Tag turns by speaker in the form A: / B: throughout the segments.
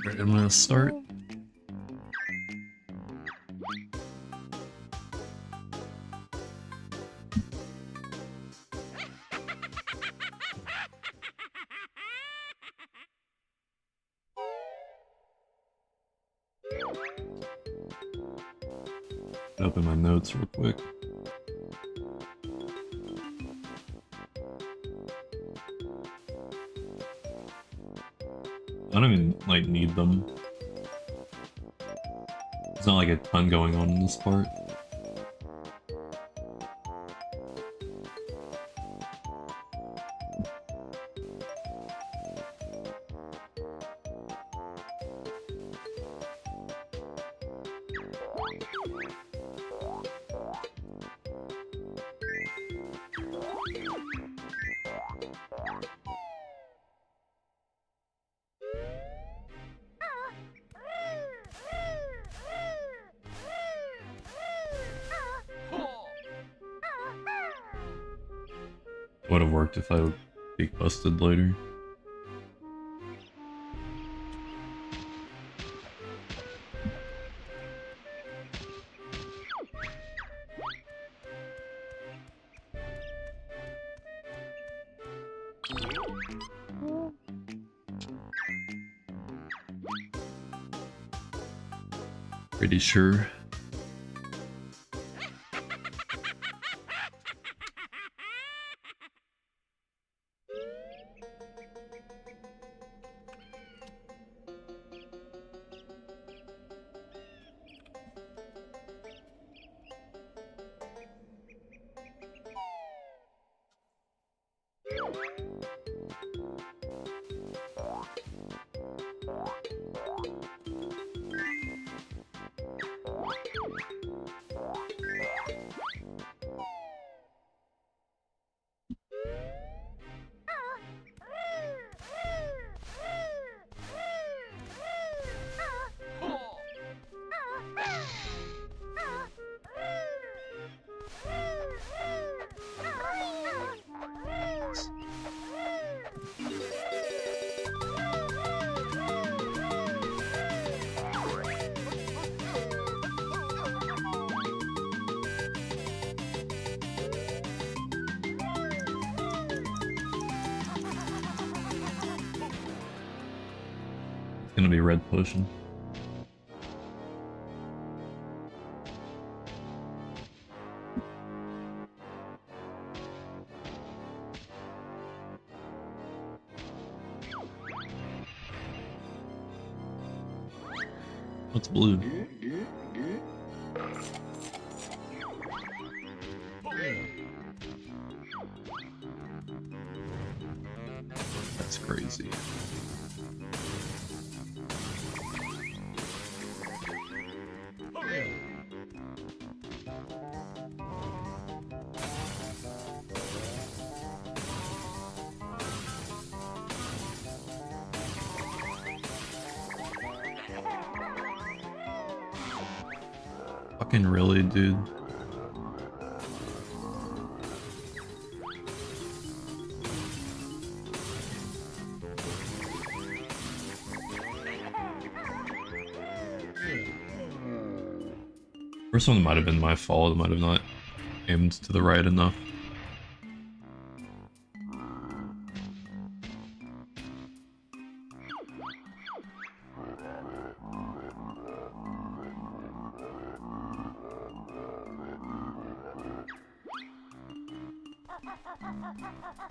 A: Alright, I'm gonna start. Open my notes real quick. I don't even, like, need them. There's not, like, a ton going on in this part. Would have worked if I would be busted later. Pretty sure. It's gonna be red potion. What's blue? It's crazy. Fucking really, dude. First one might have been my fault. It might have not aimed to the right enough.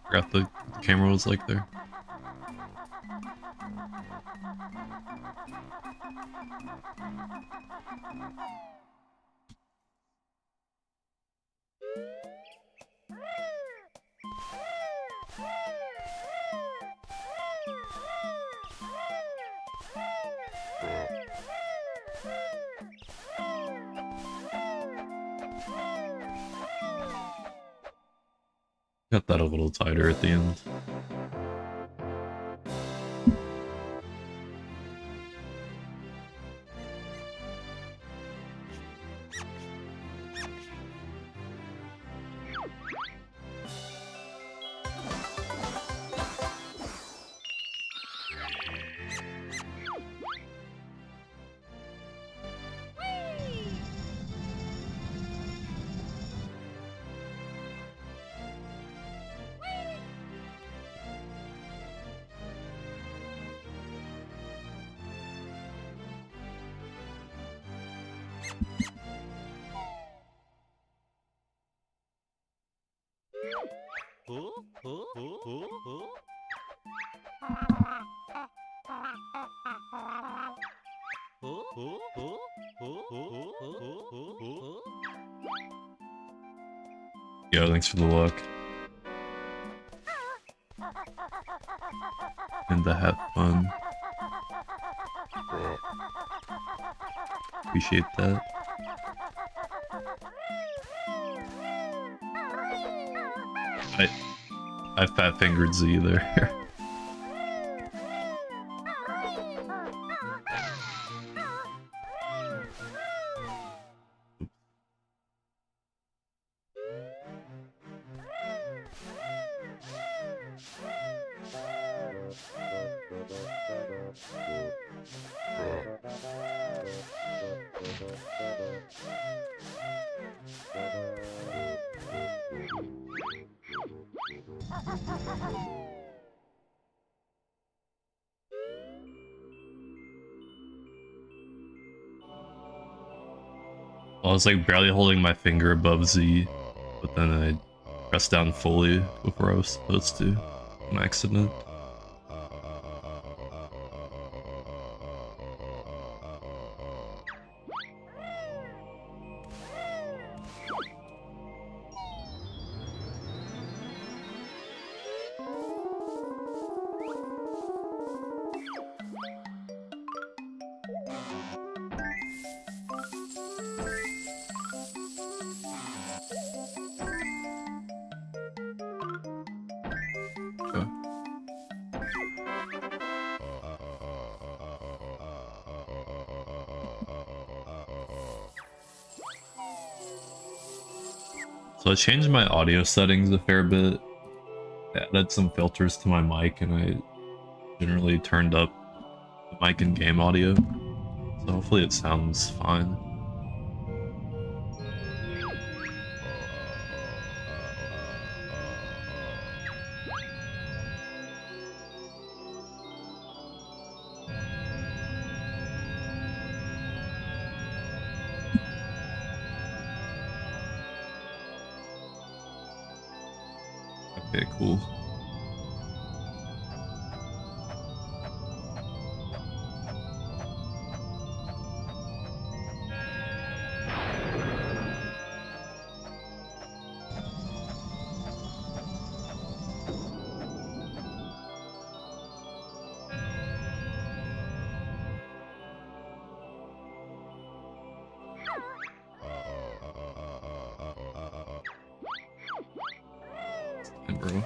A: Forgot the camera was like there. Got that a little tighter at the end. Yo, thanks for the luck. And the hat fun. Appreciate that. I fat fingered Z there. I was like barely holding my finger above Z, but then I pressed down fully before I was supposed to. An accident. So I changed my audio settings a fair bit. I added some filters to my mic and I generally turned up the mic and game audio. So hopefully it sounds fine. Okay, cool. bro.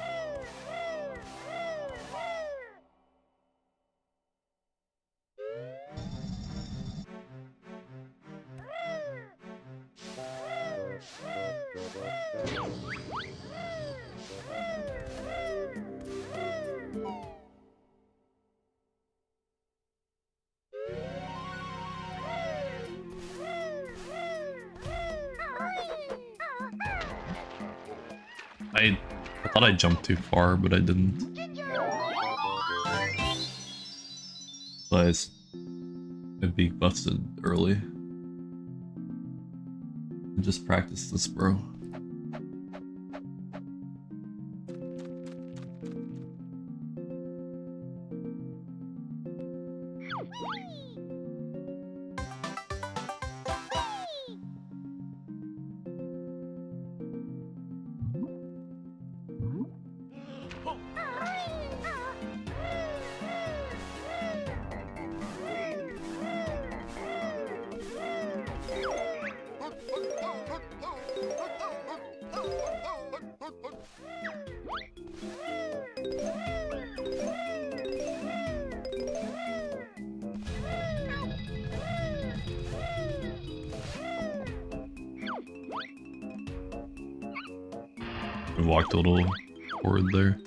A: I thought I jumped too far, but I didn't. But I'd be busted early. Just practice this, bro. I walked a little forward there.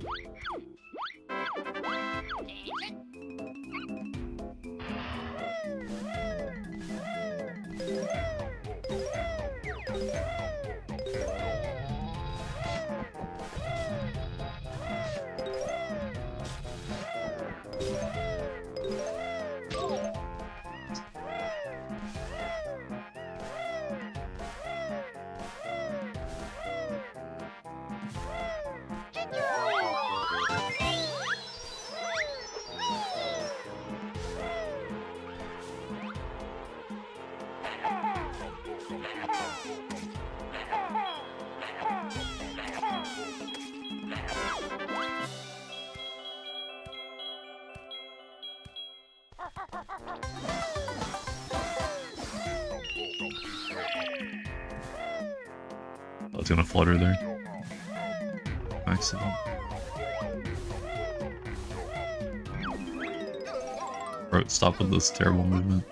A: I was gonna flutter there. Accident. Bro, stop with this terrible movement.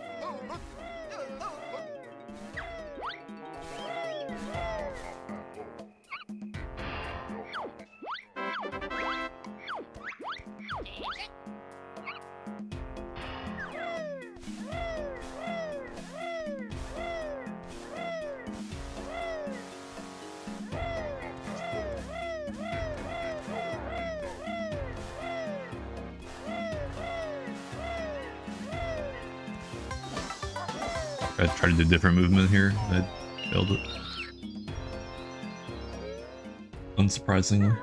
A: I tried to do a different movement here. I failed it. Unsurprisingly.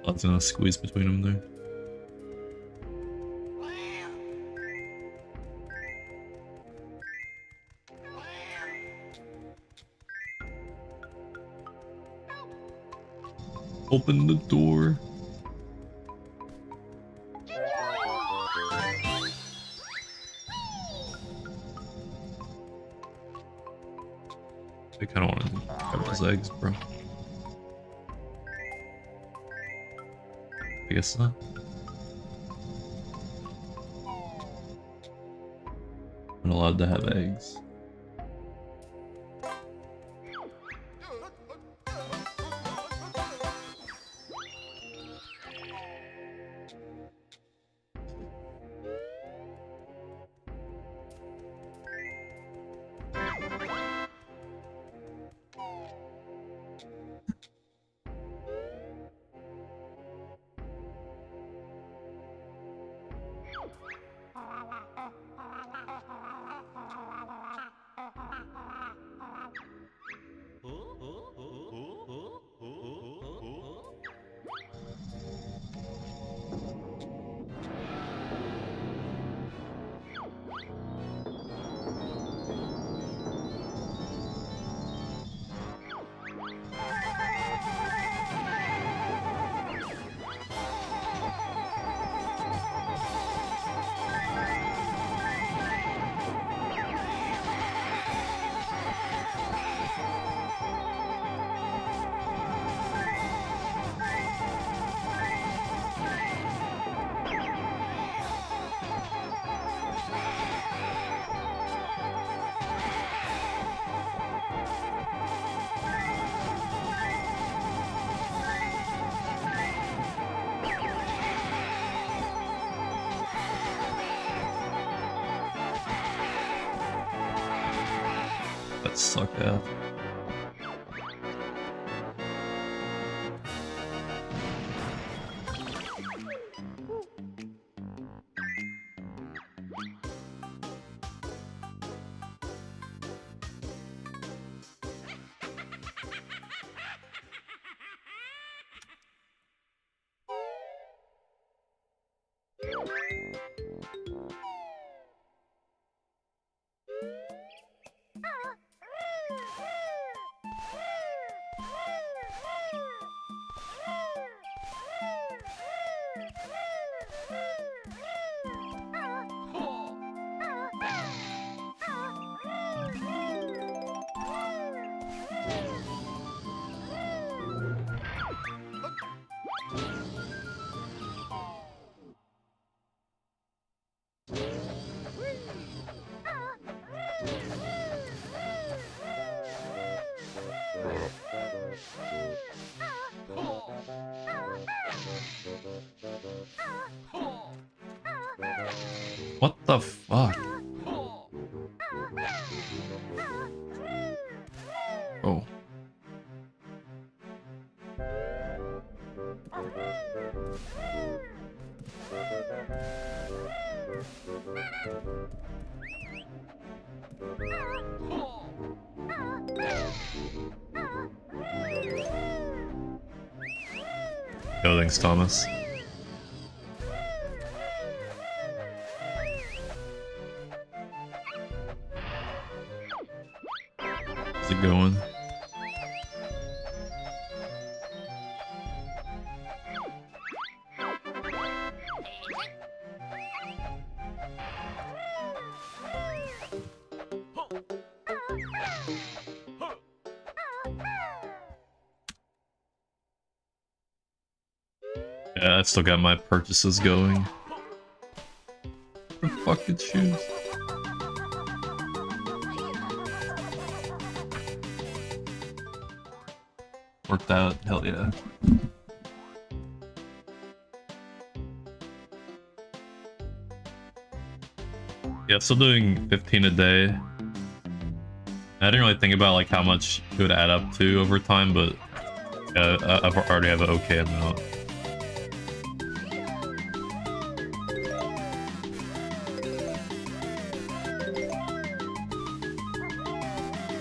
A: Lots of squeeze between them there. Open the door. I kind of want to grab those eggs, bro. I guess not. I'm not allowed to have eggs. That sucked ass. What the fuck? Oh. Yo, thanks, Thomas. How's it going? Yeah, I still got my purchases going. The fucking shoes. Worked out, hell yeah. Yeah, still doing 15 a day. I didn't really think about like how much it would add up to over time, but yeah, I've already have an okay amount.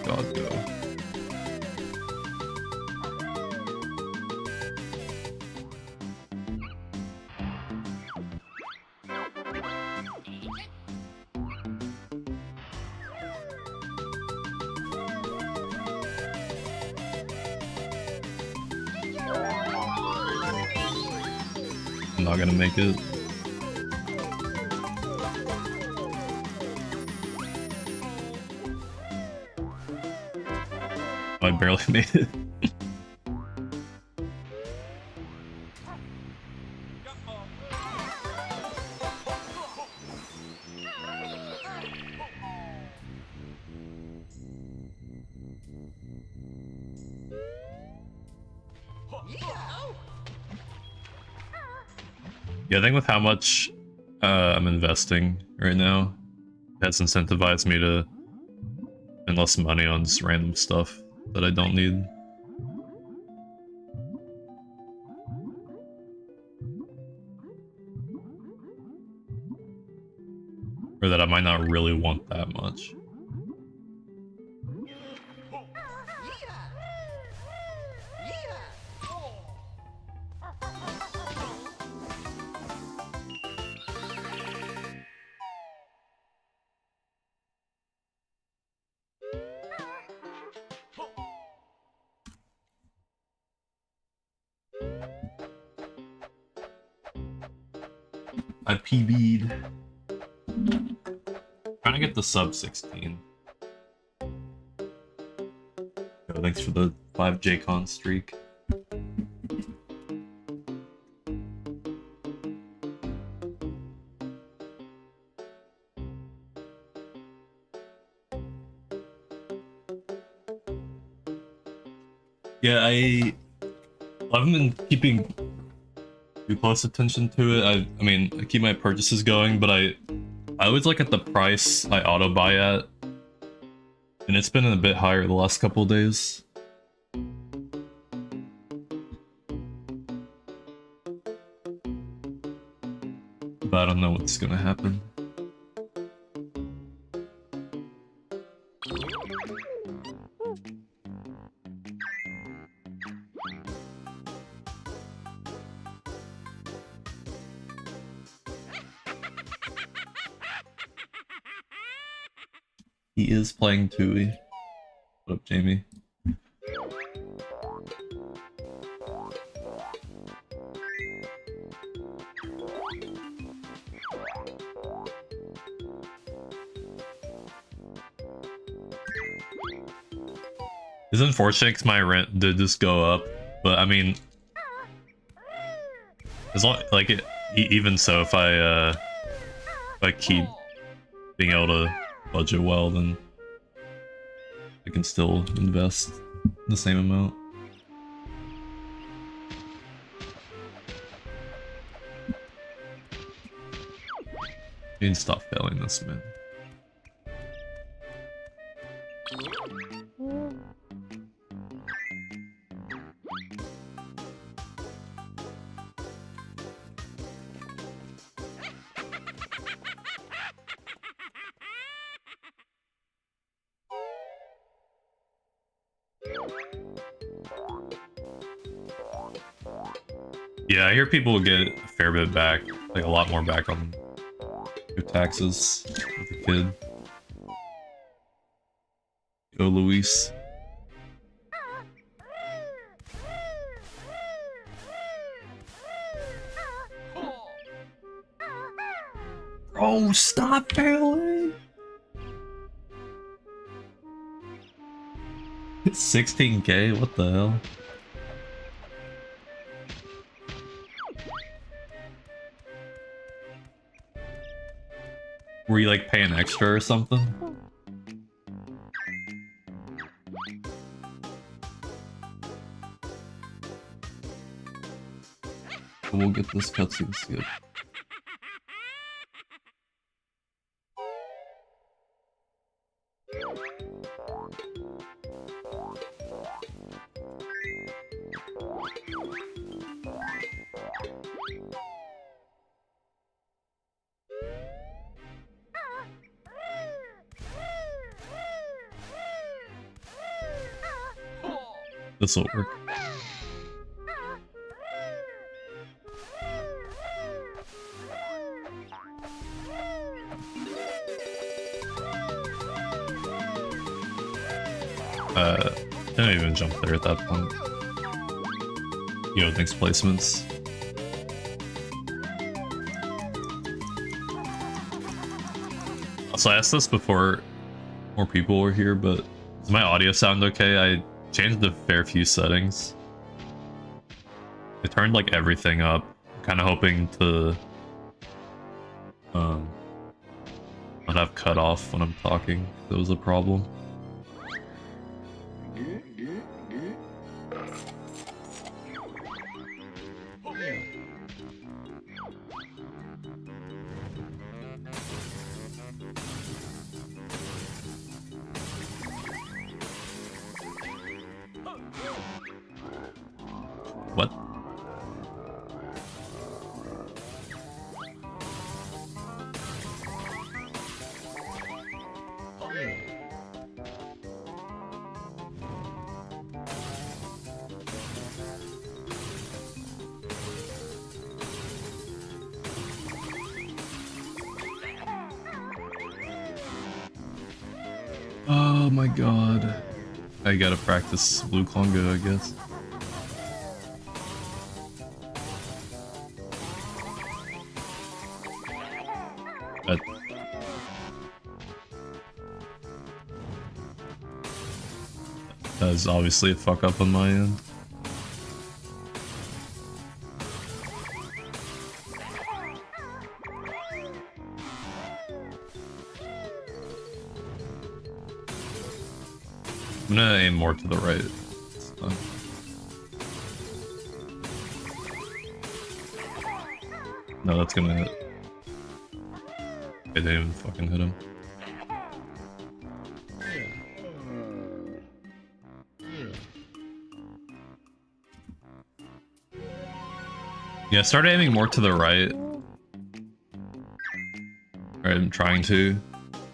A: God, go. I'm not gonna make it. I barely made it. Yeah, I think with how much I'm investing right now, that's incentivized me to spend less money on just random stuff that I don't need. Or that I might not really want that much. I PB'd. Trying to get the sub 16. Yo, thanks for the 5 JCon streak. Yeah, I haven't been keeping too close attention to it. I mean, I keep my purchases going, but I always look at the price I auto buy at And it's been a bit higher the last couple of days. But I don't know what's gonna happen. He is playing Tui. What up, Jamie? It's unfortunate because my rent did just go up, but I mean, as long like even so, if I keep being able to budget well, then I can still invest the same amount. You need to stop failing this, man. Yeah, I hear people get a fair bit back, like a lot more back on their taxes with a kid. Yo, Luis. Oh, stop failing! It's 16K, what the hell? Were you like paying extra or something? We'll get this cutscene skip. This will work. Didn't even jump there at that point. Yo, thanks placements. So I asked this before more people were here, but does my audio sound okay? I changed a fair few settings. I turned like everything up, kind of hoping to not have cut off when I'm talking. That was a problem. What? Oh my god. I gotta practice Blue Congo, I guess. That is obviously a fuck up on my end. I'm gonna aim more to the right. No, that's gonna hit. I didn't even fucking hit him. Yeah, start aiming more to the right. Right, I'm trying to.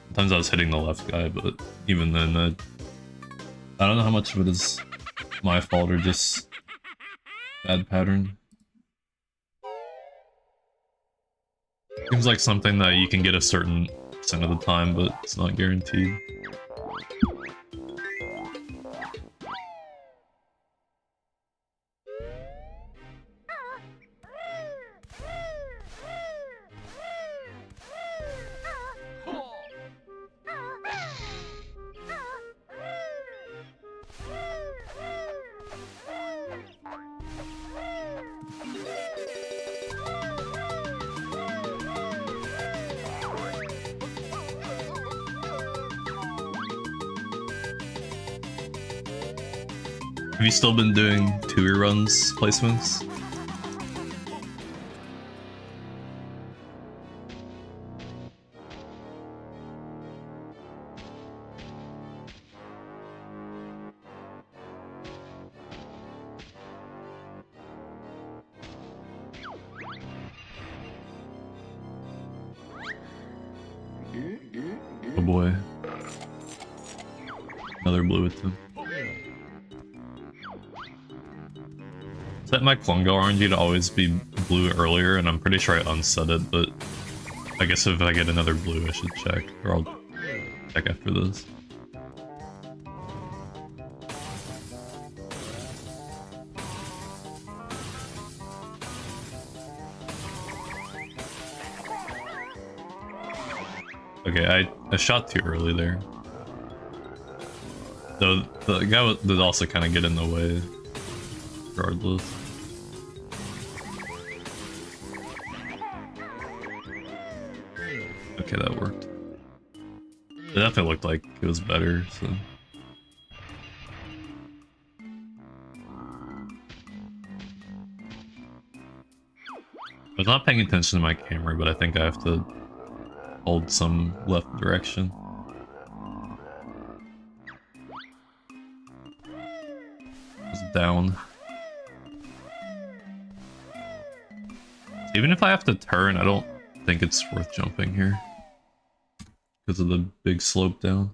A: Sometimes I was hitting the left guy, but even then, I don't know how much of it is my fault or just bad pattern. Seems like something that you can get a certain percent of the time, but it's not guaranteed. Have you still been doing 2 runs placements? Oh boy. Another blue with them. Set my Klungo RNG to always be blue earlier, and I'm pretty sure I unset it, but I guess if I get another blue I should check, or I'll check after this. Okay, I shot too early there. Though the guy did also kind of get in the way, regardless. Okay, that worked. It definitely looked like it was better, so... I was not paying attention to my camera, but I think I have to hold some left direction. Just down. Even if I have to turn, I don't think it's worth jumping here because of the big slope down.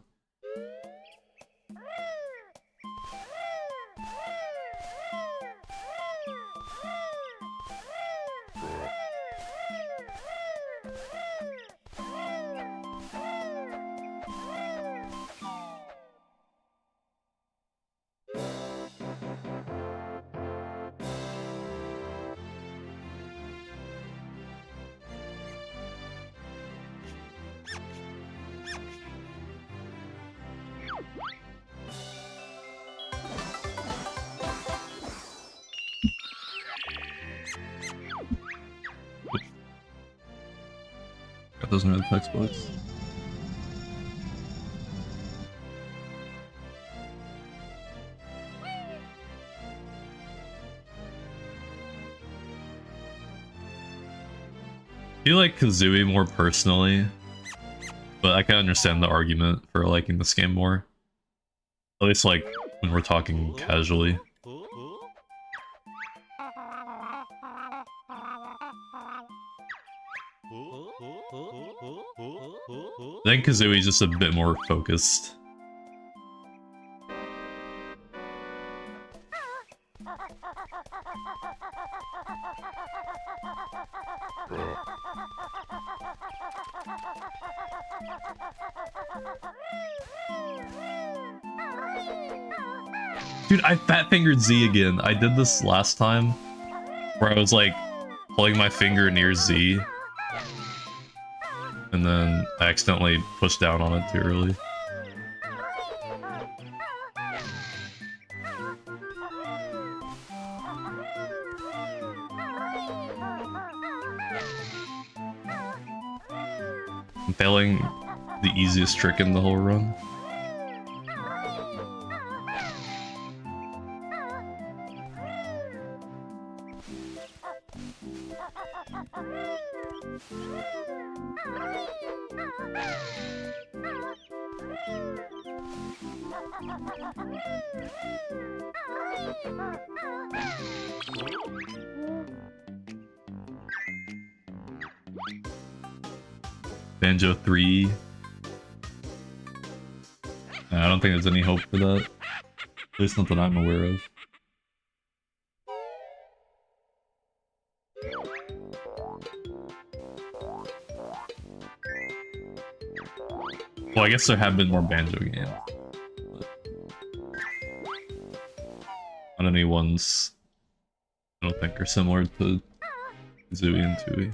A: Got those in the textbooks. I feel like Kazooie more personally, but I can understand the argument for liking this game more. At least like when we're talking casually. I think Kazooie's just a bit more focused. Dude, I fat-fingered Z again. I did this last time, where I was like, holding my finger near Z, and then I accidentally pushed down on it too early. I'm failing the easiest trick in the whole run. Banjo 3. I don't think there's any hope for that. At least not that I'm aware of. Well, I guess there have been more Banjo games. Not any ones I don't think are similar to Zooey and Tooie.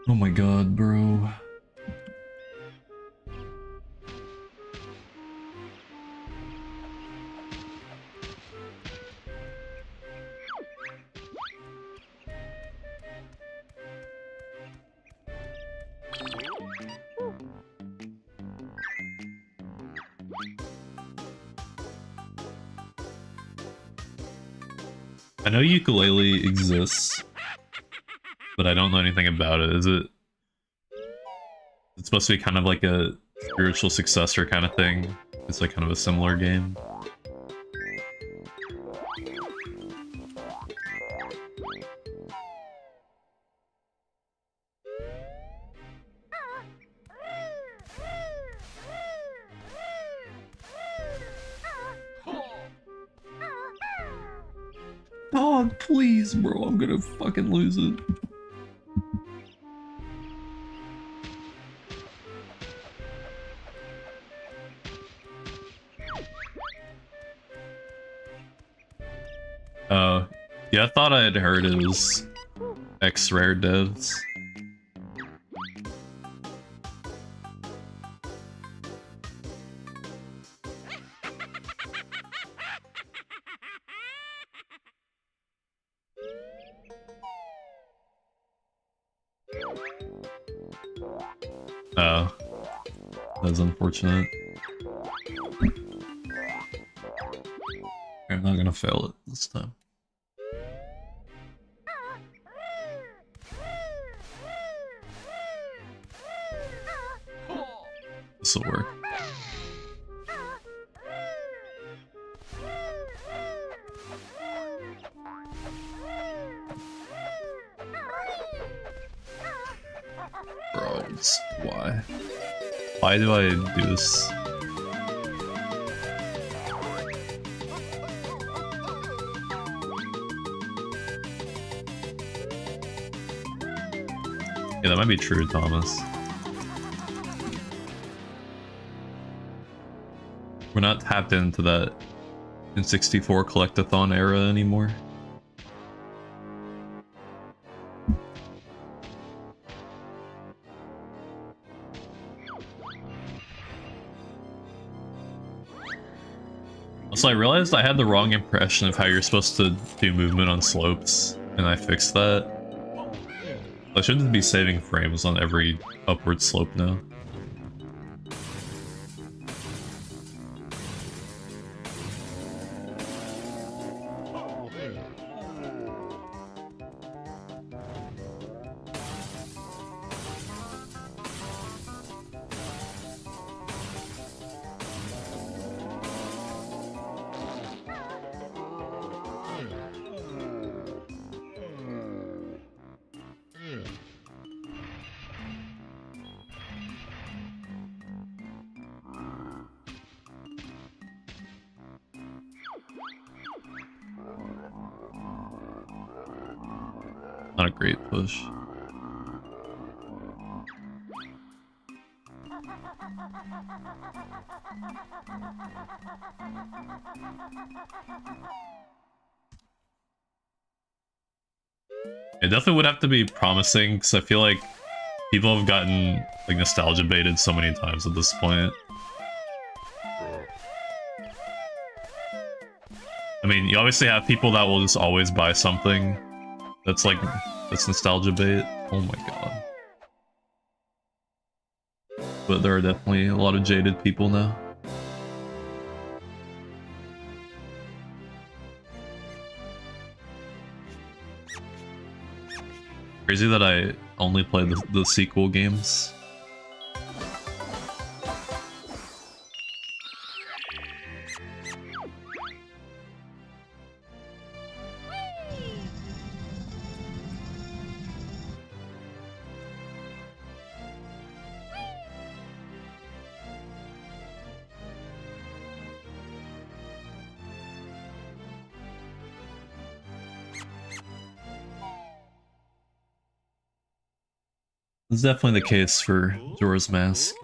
A: Oh my god, bro. I know ukulele exists, but I don't know anything about it. Is it? It's supposed to be kind of like a spiritual successor kind of thing. It's like kind of a similar game. Oh, please, bro, I'm gonna fucking lose it. Yeah, I thought I had heard it was X-Rare devs. Oh, that's unfortunate. I'm not gonna fail it this time. This'll work. Bro, why? Why do I do this? Yeah, that might be true, Thomas. We're not tapped into that N64 collectathon era anymore. Also, I realized I had the wrong impression of how you're supposed to do movement on slopes, and I fixed that. I shouldn't be saving frames on every upward slope now. Not a great push. It definitely would have to be promising, because I feel like people have gotten like nostalgia baited so many times at this point. I mean, you obviously have people that will just always buy something that's like, that's nostalgia bait. Oh my god. But there are definitely a lot of jaded people now. Crazy that I only play the sequel games. It's definitely the case for Jorah's Mask.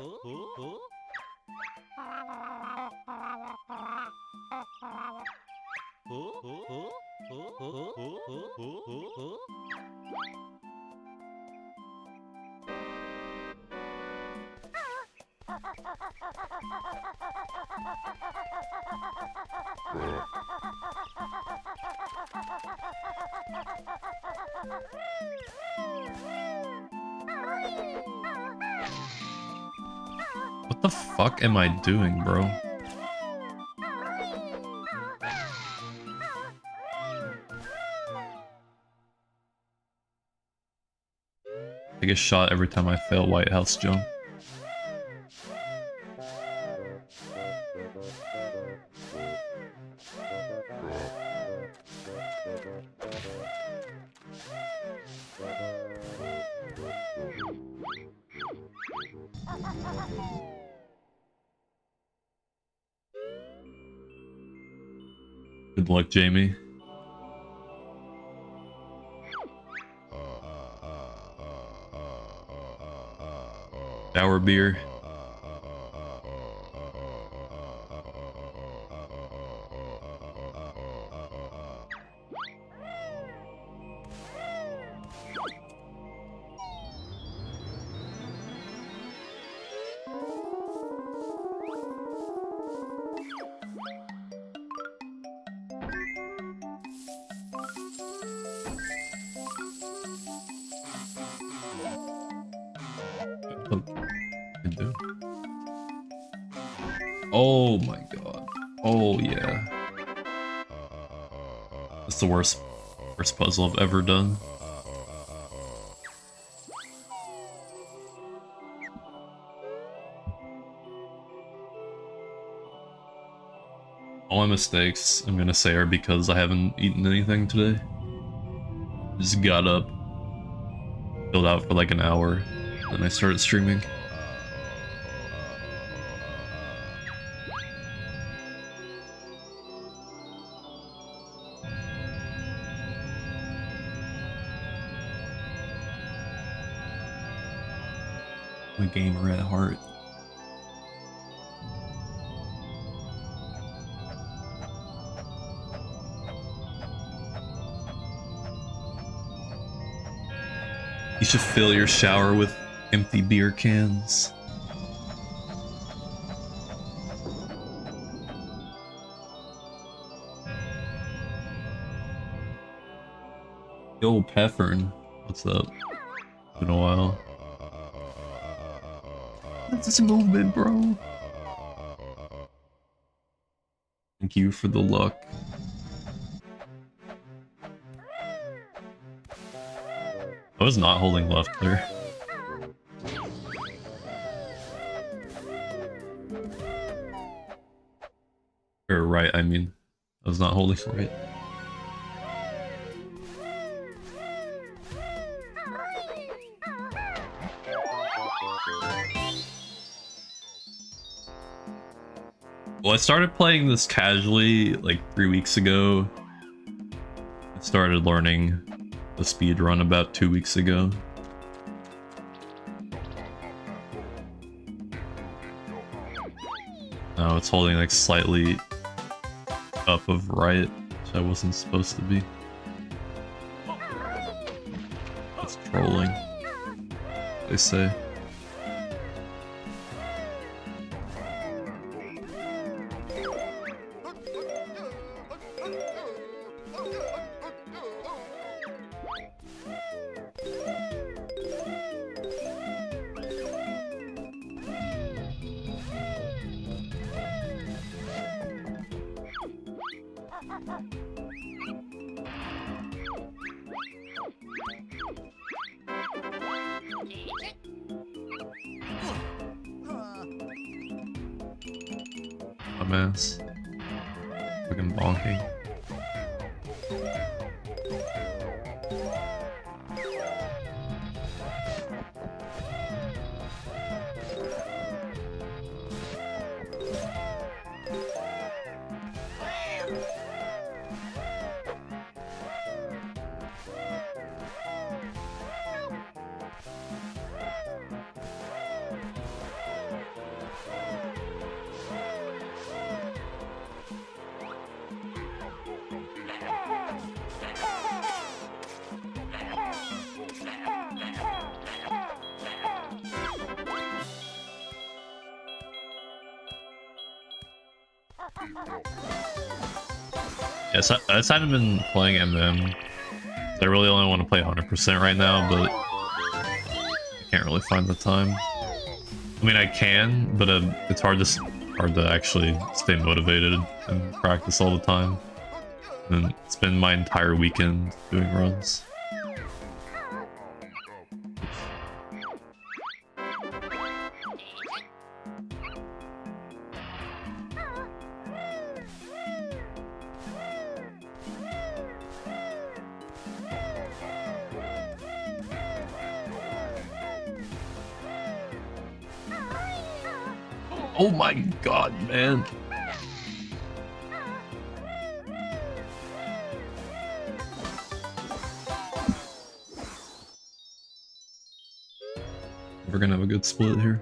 A: What the fuck am I doing, bro? I get shot every time I fail White House jump. Good luck, Jamie. Sour beer. Oh my god. Oh yeah. That's the worst puzzle I've ever done. All my mistakes, I'm gonna say, are because I haven't eaten anything today. Just got up, chilled out for like an hour, and I started streaming. I'm a gamer at heart. You should fill your shower with empty beer cans. Yo, Peffern, what's up? Been a while. What's this movement, bro? Thank you for the luck. I was not holding left there. Or right, I mean. I was not holding right. Well, I started playing this casually like 3 weeks ago. I started learning the speed run about 2 weeks ago. Now it's holding like slightly up of right, which I wasn't supposed to be. It's trolling, they say. Dumbass. Fucking bonking. Yes, I haven't been playing MM. I really only want to play 100% right now, but I can't really find the time. I mean, I can, but it's hard to actually stay motivated and practice all the time. And spend my entire weekend doing runs. Oh my god, man. We're gonna have a good split here.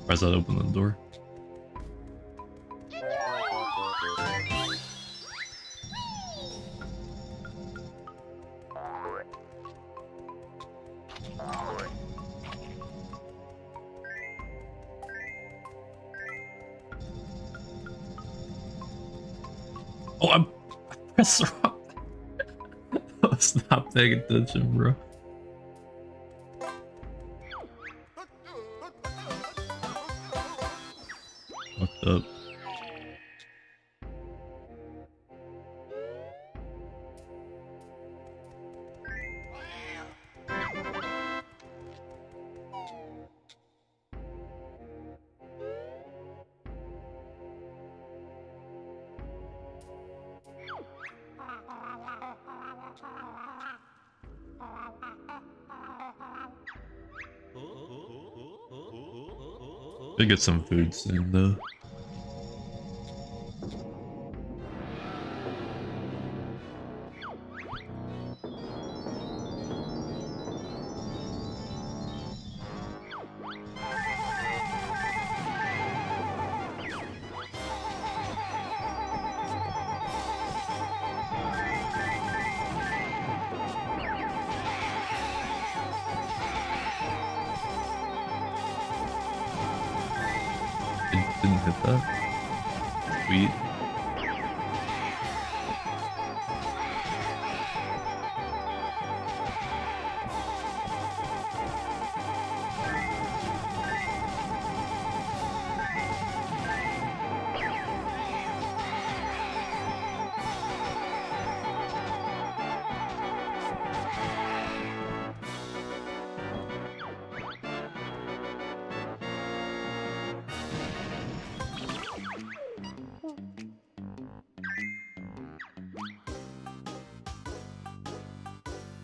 A: Why does that open the door? Oh, I pressed the wrong. I was not paying attention, bro. Fucked up. Should get some food soon though. Didn't hit that. Sweet.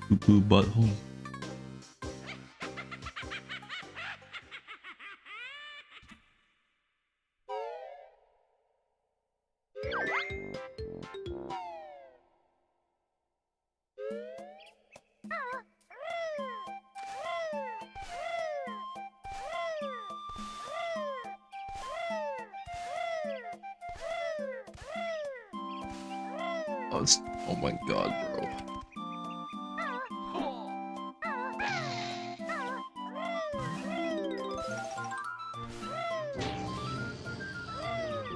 A: Poo-poo butthole. Oh my god, bro.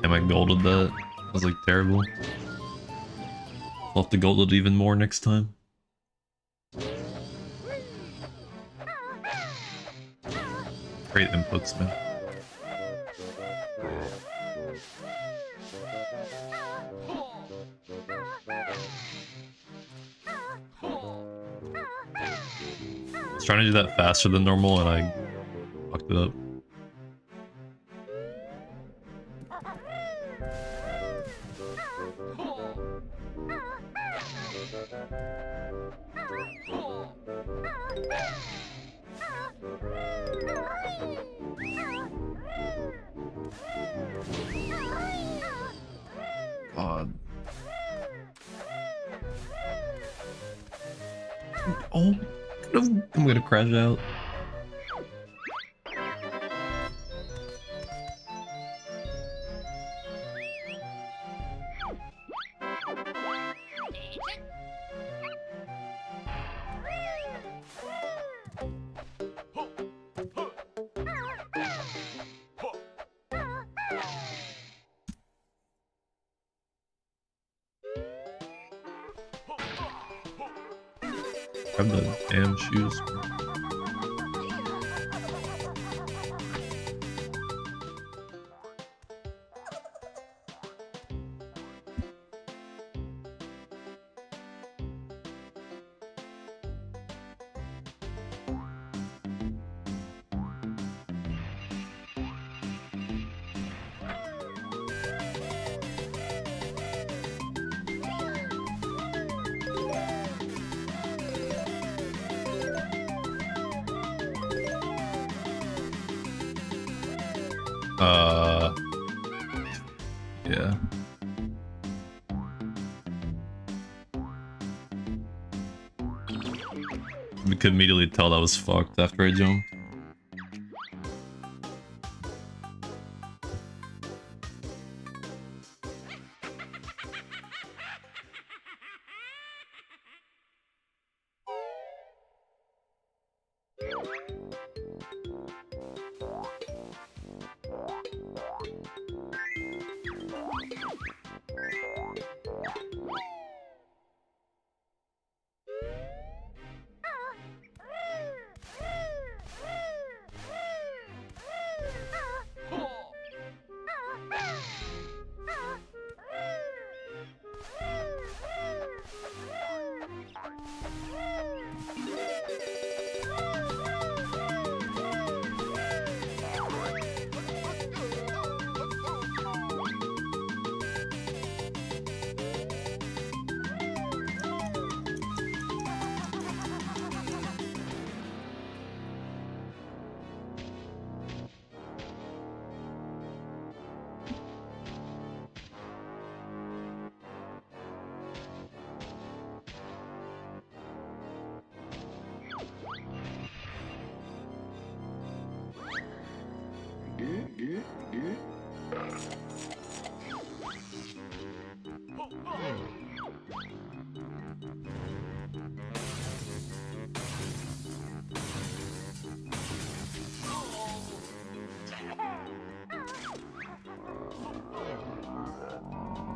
A: Damn, I golded that. That was like terrible. I'll have to gold it even more next time. Great inputs, man. was trying to do that faster than normal and I fucked it up. God. Oh, I'm gonna crash out. Grab the damn shoes. Yeah. We could immediately tell that was fucked after I jumped.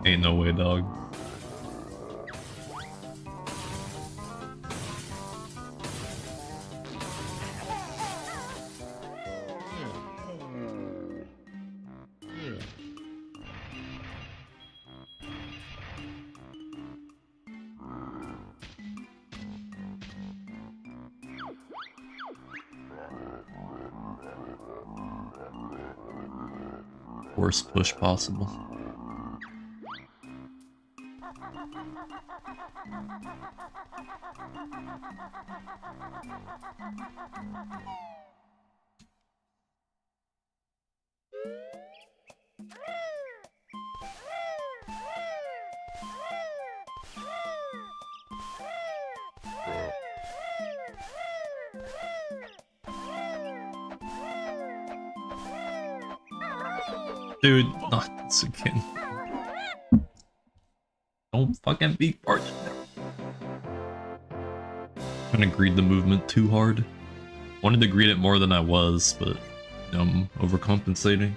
A: Ain't no way, dog. Worst push possible. Dude, not this again. Don't fucking be part. Trying to greed the movement too hard. Wanted to greed it more than I was, but I'm overcompensating.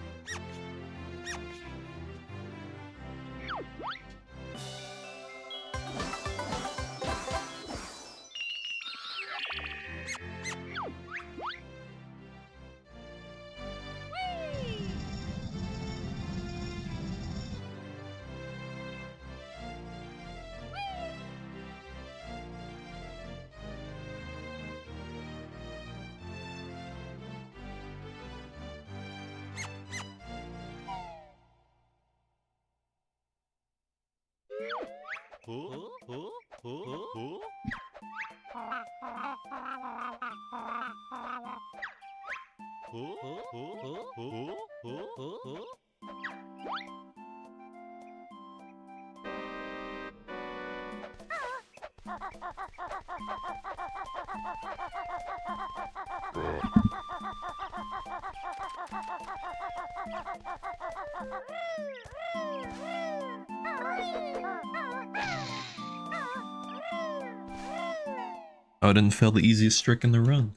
A: Oh, I didn't fail the easiest trick in the run.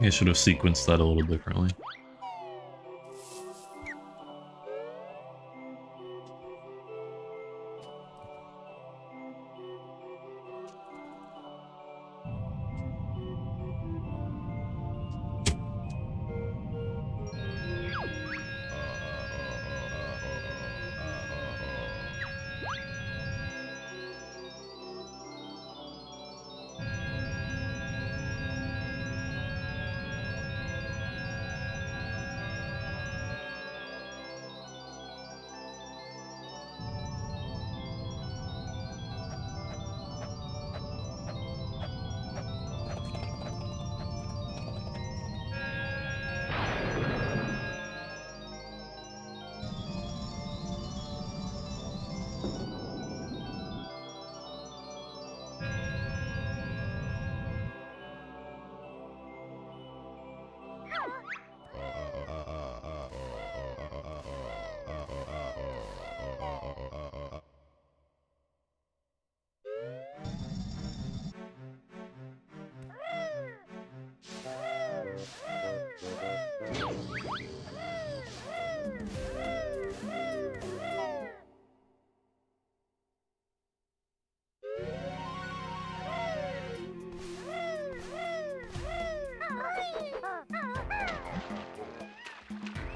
A: I should have sequenced that a little differently.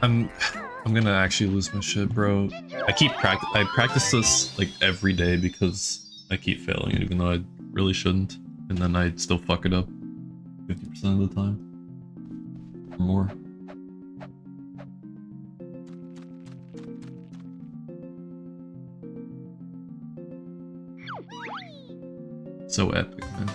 A: I'm gonna actually lose my shit, bro. I practice this like every day because I keep failing it, even though I really shouldn't, and then I still fuck it up 50% of the time or more. So epic, man.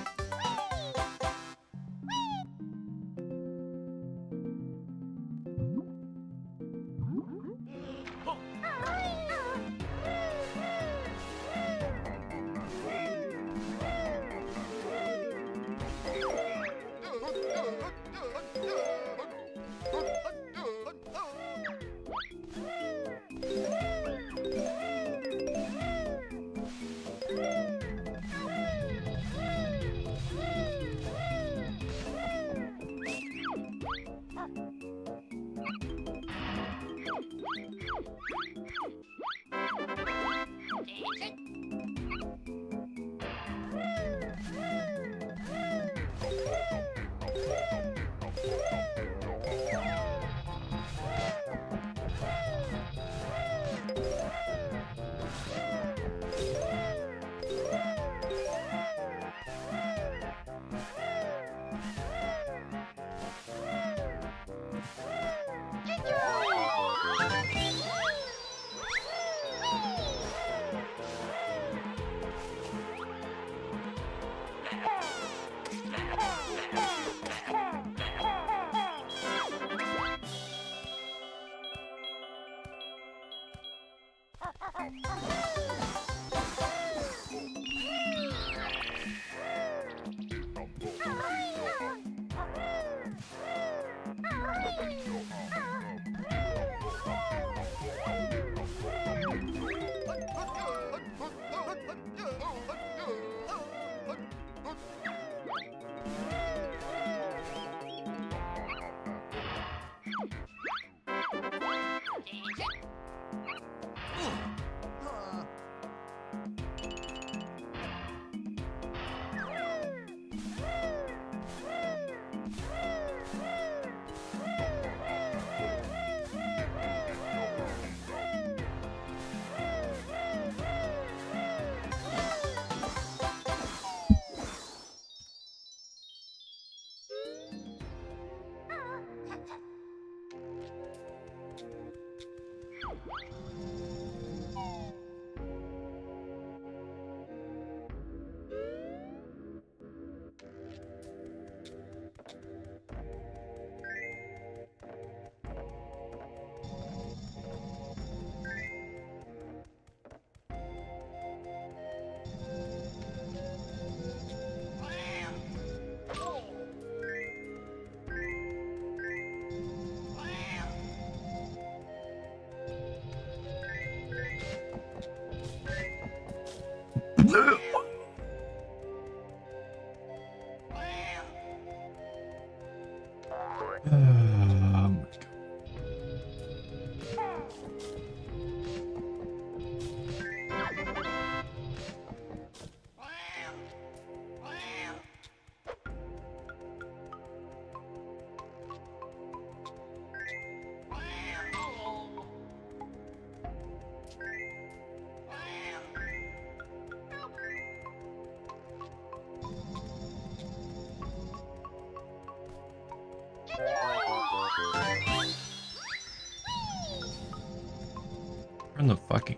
A: We're in the fucking.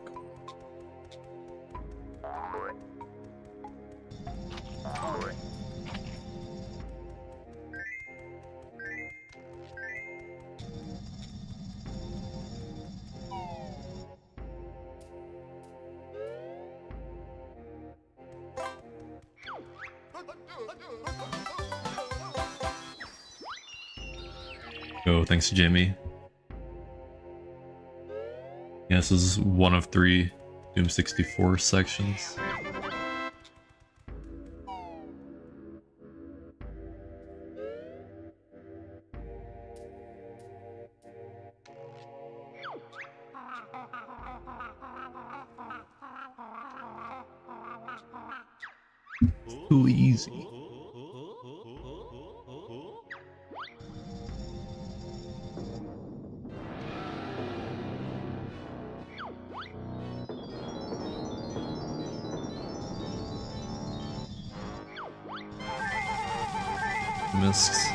A: Oh, thanks, Jimmy. Yeah, this is one of 3 Doom 64 sections. Too easy. Missed.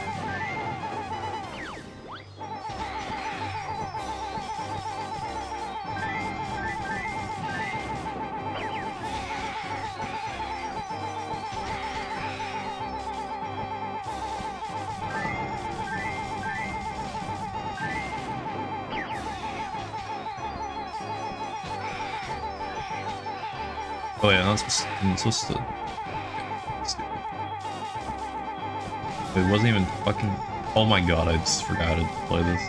A: Oh yeah, I'm supposed to. It wasn't even fucking. Oh my god, I just forgot to play this.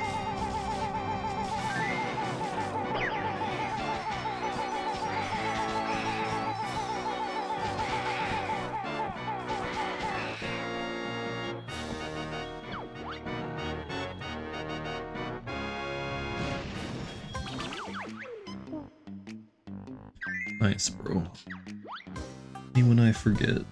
A: Nice, bro. Me when I forget.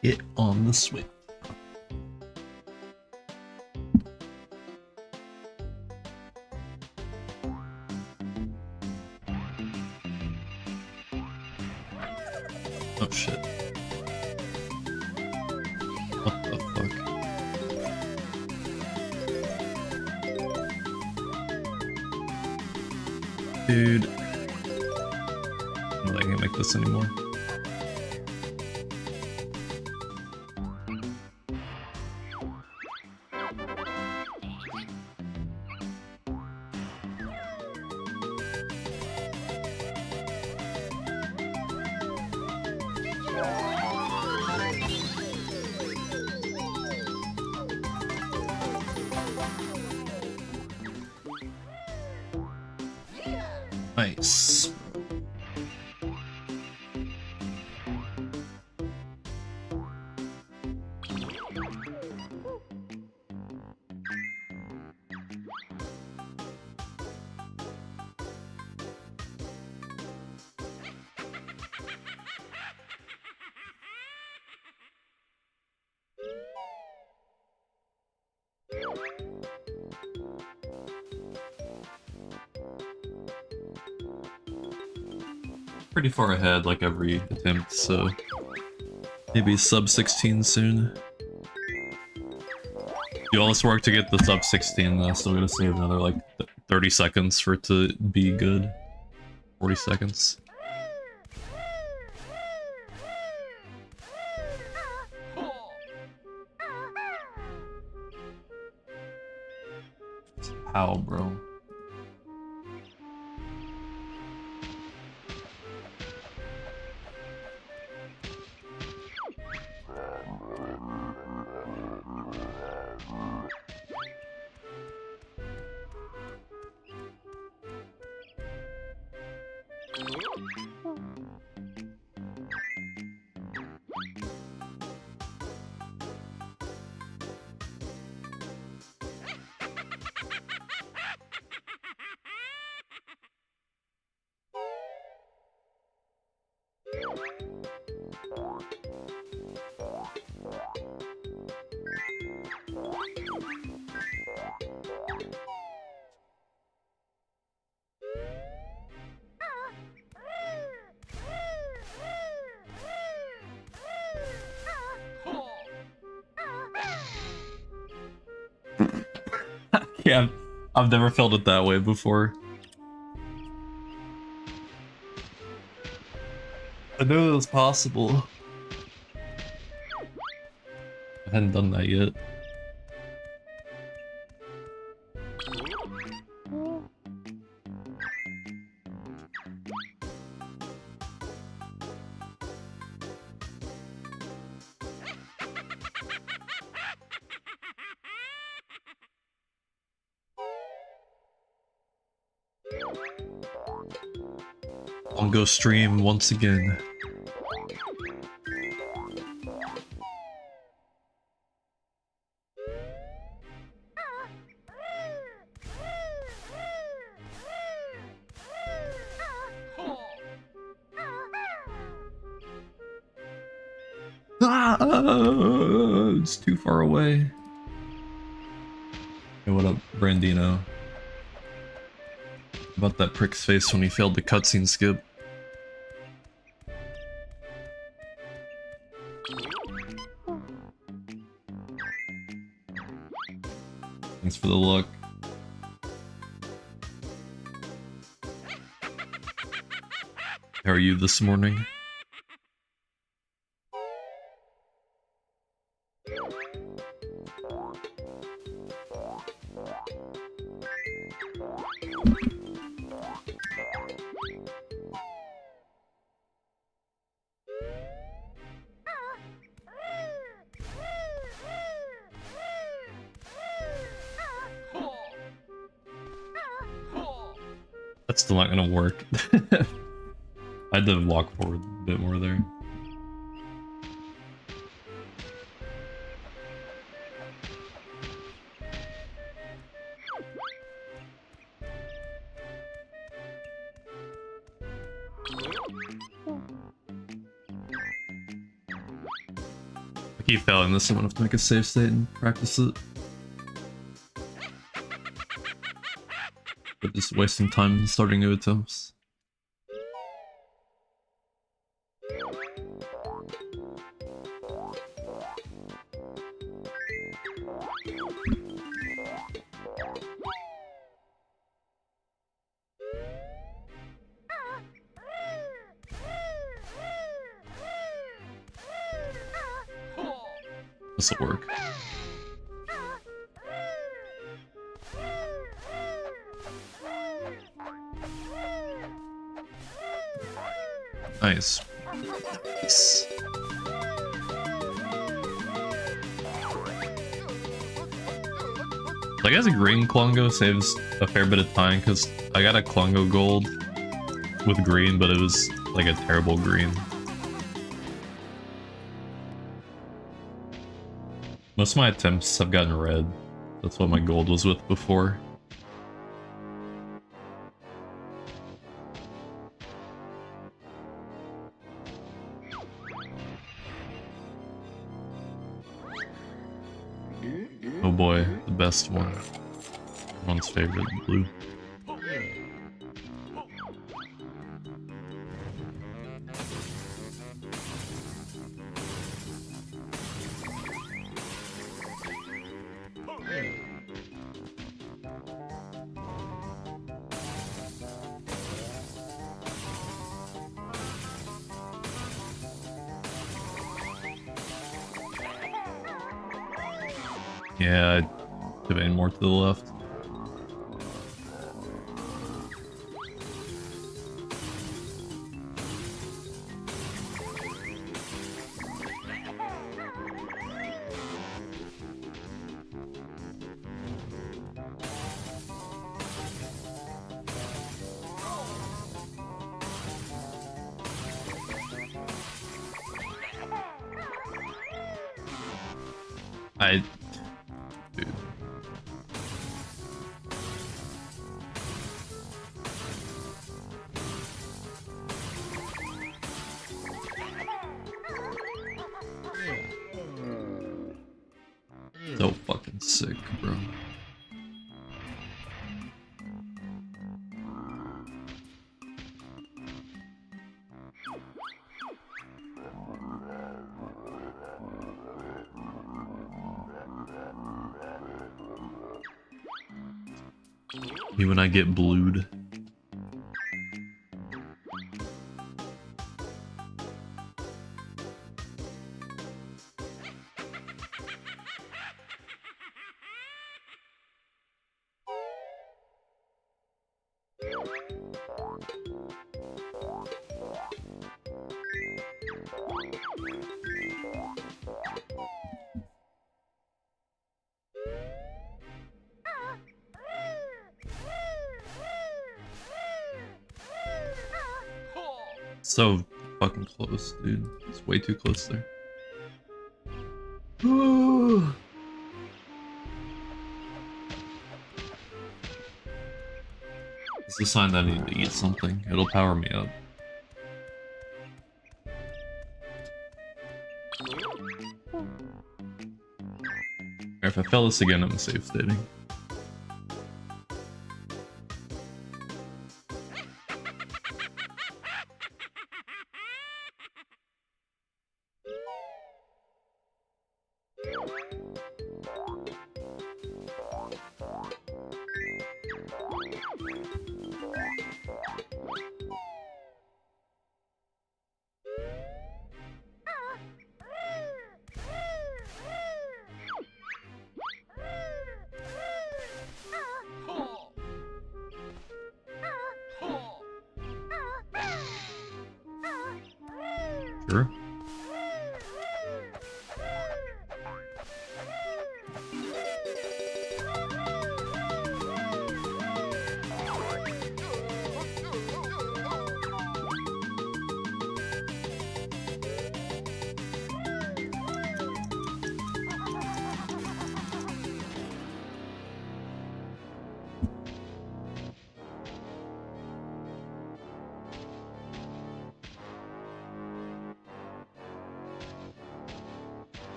A: Get on the switch. Oh shit. What the fuck? Dude. No, I can't make this anymore. Nice. Pretty far ahead like every attempt, so maybe sub 16 soon. Do all this work to get the sub 16, then I still gotta save another like 30 seconds for it to be good. 40 seconds. How, bro? Yeah, I've never felt it that way before. I knew it was possible. I hadn't done that yet. I'll go stream once again. It's too far away. Hey, what up, Brandino? About that prick's face when he failed the cutscene skip. Thanks for the look. How are you this morning? That's still not gonna work. I had to walk forward a bit more there. I keep failing this, I'm gonna have to make a save state and practice it. But just wasting time starting new attempts. This'll work. Nice. Nice. I guess a green Klongo saves a fair bit of time because I got a Klongo gold with green, but it was like a terrible green. Most of my attempts have gotten red. That's what my gold was with before. Oh boy, the best one. Everyone's favorite, blue. Yeah, I'd pivot more to the left. Dude. So fucking sick, bro. Me when I get blued. So fucking close, dude. It's way too close there. It's a sign that I need to eat something. It'll power me up. If I fail this again, I'm safe stating. Sure.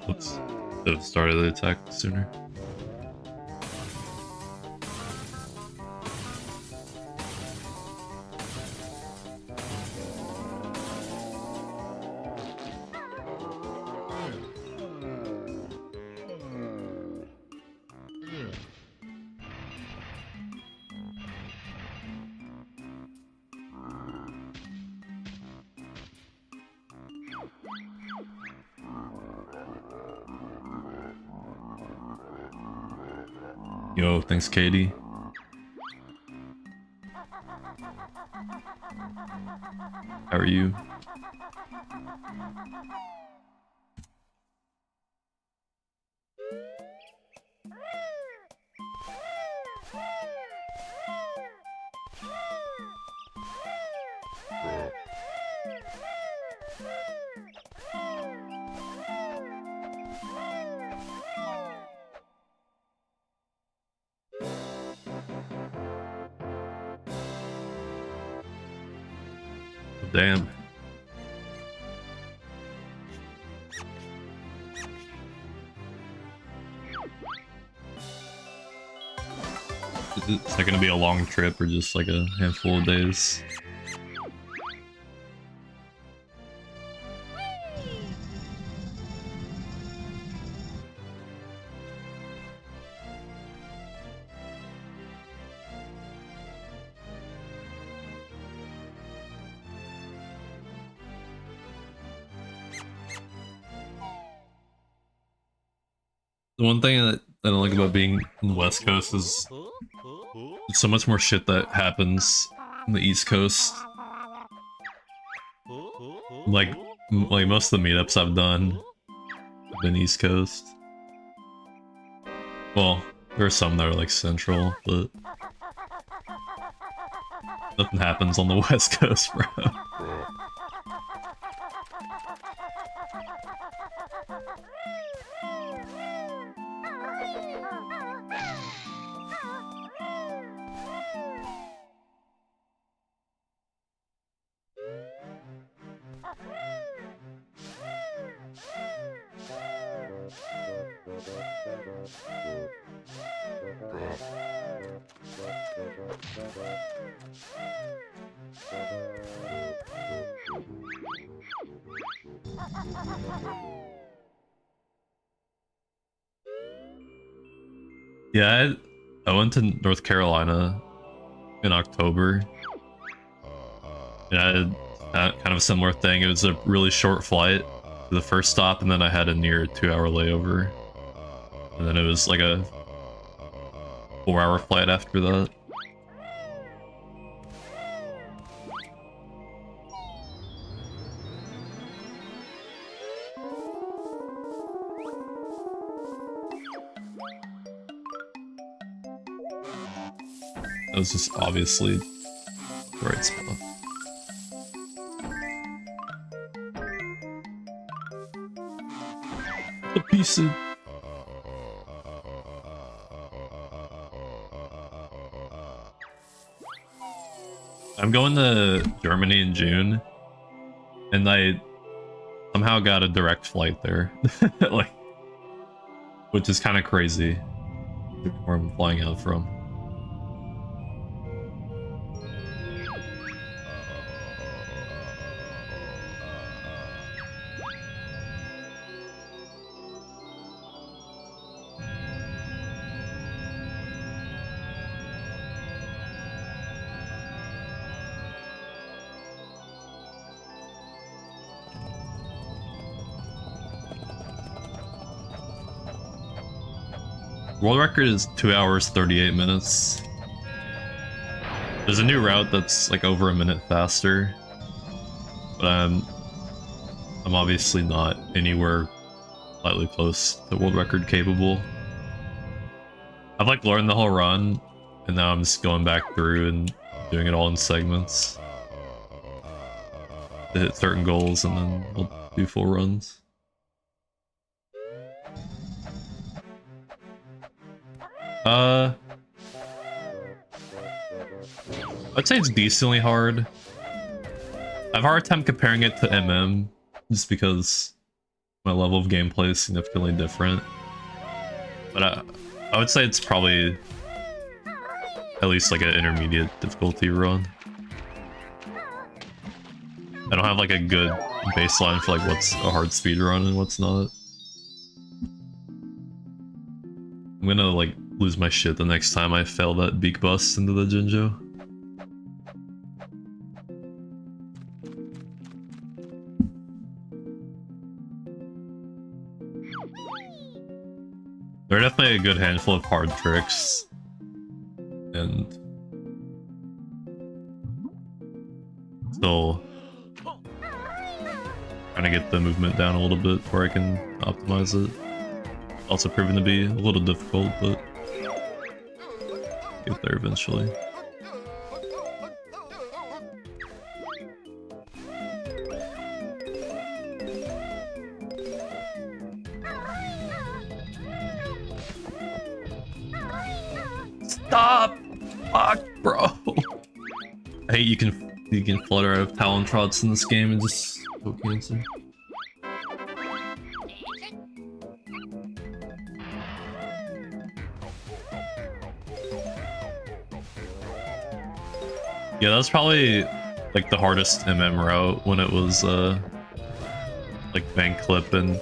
A: Oops. Should have started the attack sooner. Yo, thanks, Katie. How are you? Damn. Is that gonna be a long trip or just like a handful of days? The one thing that I don't like about being on the West Coast is there's so much more shit that happens on the East Coast. Like most of the meetups I've done have been East Coast. Well, there are some that are like Central, but nothing happens on the West Coast, bro. Yeah, I went to North Carolina in October. And I had kind of a similar thing. It was a really short flight to the first stop, and then I had a near 2-hour layover. And then it was like a 4-hour flight after that. That was just obviously the right spot. A piece of... I'm going to Germany in June, and I somehow got a direct flight there. Like, which is kind of crazy. Where I'm flying out from. World record is 2 hours 38 minutes. There's a new route that's like over a minute faster, but I'm obviously not anywhere slightly close to world record capable. I've like learned the whole run, and now I'm just going back through and doing it all in segments to hit certain goals, and then we'll do full runs. I'd say it's decently hard. I have a hard time comparing it to MM, just because my level of gameplay is significantly different. But I would say it's probably at least like an intermediate difficulty run. I don't have like a good baseline for like what's a hard speed run and what's not. I'm gonna like lose my shit the next time I fail that beak bust into the Jinjo. There are definitely a good handful of hard tricks, and still trying to get the movement down a little bit before I can optimize it. Also proven to be a little difficult, but get there eventually. Stop! Fuck, bro! I hate you can flutter out of Talon Trots in this game and just go cancel. Yeah, that was probably like the hardest MM route when it was like bank clip and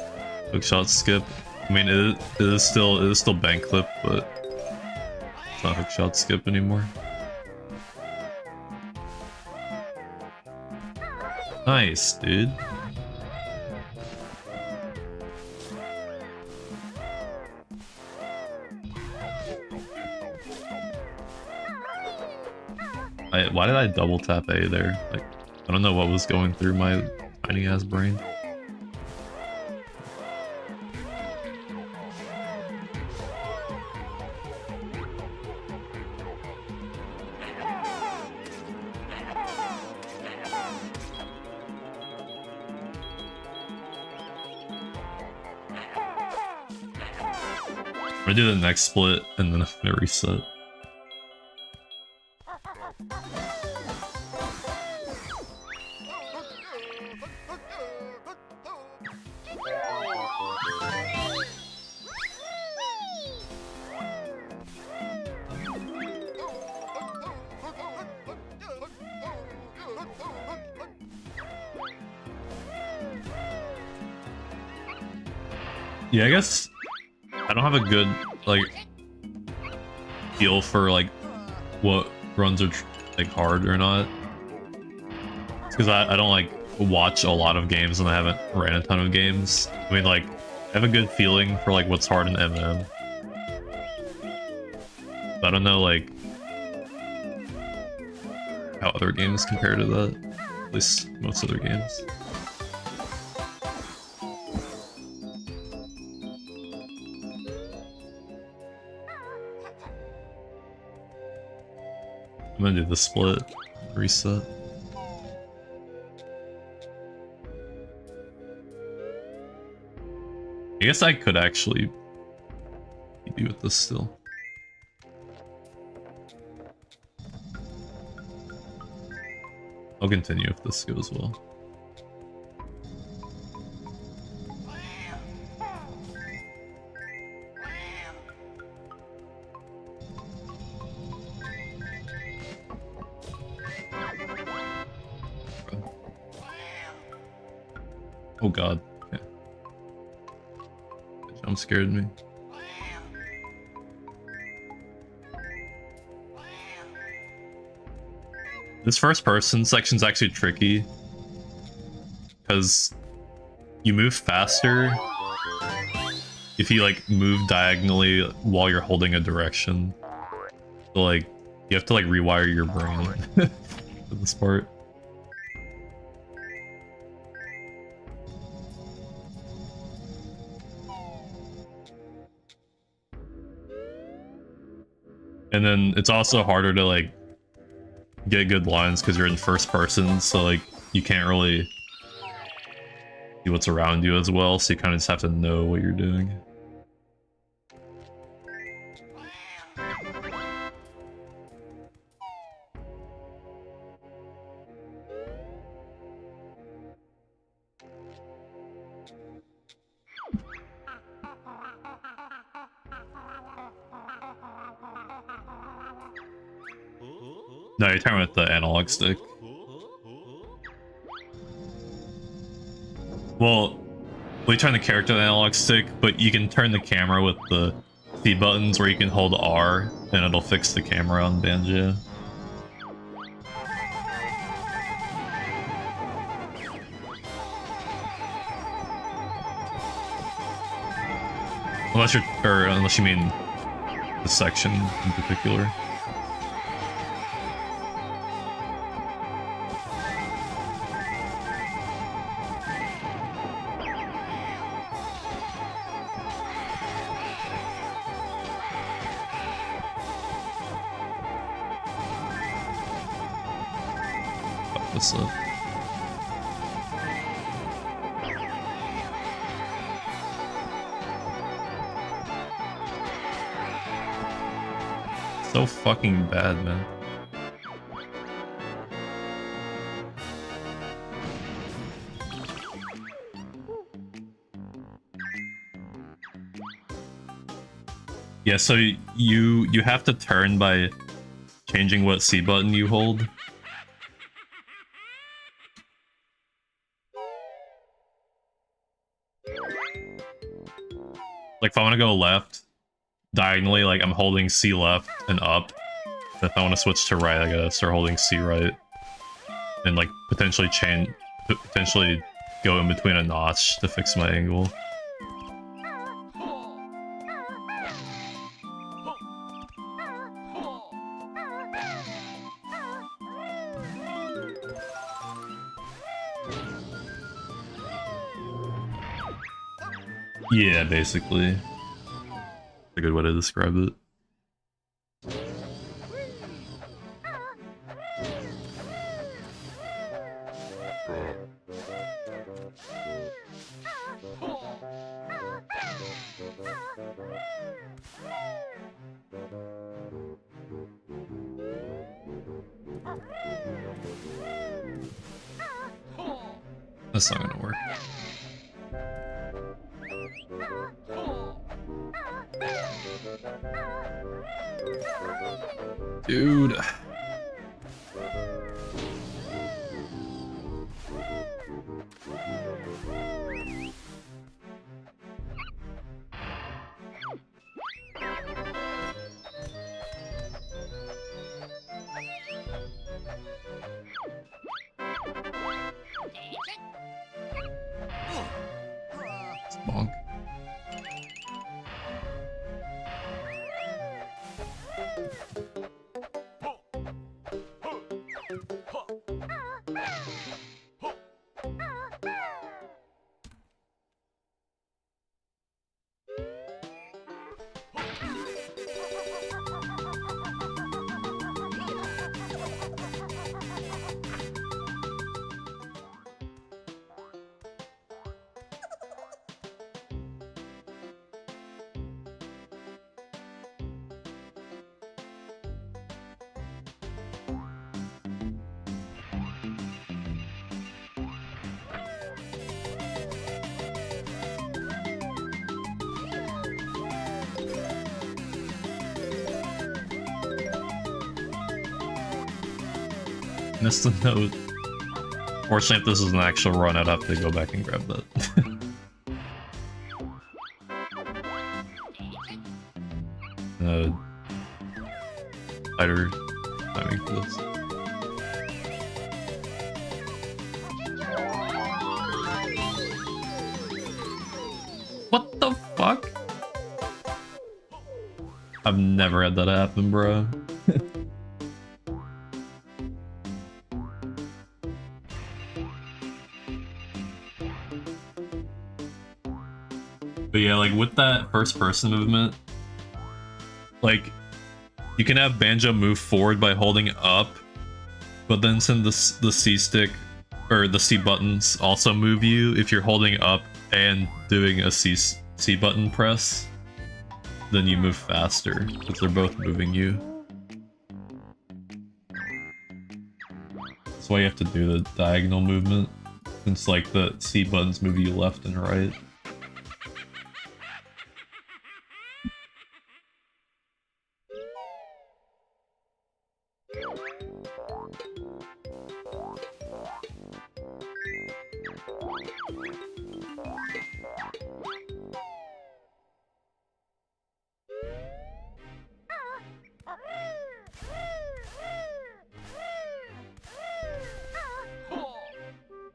A: hookshot skip. I mean, it is still bank clip, but it's not hookshot skip anymore. Nice, dude. Why did I double tap A there? Like, I don't know what was going through my tiny ass brain. I'm gonna do the next split and then I'm gonna reset. Yeah, I guess I don't have a good like feel for like what runs are like hard or not, because I don't like watch a lot of games and I haven't ran a ton of games. I mean, like, I have a good feeling for like what's hard in MM. But I don't know like how other games compare to that. At least most other games. I'm gonna do the split, reset. I guess I could actually be with this still. I'll continue if this goes well. Oh god. Okay. Jump scared me. This first person section's actually tricky because you move faster if you like move diagonally while you're holding a direction. So like you have to like rewire your brain for this part. And then it's also harder to like get good lines because you're in first person, so like you can't really see what's around you as well, so you kind of just have to know what you're doing. No, you're talking about the analog stick. Well, we turn the character with the analog stick, but you can turn the camera with the C buttons where you can hold R, and it'll fix the camera on Banjo. Unless you mean the section in particular. This up. So fucking bad, man. Yeah, so you have to turn by changing what C button you hold. Like if I want to go left diagonally, like I'm holding C left and up. If I want to switch to right, I gotta start holding C right, and like potentially go in between a notch to fix my angle. Yeah, basically. A good way to describe it. That's not gonna work. Dude. Bonk. Missed the note. Fortunately, if this is an actual run, I'd have to go back and grab that. Tighter timing for this. What the fuck? I've never had that happen, bro. But yeah, like with that first person movement, like you can have Banjo move forward by holding up, but then send the C stick or the C buttons also move you if you're holding up and doing a C button press. Then you move faster because they're both moving you. That's why you have to do the diagonal movement, since like the C buttons move you left and right.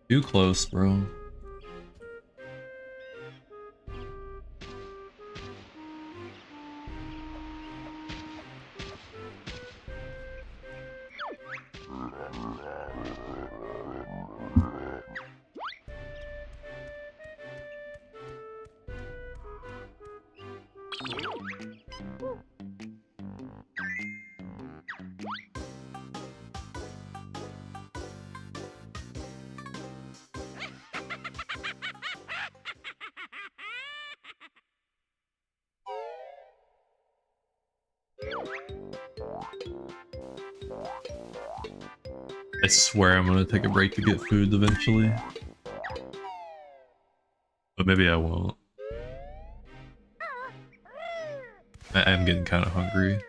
A: Too close, bro. I swear I'm gonna take a break to get food eventually. But maybe I won't. I am getting kind of hungry.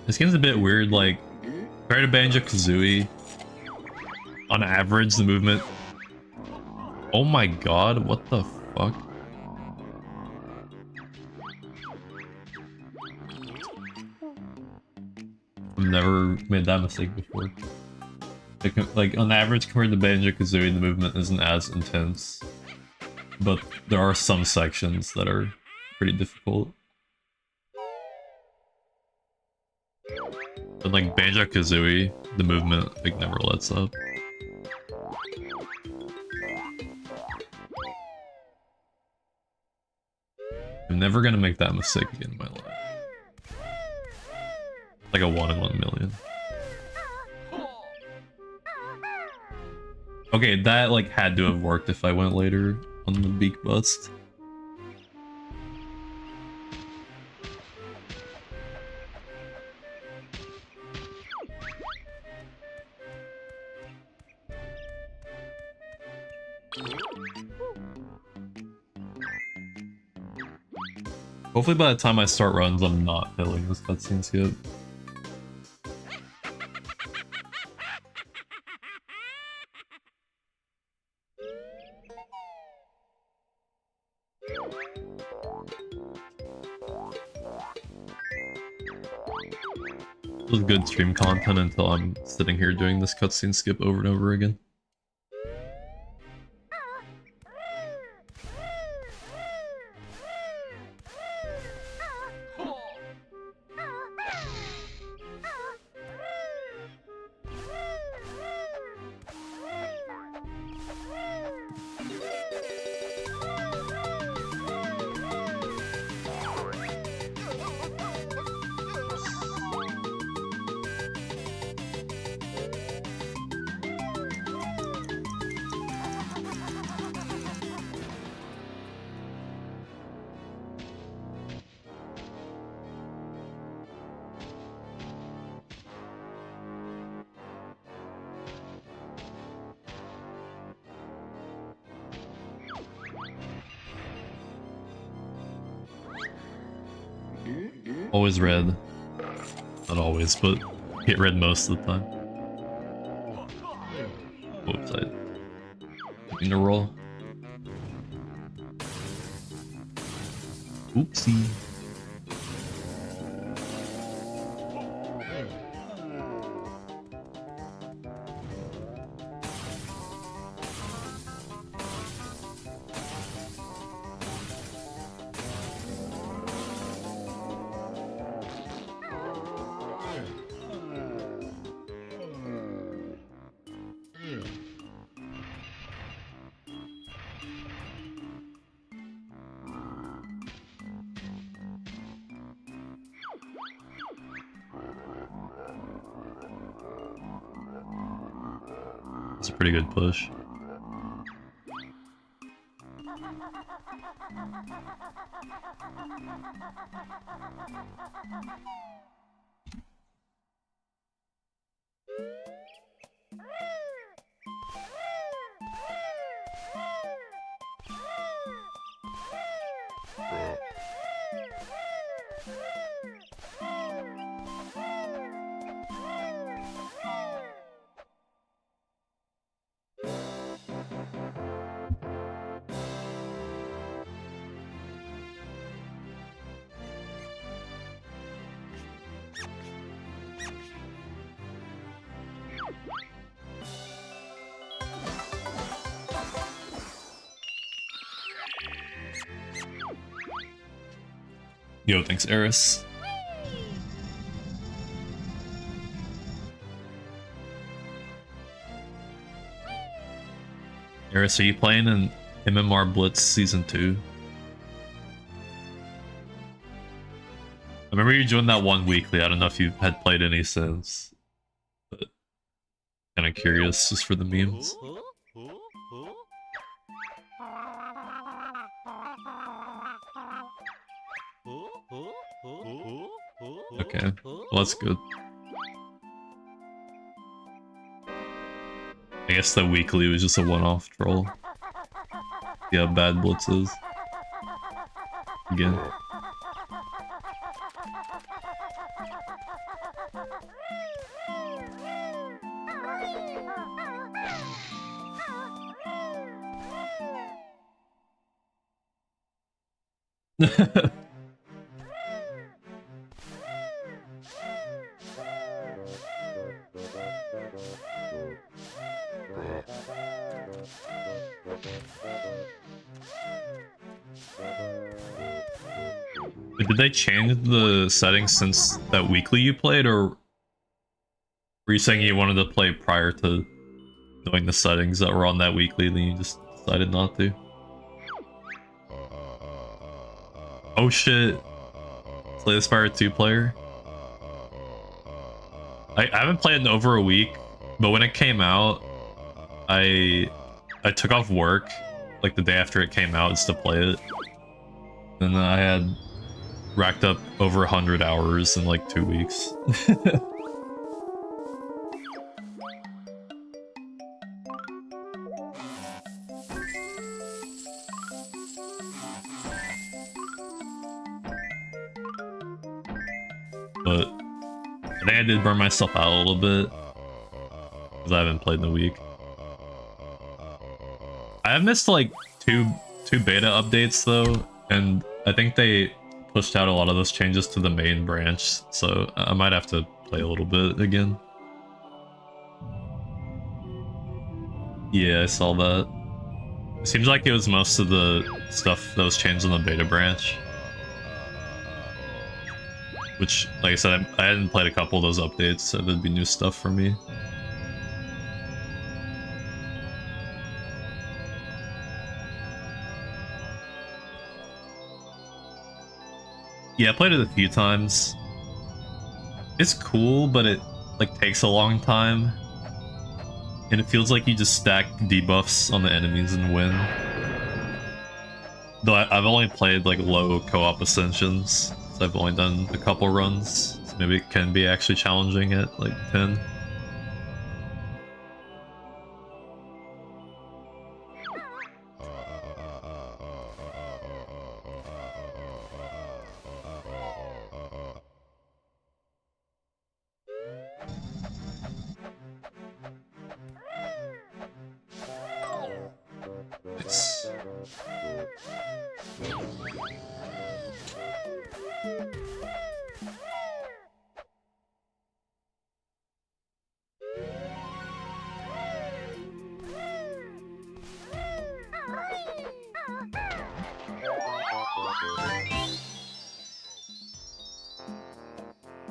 A: This game's a bit weird, like, compared to Banjo-Kazooie, on average, the movement... Oh my god, what the fuck? I've never made that mistake before. Like, on average, compared to Banjo-Kazooie, the movement isn't as intense. But there are some sections that are pretty difficult. But like Banjo-Kazooie, the movement like never lets up. I'm never gonna make that mistake again in my life. Like a 1 in 1 million. Okay, that like had to have worked if I went later on the beak bust. Hopefully by the time I start runs, I'm not failing this cutscene skip. This was good stream content until I'm sitting here doing this cutscene skip over and over again. Always red. Not always, but hit red most of the time. Whoops, I didn't roll. Oopsie. It's a pretty good push. Yo, thanks, Eris. Eris, are you playing in MMR Blitz Season 2? I remember you joined that one weekly. I don't know if you had played any since. But kind of curious just for the memes. Okay, well, that's good. I guess the weekly was just a one-off troll. Yeah, bad blitzes. Again. Did they change the settings since that weekly you played, or were you saying you wanted to play prior to knowing the settings that were on that weekly, then you just decided not to? Oh shit. Slay the Spire 2 player? I haven't played in over a week, but when it came out, I took off work like the day after it came out just to play it. And I had racked up over 100 hours in like 2 weeks. But I think I did burn myself out a little bit because I haven't played in a week. I have missed like two beta updates though, and I think they pushed out a lot of those changes to the main branch, so I might have to play a little bit again. Yeah, I saw that. It seems like it was most of the stuff that was changed on the beta branch. Which, like I said, I hadn't played a couple of those updates, so there'd be new stuff for me. Yeah, I played it a few times. It's cool, but it like takes a long time. And it feels like you just stack debuffs on the enemies and win. Though I've only played like low co-op ascensions, so I've only done a couple runs. So maybe it can be actually challenging at like 10.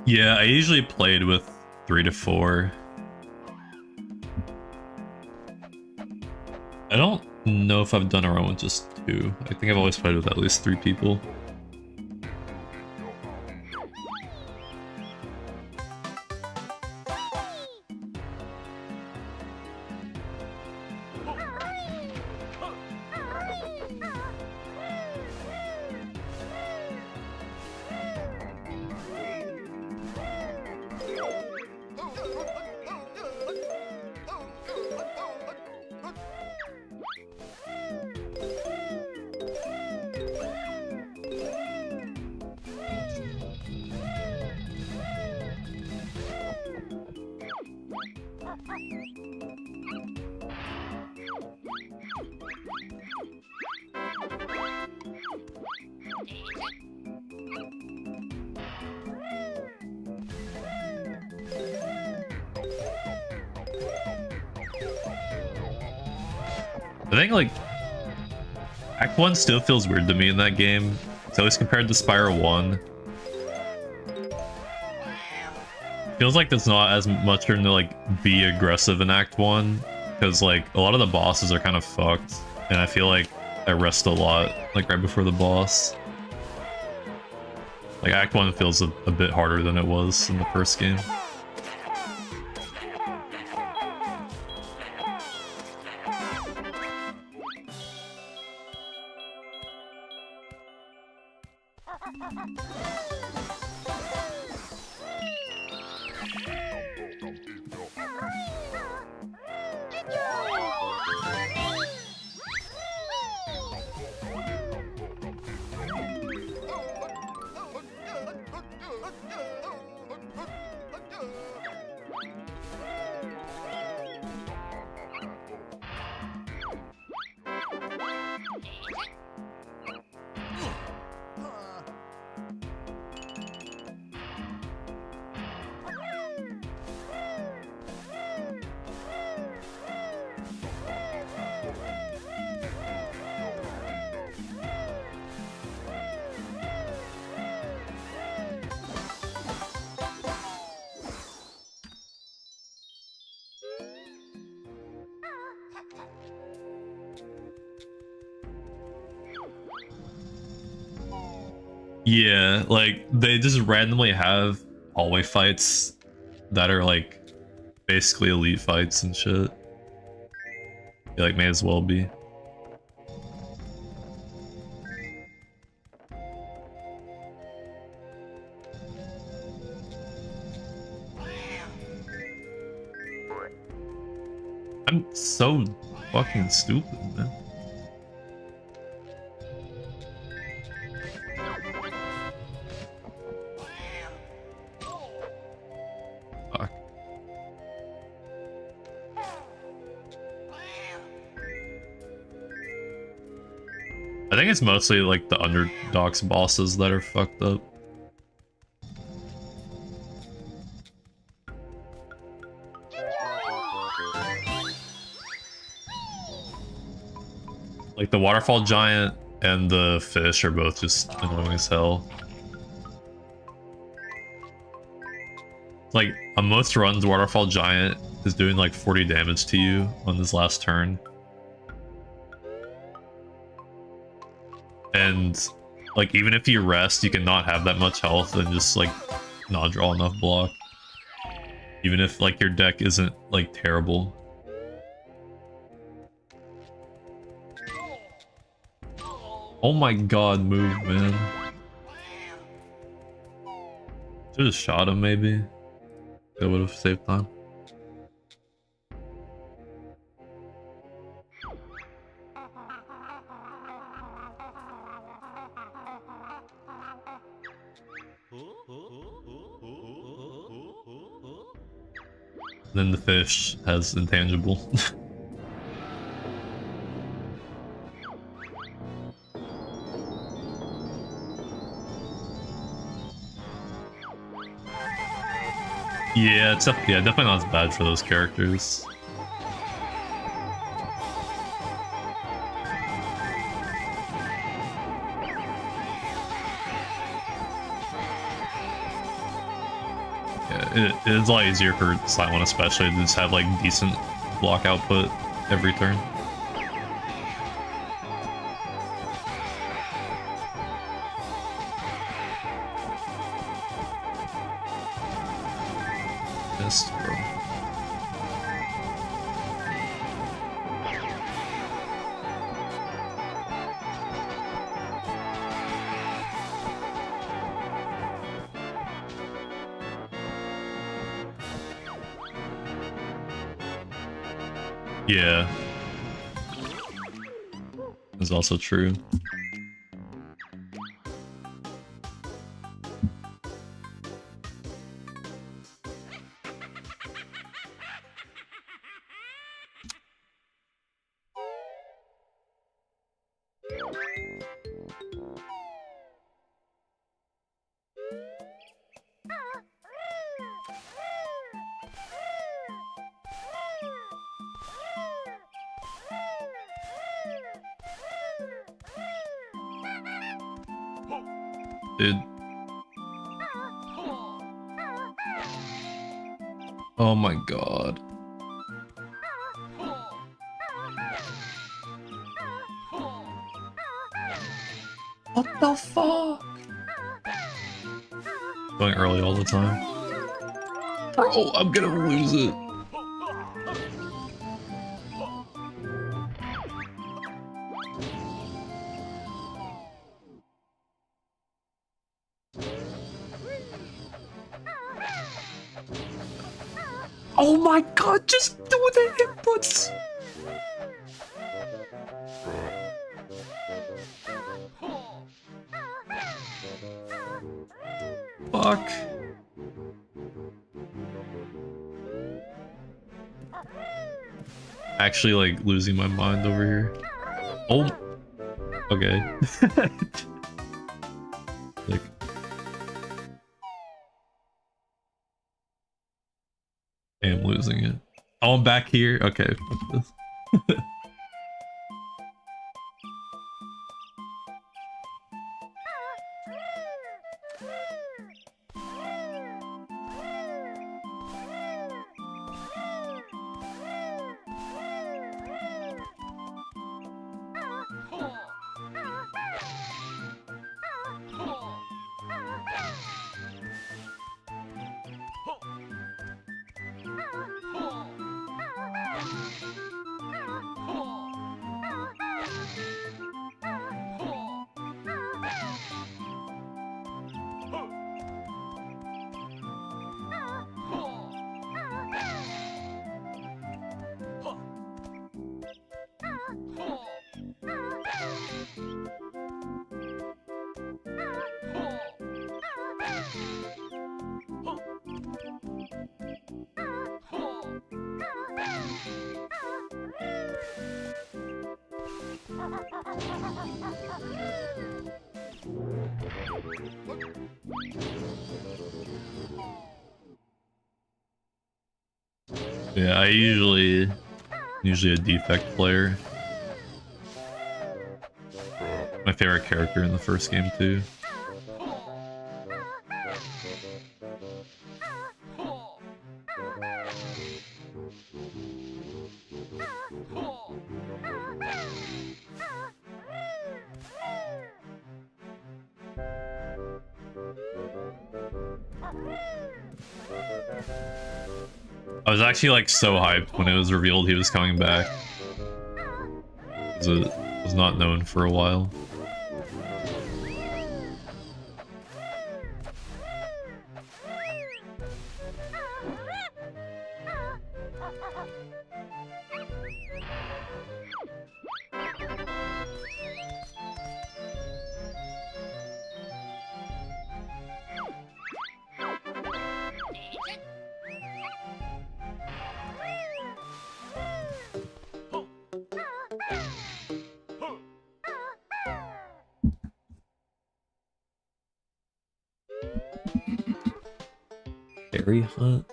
A: Yeah, I usually played with 3 to 4. I don't know if I've done a run with just 2. I think I've always played with at least 3 people. I think, like, Act 1 still feels weird to me in that game. It's always compared to Spyro 1. Feels like there's not as much room to, like, be aggressive in Act 1. Because, like, a lot of the bosses are kind of fucked. And I feel like I rest a lot, like, right before the boss. Like, Act 1 feels a bit harder than it was in the first game. Yeah, like, they just randomly have hallway fights that are, like, basically elite fights and shit. They, like, may as well be. I'm so fucking stupid, man. Fuck. I think it's mostly like the Underdogs bosses that are fucked up. Like the waterfall giant and the fish are both just annoying as hell. Like on most runs, waterfall giant is doing like 40 damage to you on this last turn. And like even if you rest, you can not have that much health and just like not draw enough block. Even if like your deck isn't like terrible. Oh my god, move, man. Should have shot him, maybe. That would have saved time. Then the fish has intangible. Yeah, it's definitely not as bad for those characters. it is a lot easier for Silent especially to just have like decent block output every turn. Yes, bro. Yeah. That's also true. Dude. Oh my god. What the fuck? Going early all the time. Bro, I'm gonna lose it. Oh my god, just do the inputs! Fuck. Actually, like, losing my mind over here. Oh. Okay. Like. I am losing it. Oh, I'm back here? Okay, fuck this. Yeah, I usually a defect player. My favorite character in the first game too. I was actually like so hyped when it was revealed he was coming back. Because it was not known for a while. Fairy hunt?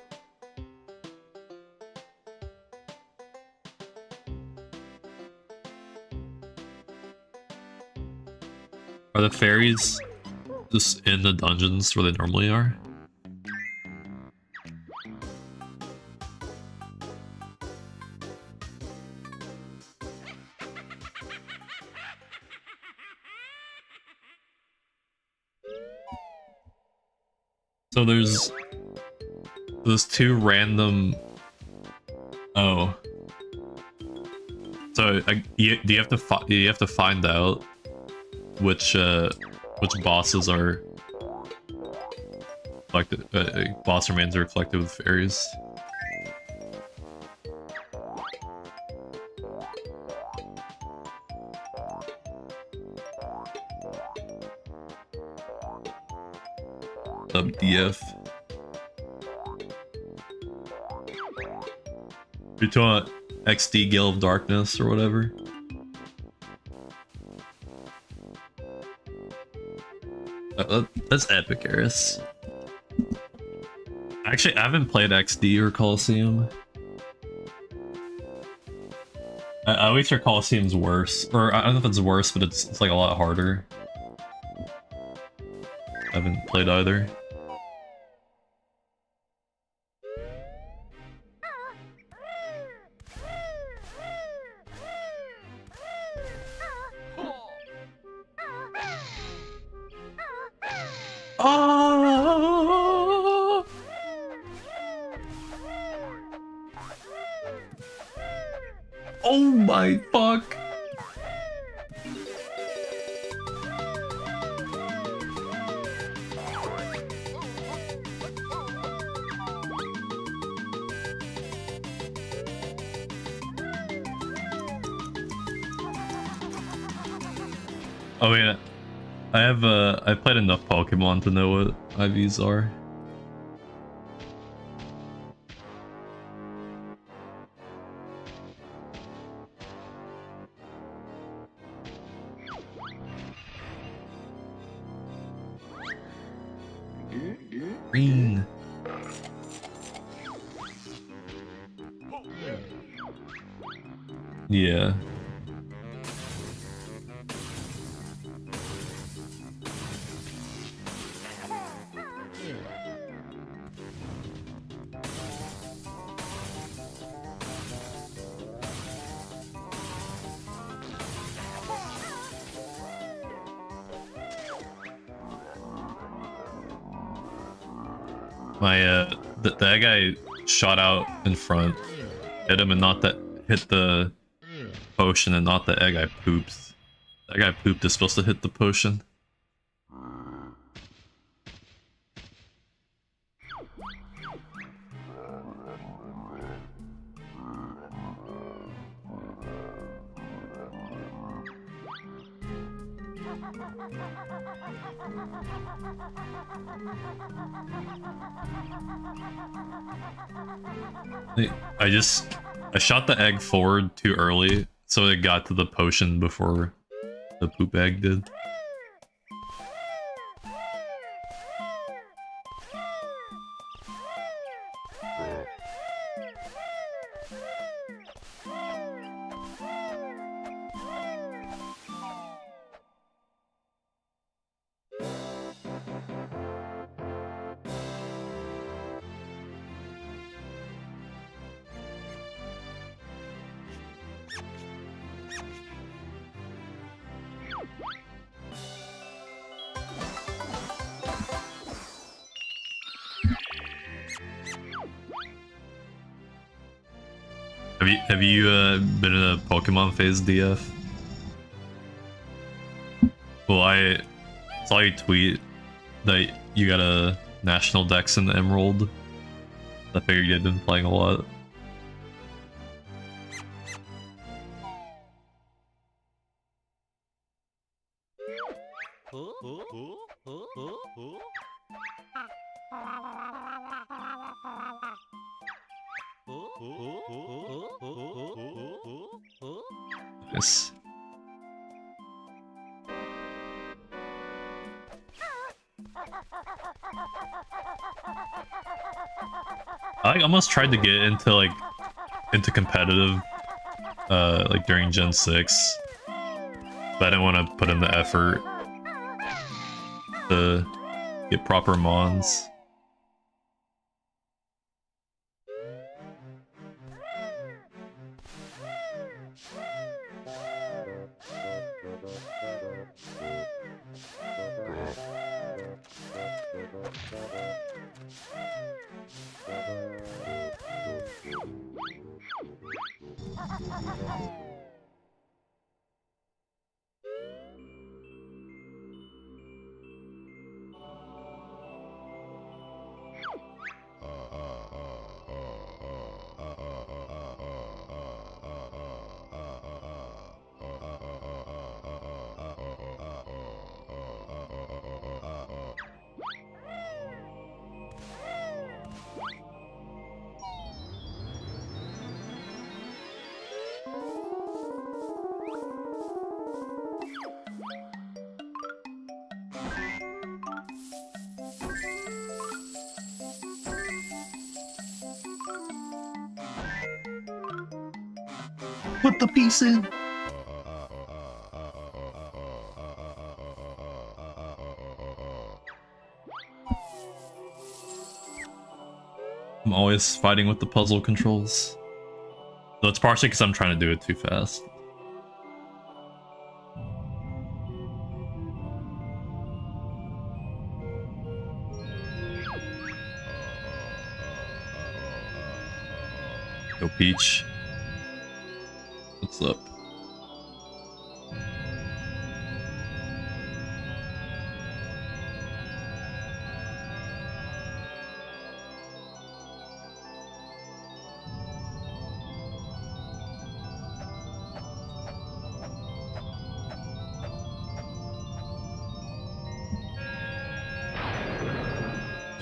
A: Are the fairies just in the dungeons where they normally are? So there's two random. Oh. So you have to find out which bosses are reflective. Boss remains are reflective of fairies. Sub DF. You're talking about XD Gale of Darkness or whatever. That's epic, Eris. Actually, I haven't played XD or Coliseum. I always hear Coliseum's worse, or I don't know if it's worse, but it's like a lot harder. I haven't played either. Oh! Oh my fuck! Oh yeah, I've played enough Pokemon to know what IVs are. Green. Yeah. That guy shot out in front, hit him, and not that hit the potion, and not the egg guy poops. That guy pooped is supposed to hit the potion. I shot the egg forward too early, so it got to the potion before the poop egg did. Have you been in a Pokemon phase, DF? Well, I saw you tweet that you got a national dex in the Emerald. I figured you had been playing a lot. Nice. I almost tried to get into competitive like during Gen 6, but I didn't want to put in the effort to get proper mons. Put the piece in. I'm always fighting with the puzzle controls. So it's partially because I'm trying to do it too fast. Go Peach. What's up?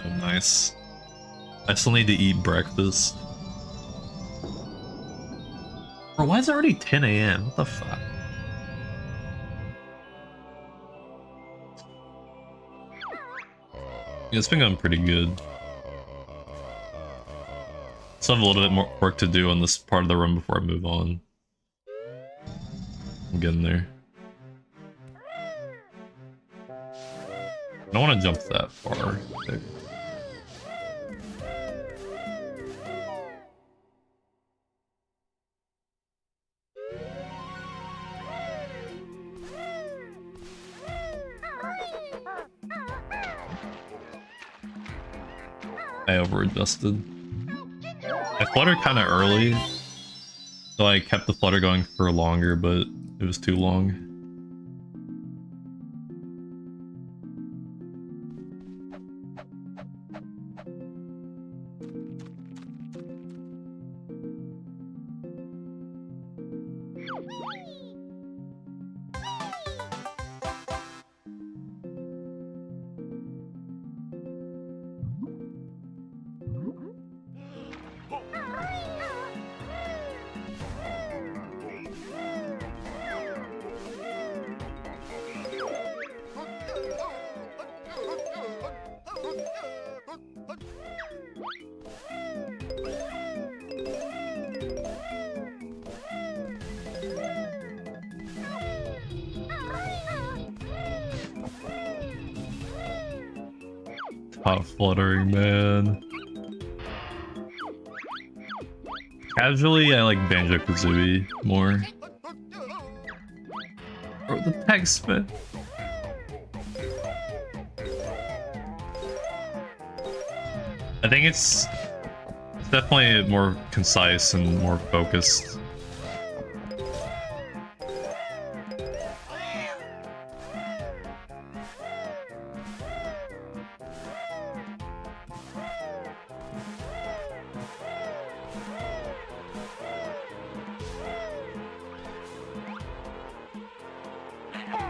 A: Oh, nice. I still need to eat breakfast. Bro, why is it already 10 a.m.? What the fuck? Yeah, it's been going pretty good. Still have a little bit more work to do on this part of the run before I move on. I'm getting there. I don't want to jump that far. I over-adjusted. I fluttered kind of early, so I kept the flutter going for longer, but it was too long. Top fluttering, man. Casually, I like Banjo-Kazooie more. Or the text, man. I think it's definitely more concise and more focused.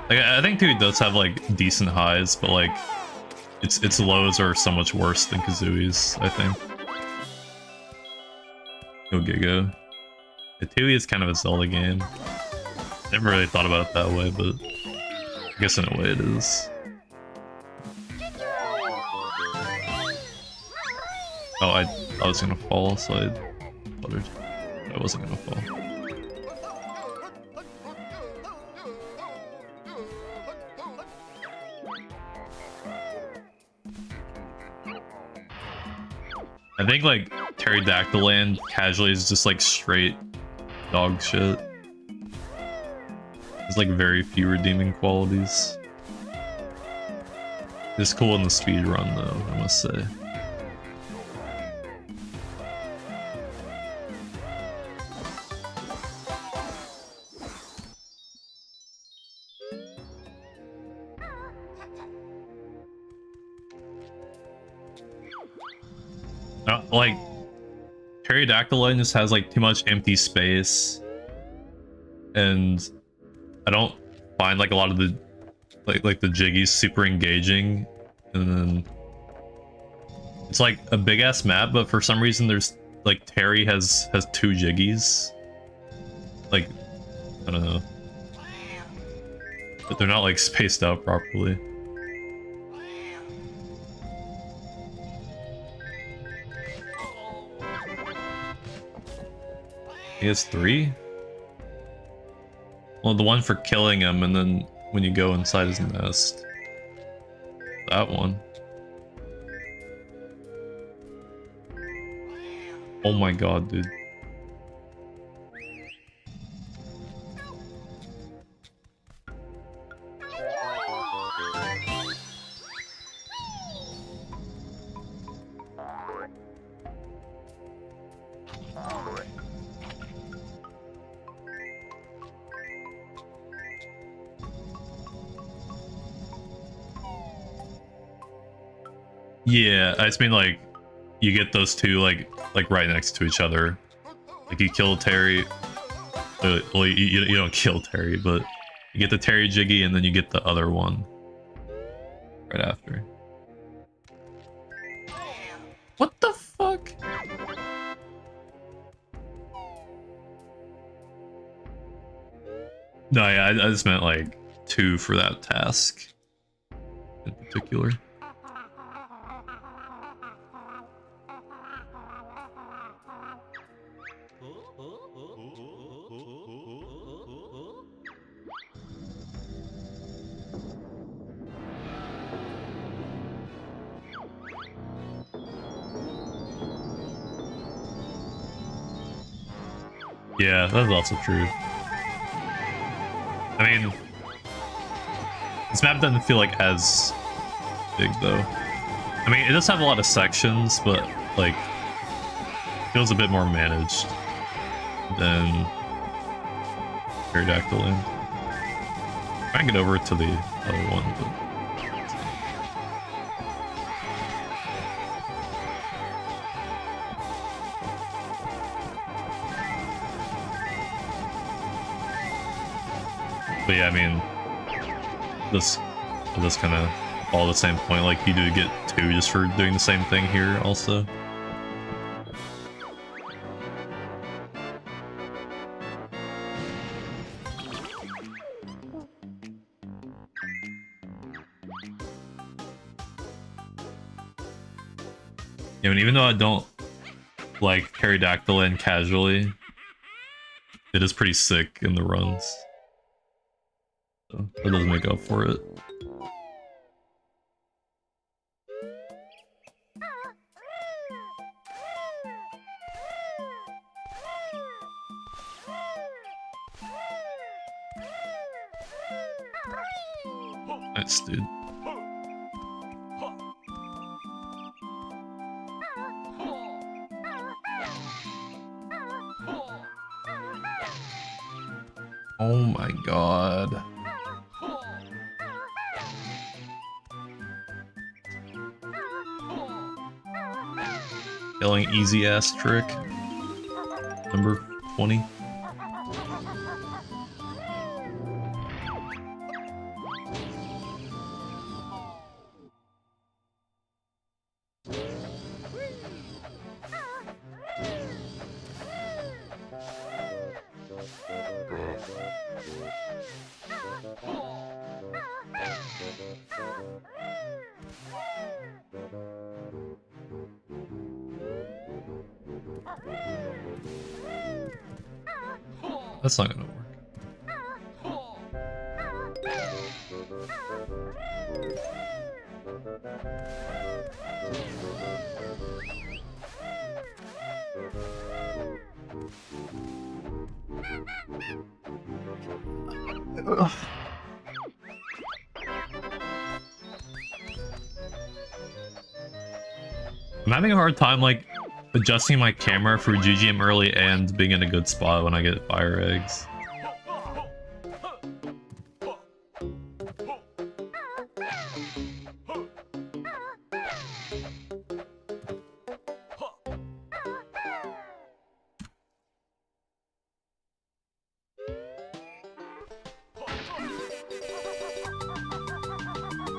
A: Like, I think Tui does have like decent highs, but like its lows are so much worse than Kazooie's, I think. Go Gigo. The Tui is kind of a Zelda game. Never really thought about it that way, but I guess in a way it is. Oh, I was gonna fall, so I fluttered. I wasn't gonna fall. I think like Pterodactyl Land casually is just like straight dog shit. There's like very few redeeming qualities. It's cool in the speed run though, I must say. Like, Pterodactyl just has like too much empty space, and I don't find like a lot of the like the jiggies super engaging, and then it's like a big ass map, but for some reason there's like Terry has 2 jiggies. Like, I don't know, but they're not like spaced out properly. He has 3? Well, the one for killing him, and then when you go inside his nest. That one. Oh my god, dude. Yeah, I just mean like you get those 2 like right next to each other. Like you kill Terry. Well, you don't kill Terry, but you get the Terry Jiggy and then you get the other one right after. What the fuck? No, yeah, I just meant like 2 for that task in particular. Yeah, that's also true. I mean, this map doesn't feel like as big though. I mean, it does have a lot of sections, but like, feels a bit more managed than Pterodactyl Land. I can get over to the other one, but yeah, I mean, this kind of all the same point. Like, you do get 2 just for doing the same thing here also. Yeah, I mean, even though I don't like Pterodactyl in casually, it is pretty sick in the runs. So that does make up for it. Nice, dude. Oh my god. Killing easy ass trick. Number 20. That's not gonna work. Ugh. I'm having a hard time like adjusting my camera for GGM early and being in a good spot when I get fire eggs.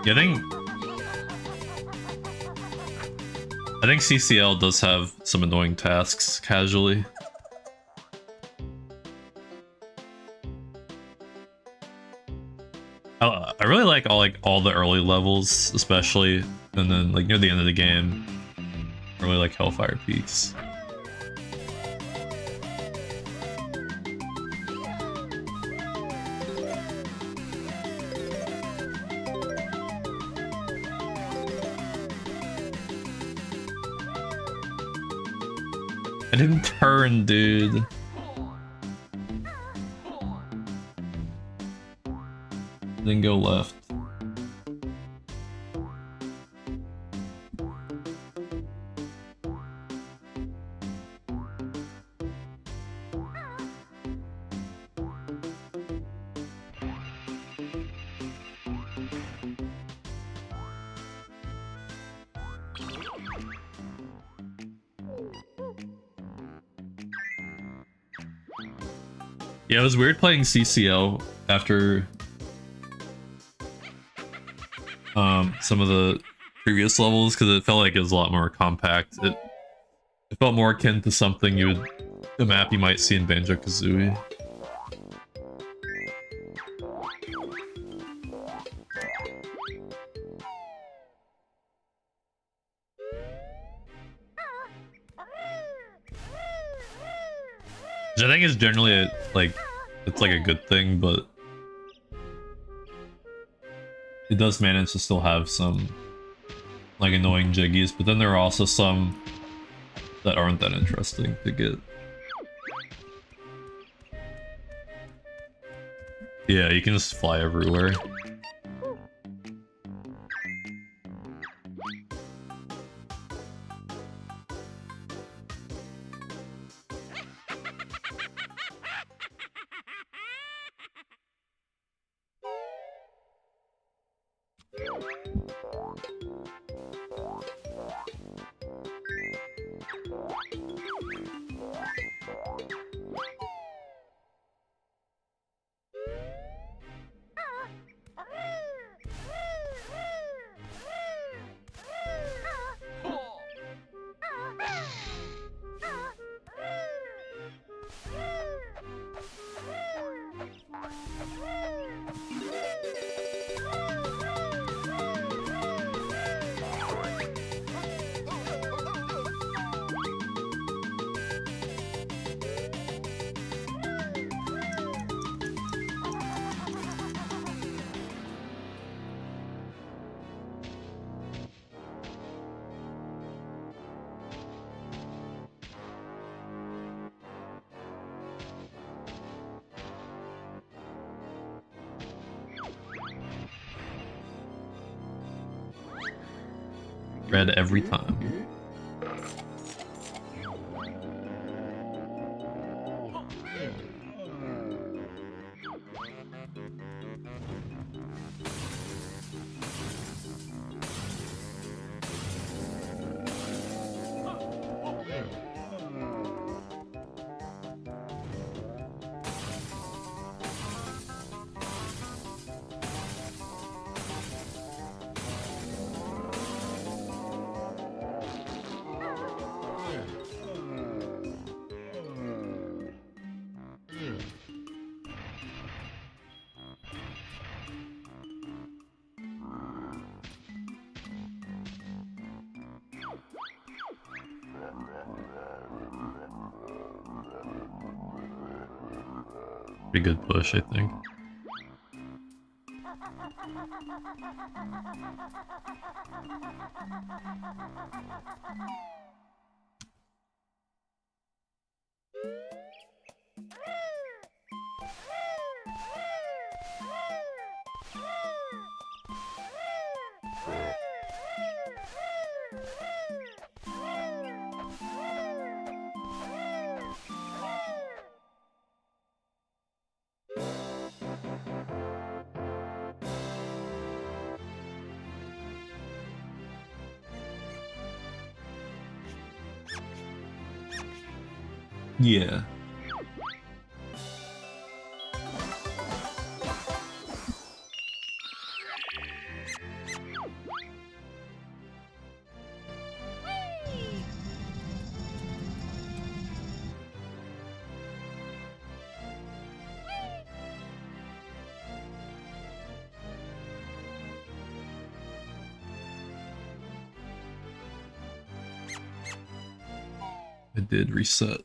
A: Yeah, I think CCL does have some annoying tasks casually. I really like all the early levels, especially, and then like near the end of the game, I really like Hellfire Peaks. I didn't turn, dude. Then go left. Yeah, it was weird playing CCO after some of the previous levels because it felt like it was a lot more compact. It felt more akin to something a map you might see in Banjo-Kazooie. Which I think is generally it's like a good thing, but it does manage to still have some like annoying jiggies, but then there are also some that aren't that interesting to get. Yeah, you can just fly everywhere. Red every time. Pretty good push, I think. Yeah. I did reset.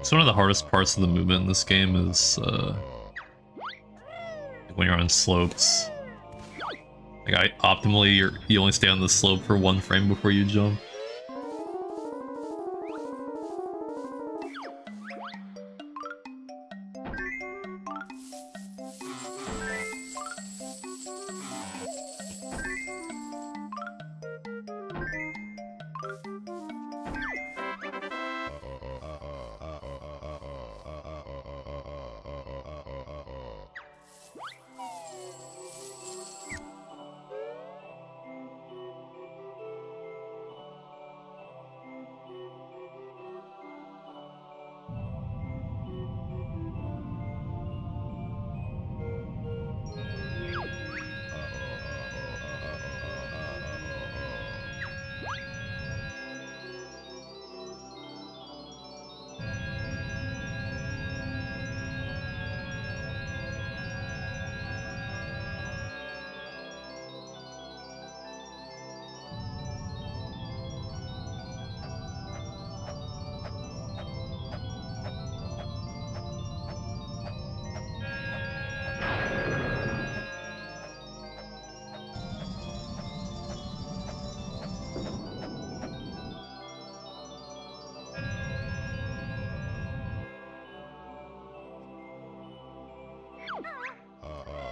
A: So one of the hardest parts of the movement in this game is when you're on slopes. Like optimally, you only stay on the slope for 1 frame before you jump.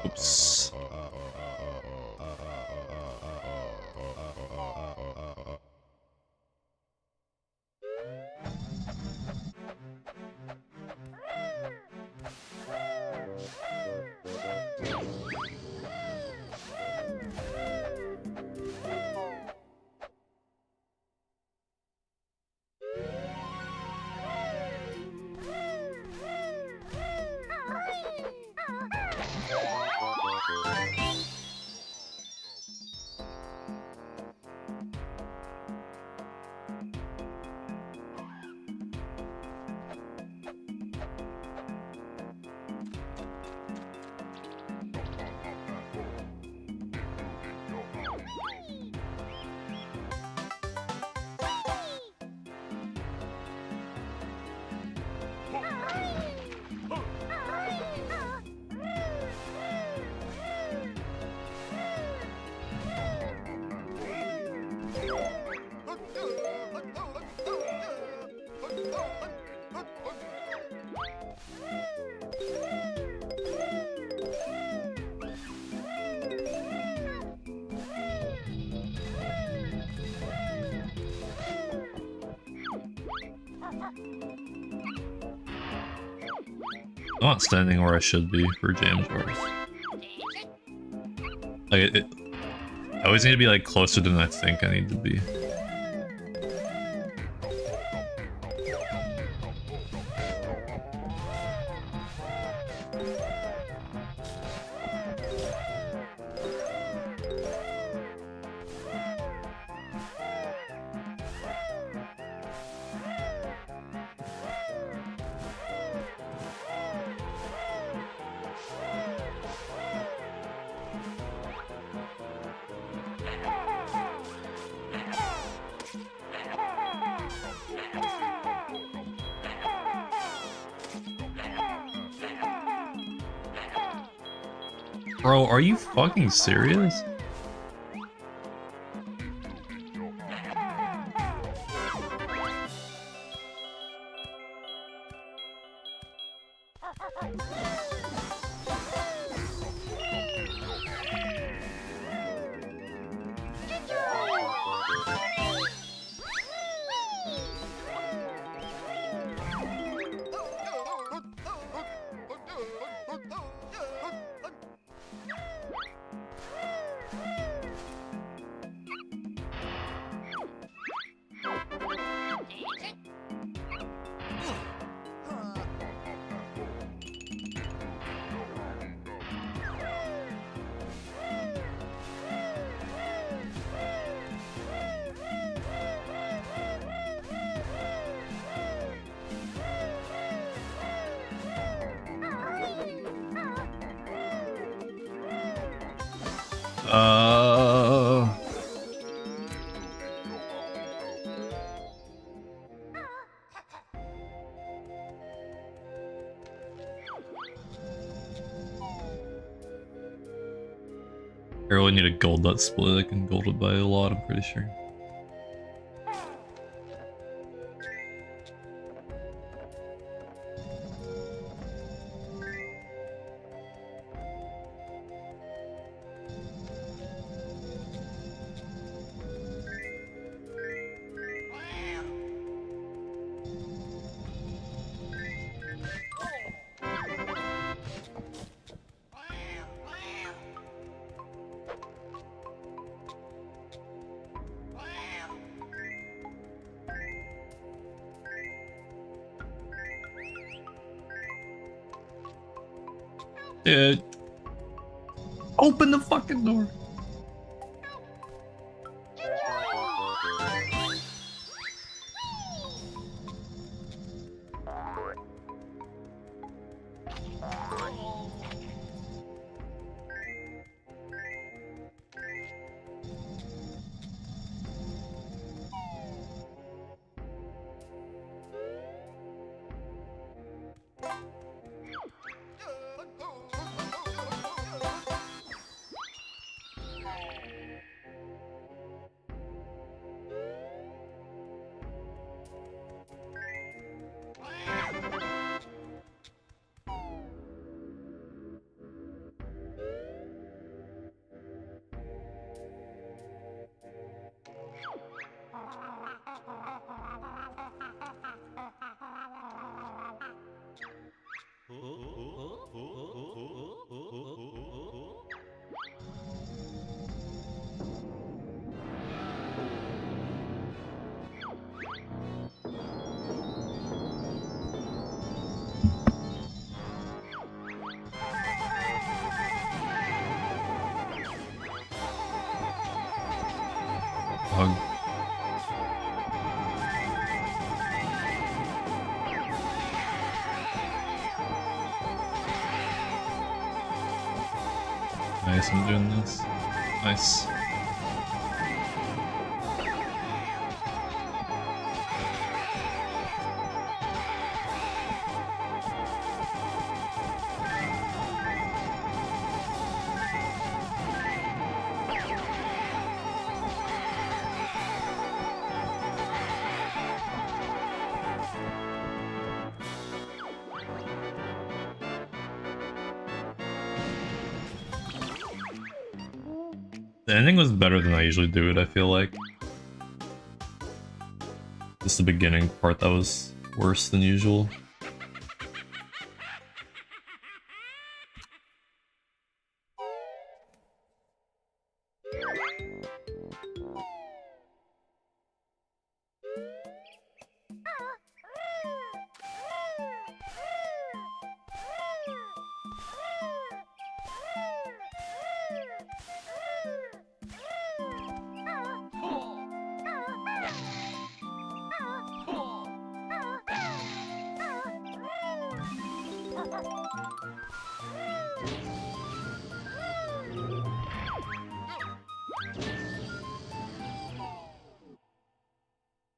A: Oops. I'm not standing where I should be for jam jars. Like I always need to be like closer than I think I need to be. Bro, are you fucking serious? I really need a gold that split. I can gold it by a lot, I'm pretty sure. Dude. Open the fucking door. Hug. Nice, I'm doing this. Nice. The ending was better than I usually do it, I feel like. Just the beginning part that was worse than usual.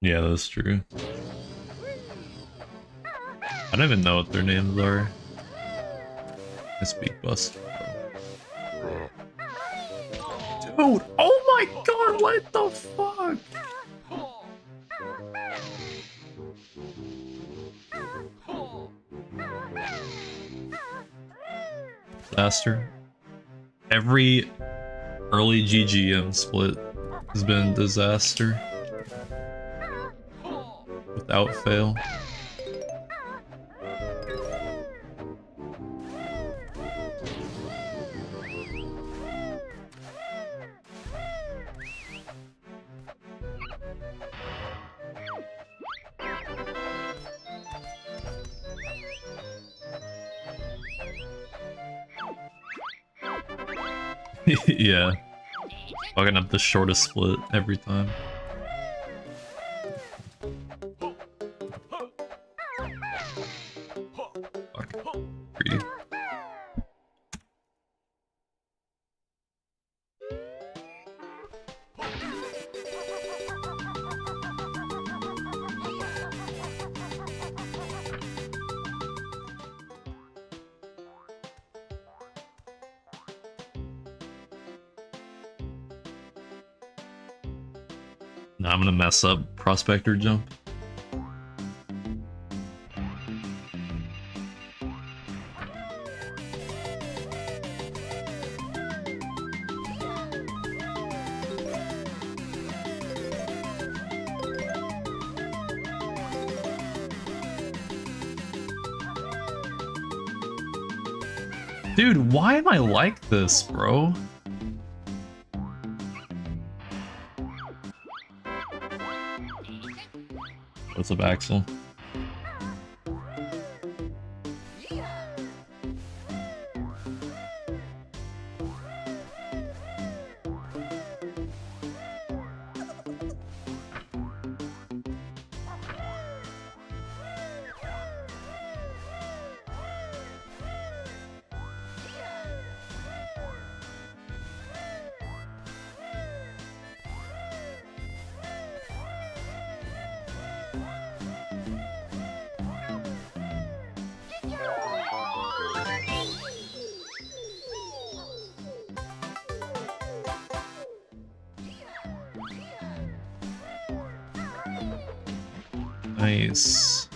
A: Yeah, that's true. I don't even know what their names are. I speak Buster. Dude, oh my god, what the fuck? Disaster. Every early GGM split has been a disaster. Without fail. Yeah. Fucking up the shortest split every time. Fuck. Greedy. Now I'm gonna mess up prospector jump. Dude, why am I like this, bro? What's up, Axel? Nice.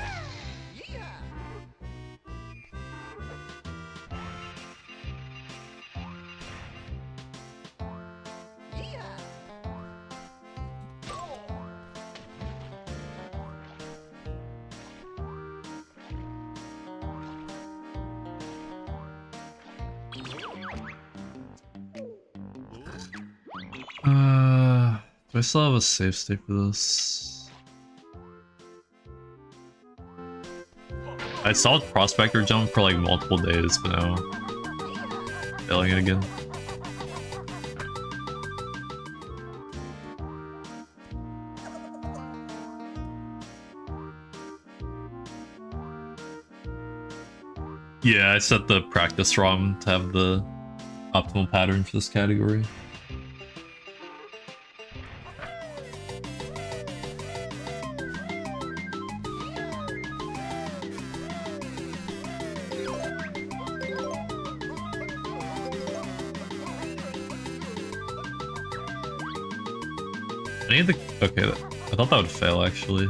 A: Do I still have a save state for this? I saw Prospector jump for like multiple days, but now failing it again. Yeah, I set the practice ROM to have the optimal pattern for this category. I need the... okay, I thought that would fail actually.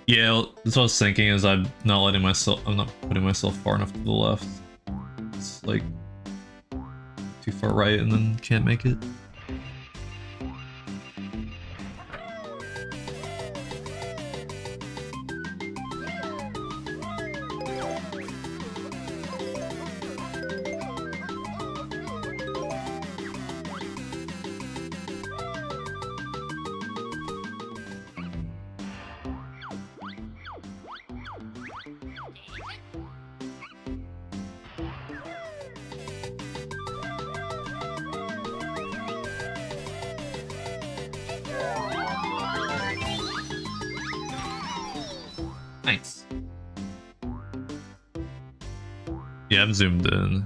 A: Yeah, that's what I was thinking, is I'm not letting myself, I'm not putting myself far enough to the left. It's like too far right and then can't make it. Nice. Yeah, I'm zoomed in.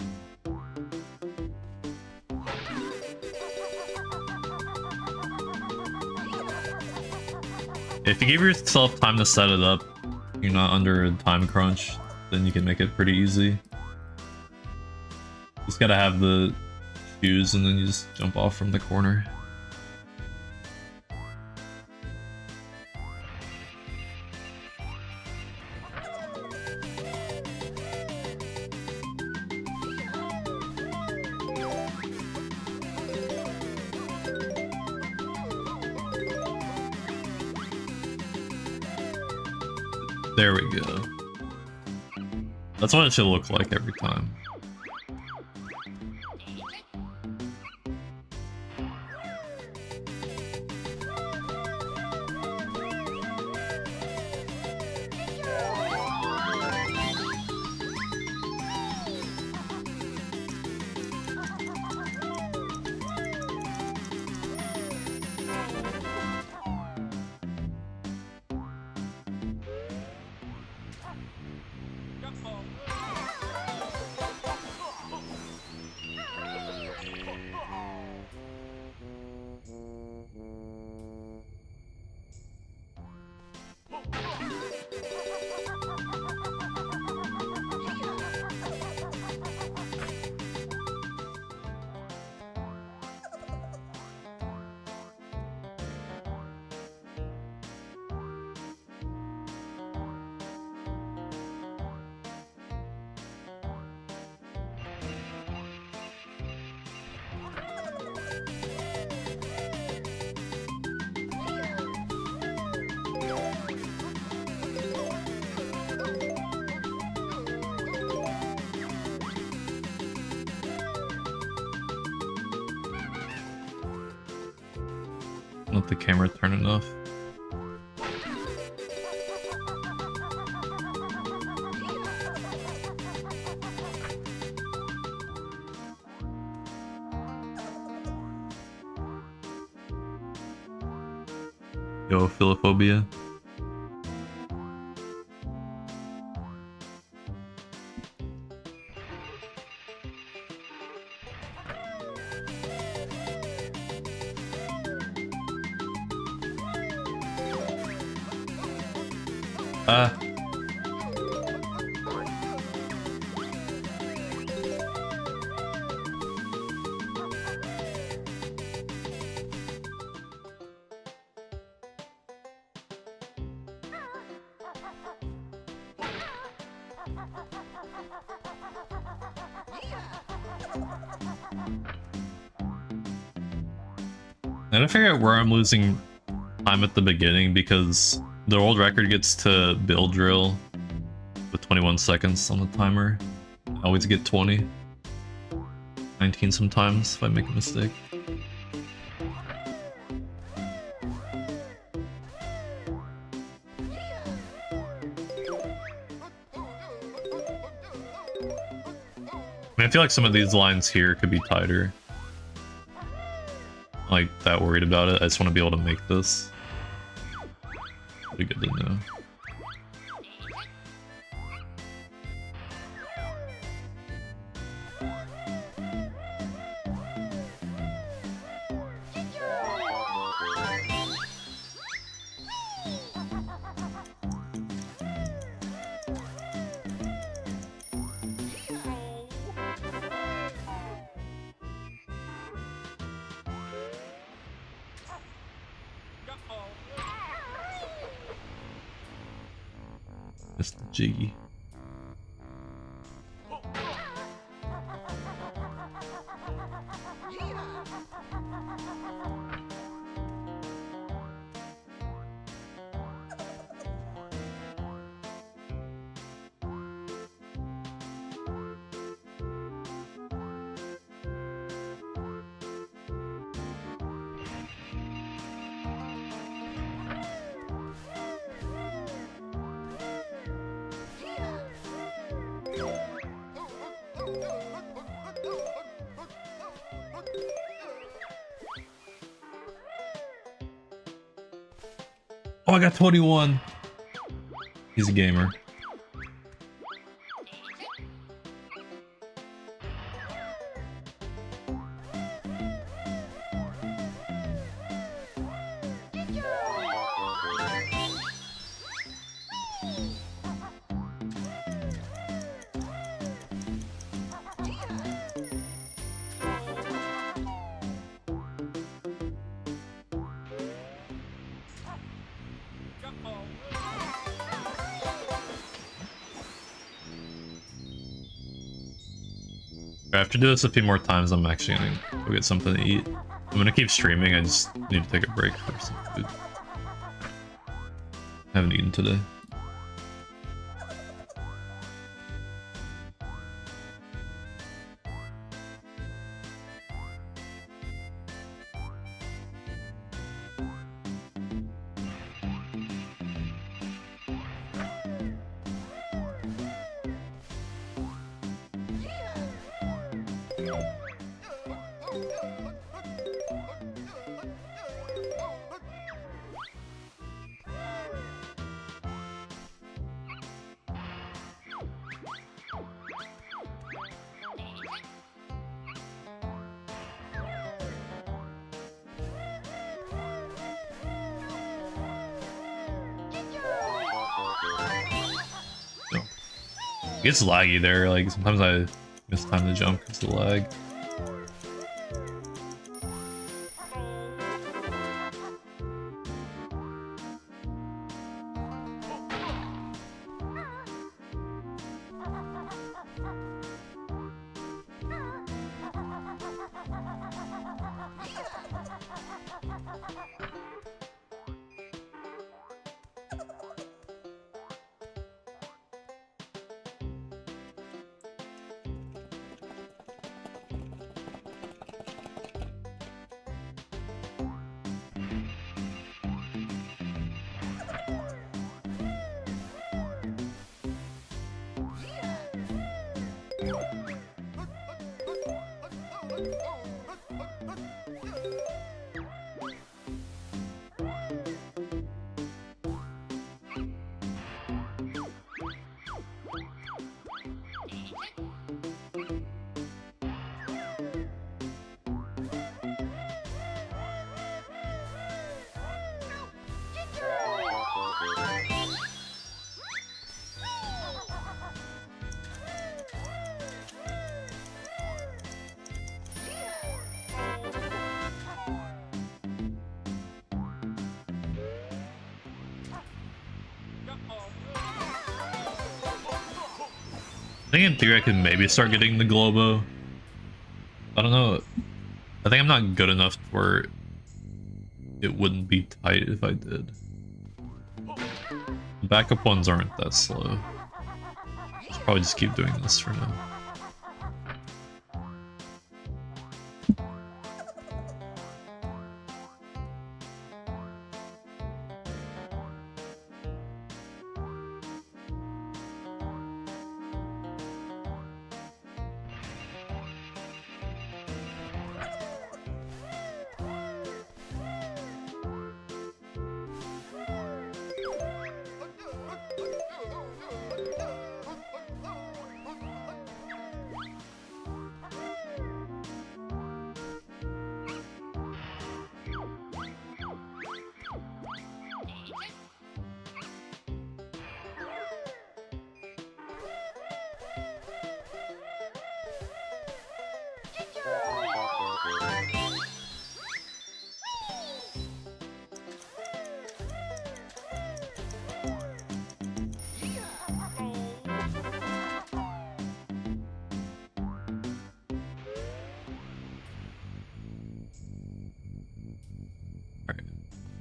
A: If you give yourself time to set it up, you're not under a time crunch, then you can make it pretty easy. Just gotta have the shoes and then you just jump off from the corner. There we go. That's what it should look like every time. Let the camera turn enough. Yo, philophobia. I gotta figure out where I'm losing time at the beginning because the world record gets to bill drill with 21 seconds on the timer. I always get 20. 19 sometimes if I make a mistake. I mean, I feel like some of these lines here could be tighter. I'm like that worried about it. I just want to be able to make this. Pretty good to know. Mr. Jiggy. Oh, I got 21. He's a gamer. After do this a few more times, I'm actually gonna go get something to eat. I'm gonna keep streaming, I just need to take a break for some food. I haven't eaten today. It gets laggy there, like sometimes I miss time to jump because of the lag. I think in theory I could maybe start getting the Globo. I don't know. I think I'm not good enough where it wouldn't be tight if I did. The backup ones aren't that slow. I'll probably just keep doing this for now.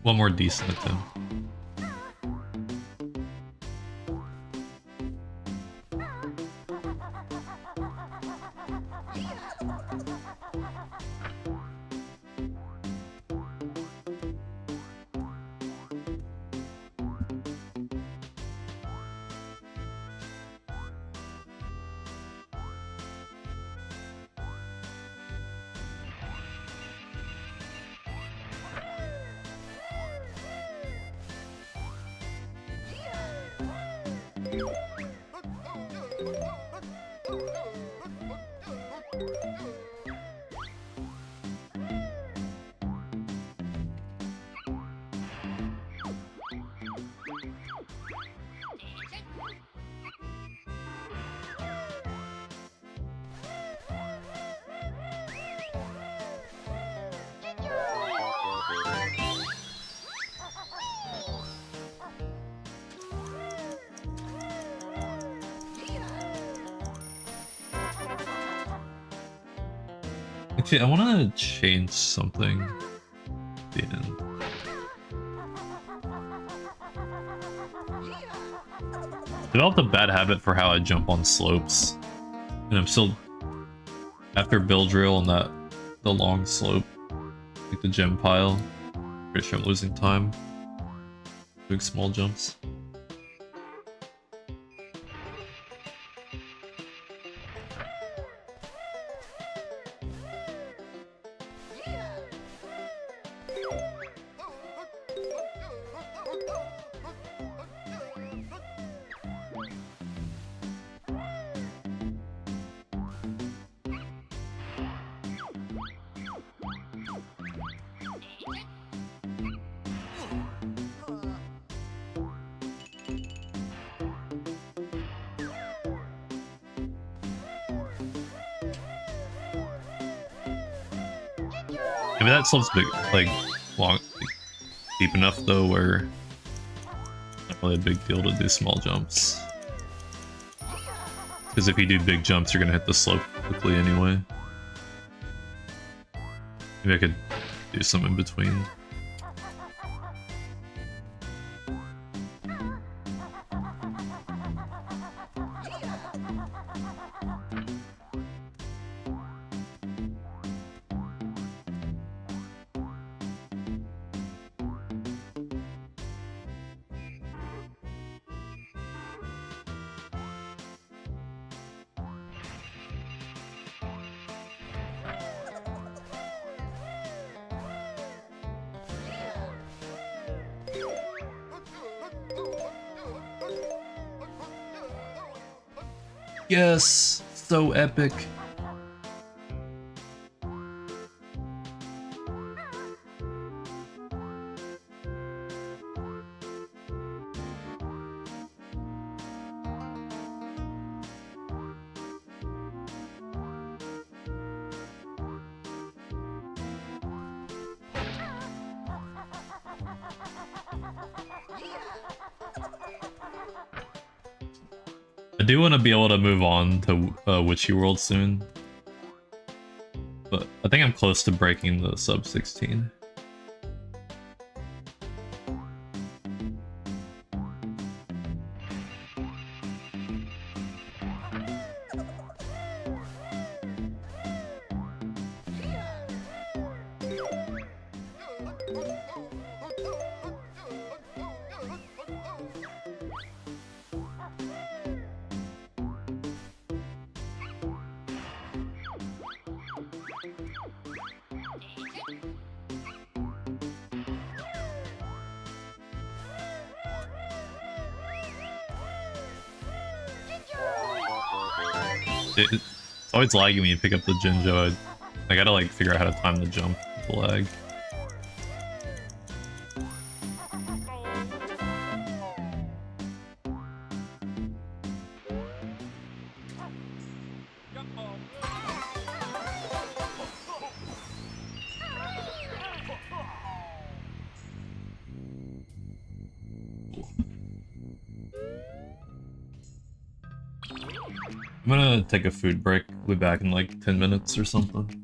A: One more decent attempt. Actually, I want to change something at the end. Developed a bad habit for how I jump on slopes, and I'm still after build drill on the long slope, like the gem pile. Pretty sure I'm losing time doing small jumps. Maybe that slope's big, like long, like, deep enough though, where it's not really a big deal to do small jumps. Because if you do big jumps, you're gonna hit the slope quickly anyway. Maybe I could do some in between. Yes, so epic. I do want to be able to move on to Witchy World soon, but I think I'm close to breaking the sub 16. It's always laggy when you pick up the Jinjo. I gotta like figure out how to time the jump with the lag. I'm gonna take a food break. We'll be back in like 10 minutes or something.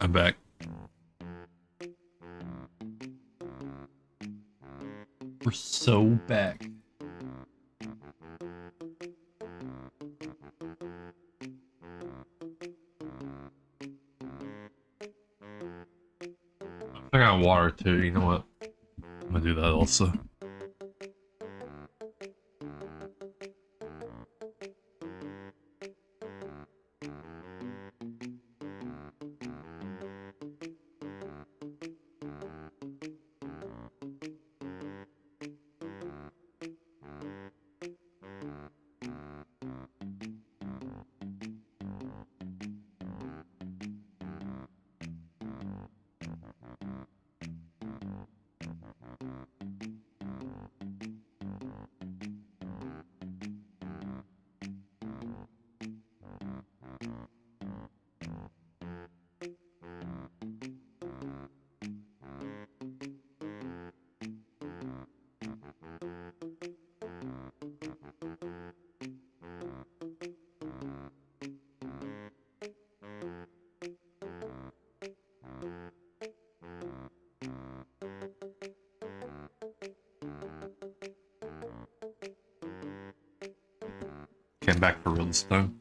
A: I'm back. We're so back. I got water too, you know what? I'm gonna do that also. Came back for real this time.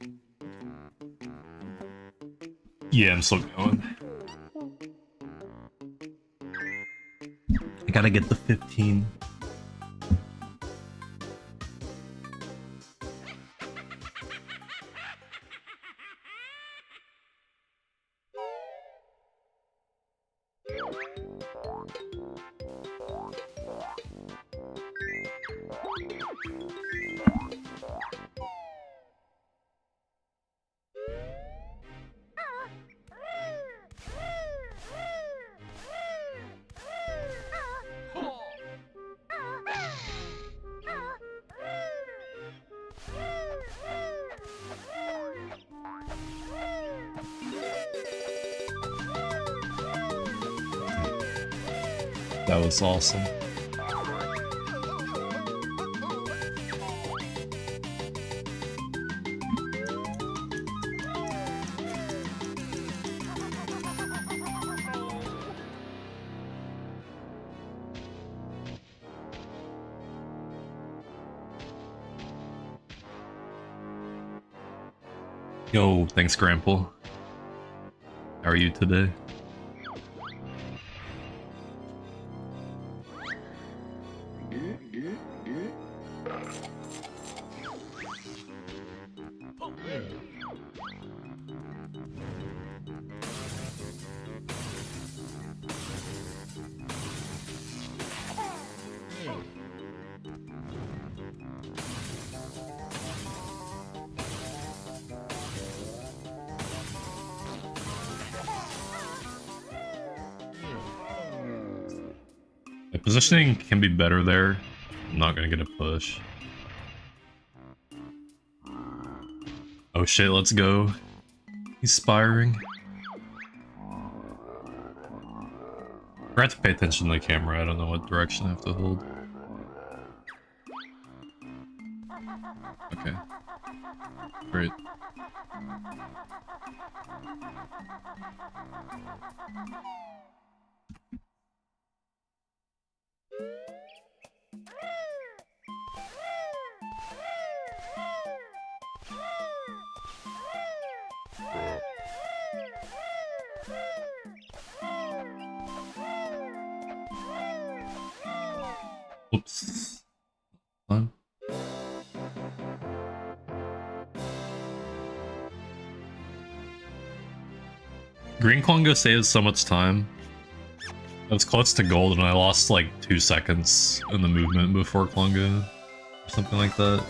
A: Yeah, I'm still going. I gotta get the 15. That was awesome. Yo, thanks, Grandpa. How are you today? My positioning can be better there. I'm not gonna get a push. Oh shit, let's go. He's spiring. I have to pay attention to the camera, I don't know what direction I have to hold. Okay. Great. Oops. Fun. Green Klunga saves so much time. I was close to gold and I lost like 2 seconds in the movement before Klunga. Or something like that.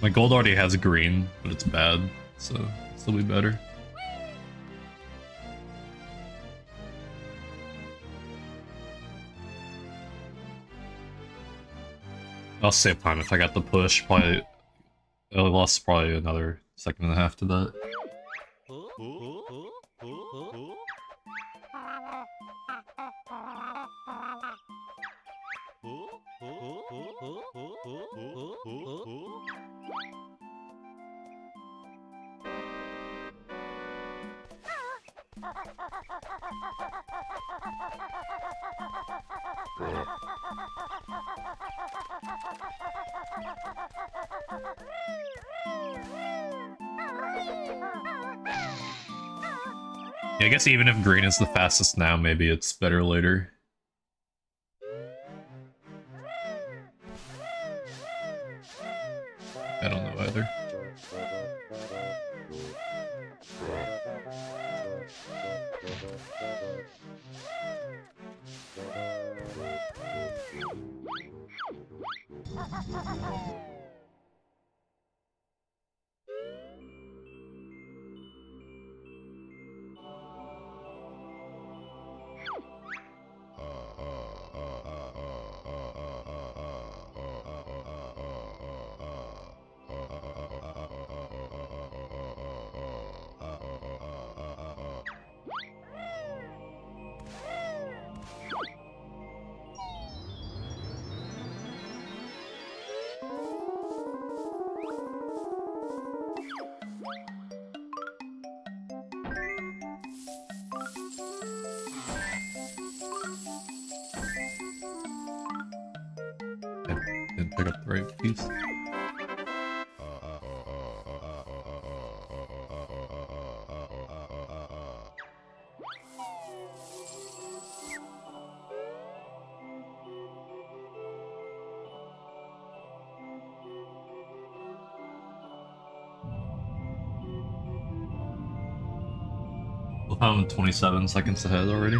A: My gold already has green, but it's bad, so it'll still be better. I'll save time if I got the push. Probably I lost probably another second and a half to that. Yeah, I guess even if green is the fastest now, maybe it's better later. I don't know either. Didn't pick up the right piece. I'm 27 seconds ahead already.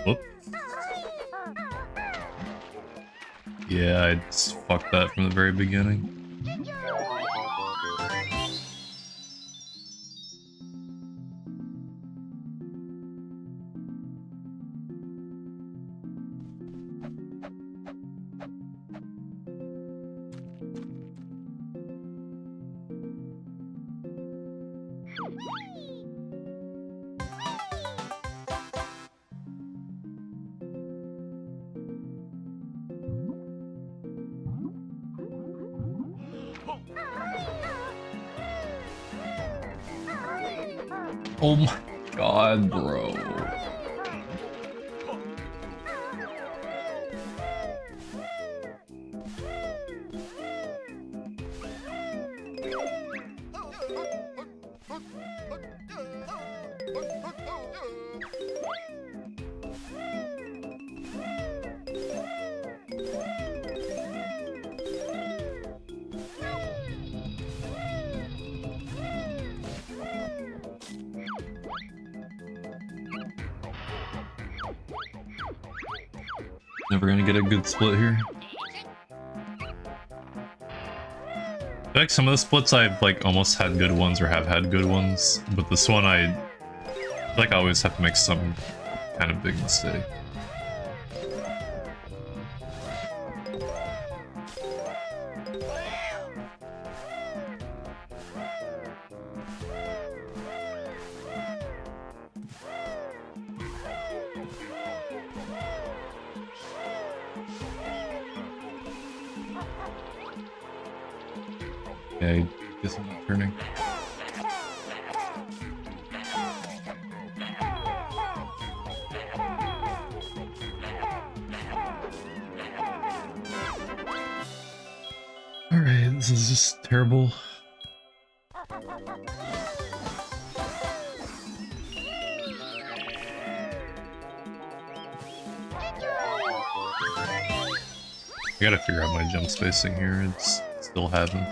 A: Whoop. Yeah, I just fucked that from the very beginning. Oh my god, bro. Never gonna get a good split here. I feel like some of the splits I've like almost had good ones or have had good ones, but this one I feel like I always have to make some kind of big mistake. Okay, I guess I'm not turning. Alright, this is just terrible. I gotta figure out my jump spacing here, it's still haven't.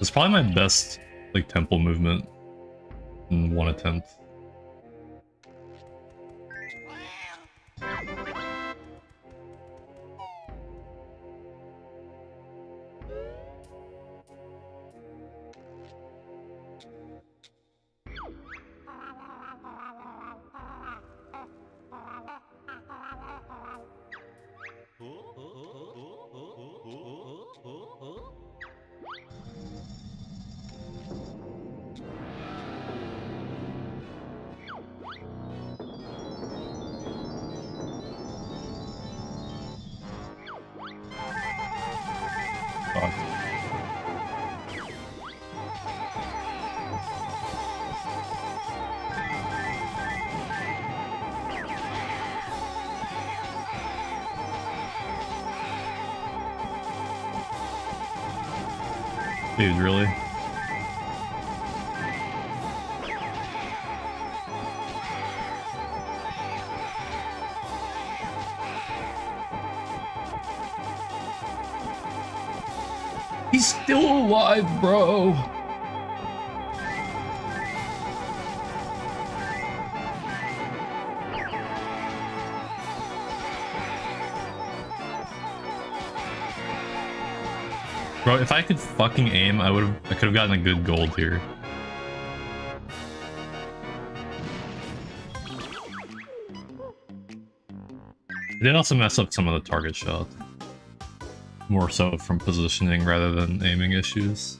A: It's probably my best like temple movement in one attempt. Dude, really? He's still alive, bro. Bro, if I could fucking aim, I could have gotten a good gold here. I did also mess up some of the target shots. More so from positioning rather than aiming issues.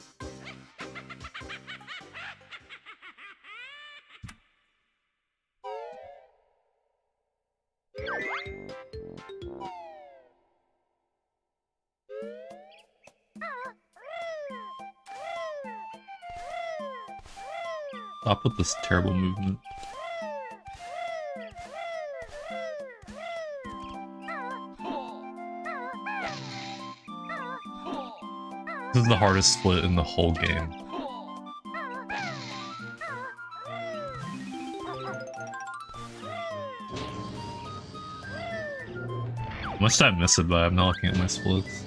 A: Stop with this terrible movement. This is the hardest split in the whole game. How much did I miss it by? I'm not looking at my splits.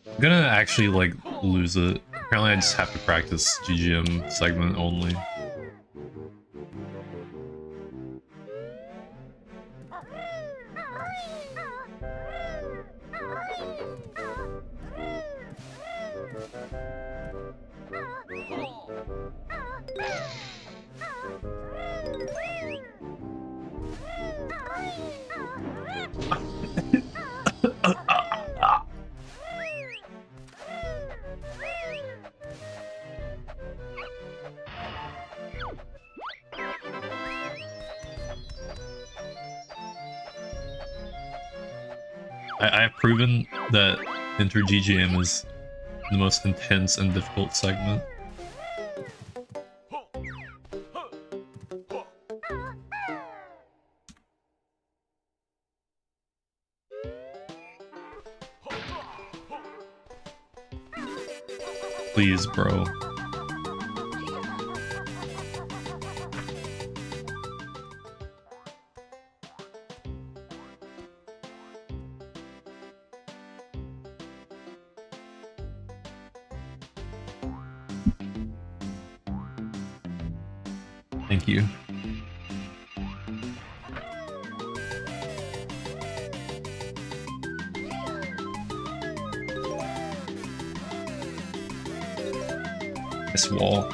A: I'm gonna actually, like, lose it. Apparently I just have to practice GGM segment only. I have proven that Inter GGM is the most intense and difficult segment. Please, bro. Thank you. This wall.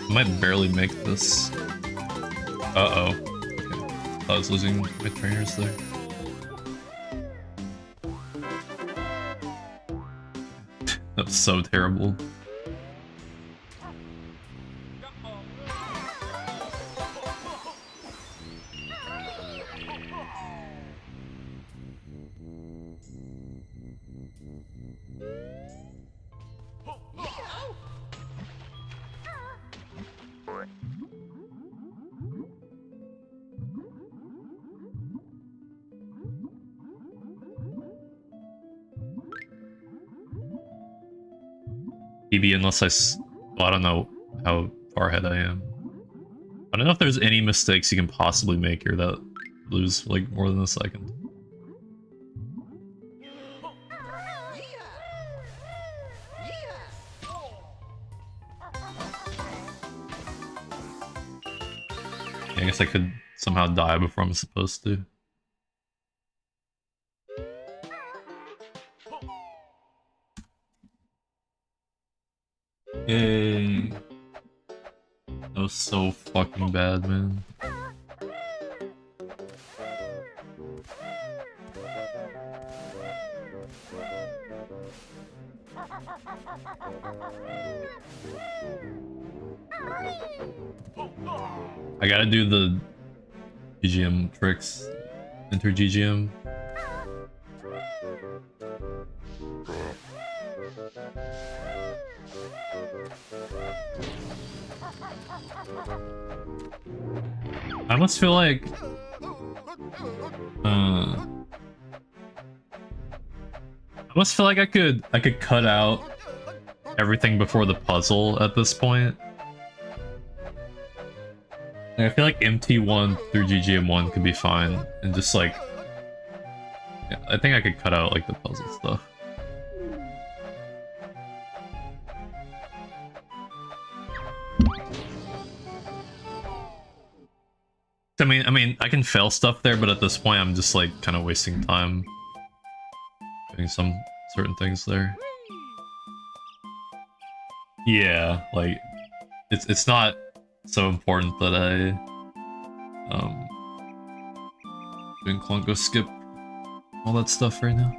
A: I might barely make this. Uh-oh. Okay. I was losing my trainers there. That was so terrible. Maybe unless well, I don't know how far ahead I am. I don't know if there's any mistakes you can possibly make here that lose like more than a second. I guess I could somehow die before I'm supposed to. Yay. That was so fucking bad, man. I gotta do the GGM tricks. Enter GGM. I almost feel like I almost feel like I could cut out everything before the puzzle at this point. Like, I feel like MT1 through GGM1 could be fine, and just like, yeah, I think I could cut out like the puzzle stuff. I mean, I can fail stuff there, but at this point, I'm just like kind of wasting time doing some certain things there. Yeah, like it's not so important that I didn't go skip all that stuff right now.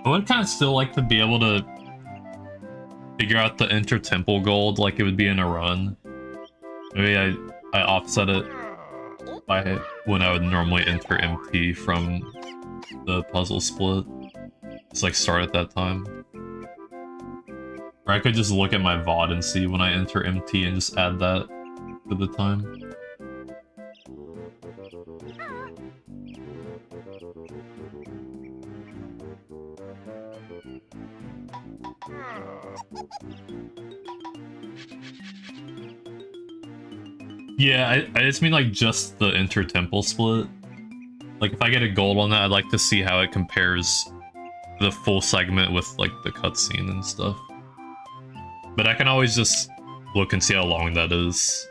A: I would kind of still like to be able to figure out the inter-temple gold like it would be in a run. Maybe I offset it by when I would normally enter MT from the puzzle split. Just like start at that time. Or I could just look at my VOD and see when I enter MT and just add that to the time. Yeah, I just mean like just the inter-temple split. Like if I get a gold on that, I'd like to see how it compares the full segment with like the cutscene and stuff. But I can always just look and see how long that is.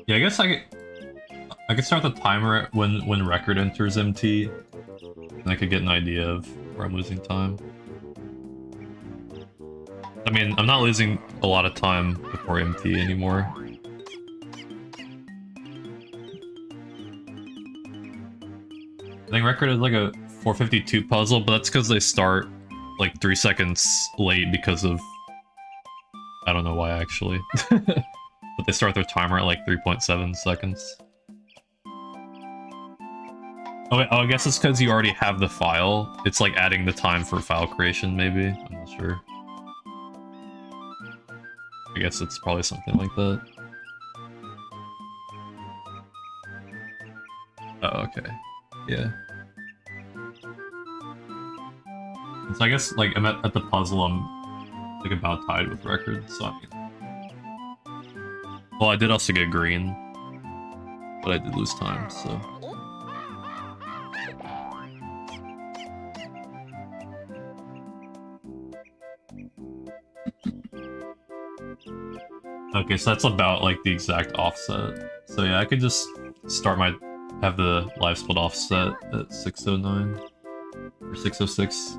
A: Yeah, I guess I could start the timer at when record enters MT, and I could get an idea of where I'm losing time. I mean, I'm not losing a lot of time before MT anymore. I think record is like a 452 puzzle, but that's because they start like 3 seconds late because of... I don't know why actually. But they start their timer at like 3.7 seconds. Oh, wait, I guess it's because you already have the file. It's like adding the time for file creation, maybe? I'm not sure. I guess it's probably something like that. Oh, okay. Yeah. So I guess, like, I'm at the puzzle, I'm, like, about tied with record, so I mean... Well, I did also get green, but I did lose time, so... Okay, so that's about, like, the exact offset. So yeah, I could just start have the live split offset at 609, or 606.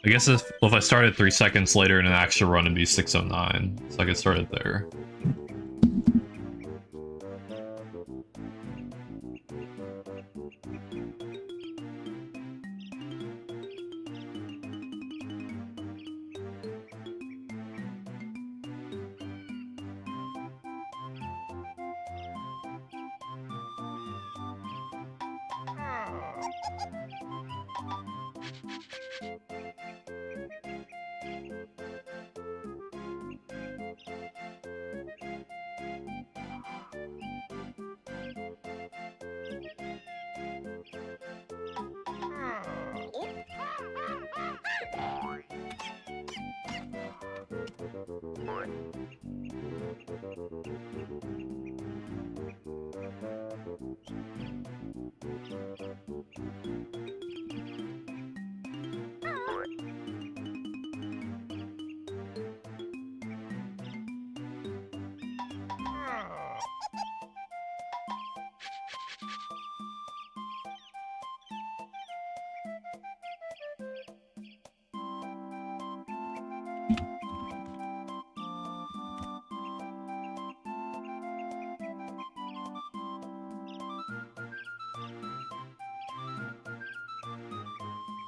A: I guess if I started 3 seconds later in an actual run, it'd be 609, so I could start it there.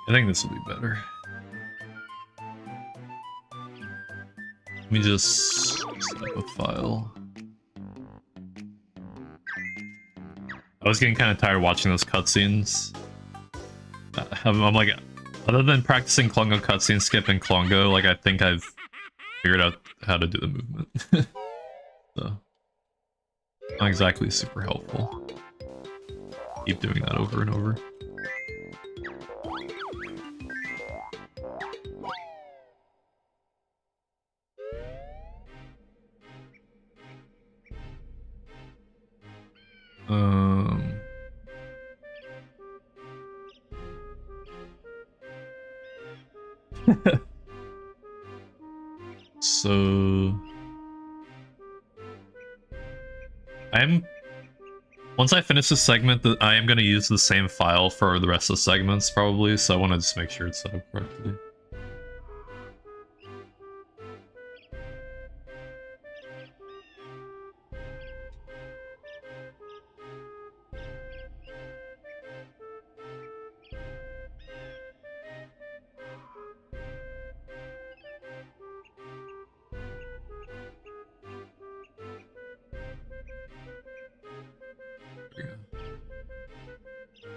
A: I think this will be better. Let me just set up a file. I was getting kind of tired watching those cutscenes. I'm like, other than practicing Klungo cutscene skip and Klungo, like I think I've figured out how to do the movement. So, not exactly super helpful. Keep doing that over and over. So once I finish this segment, I am going to use the same file for the rest of the segments probably, so I want to just make sure it's set up correctly.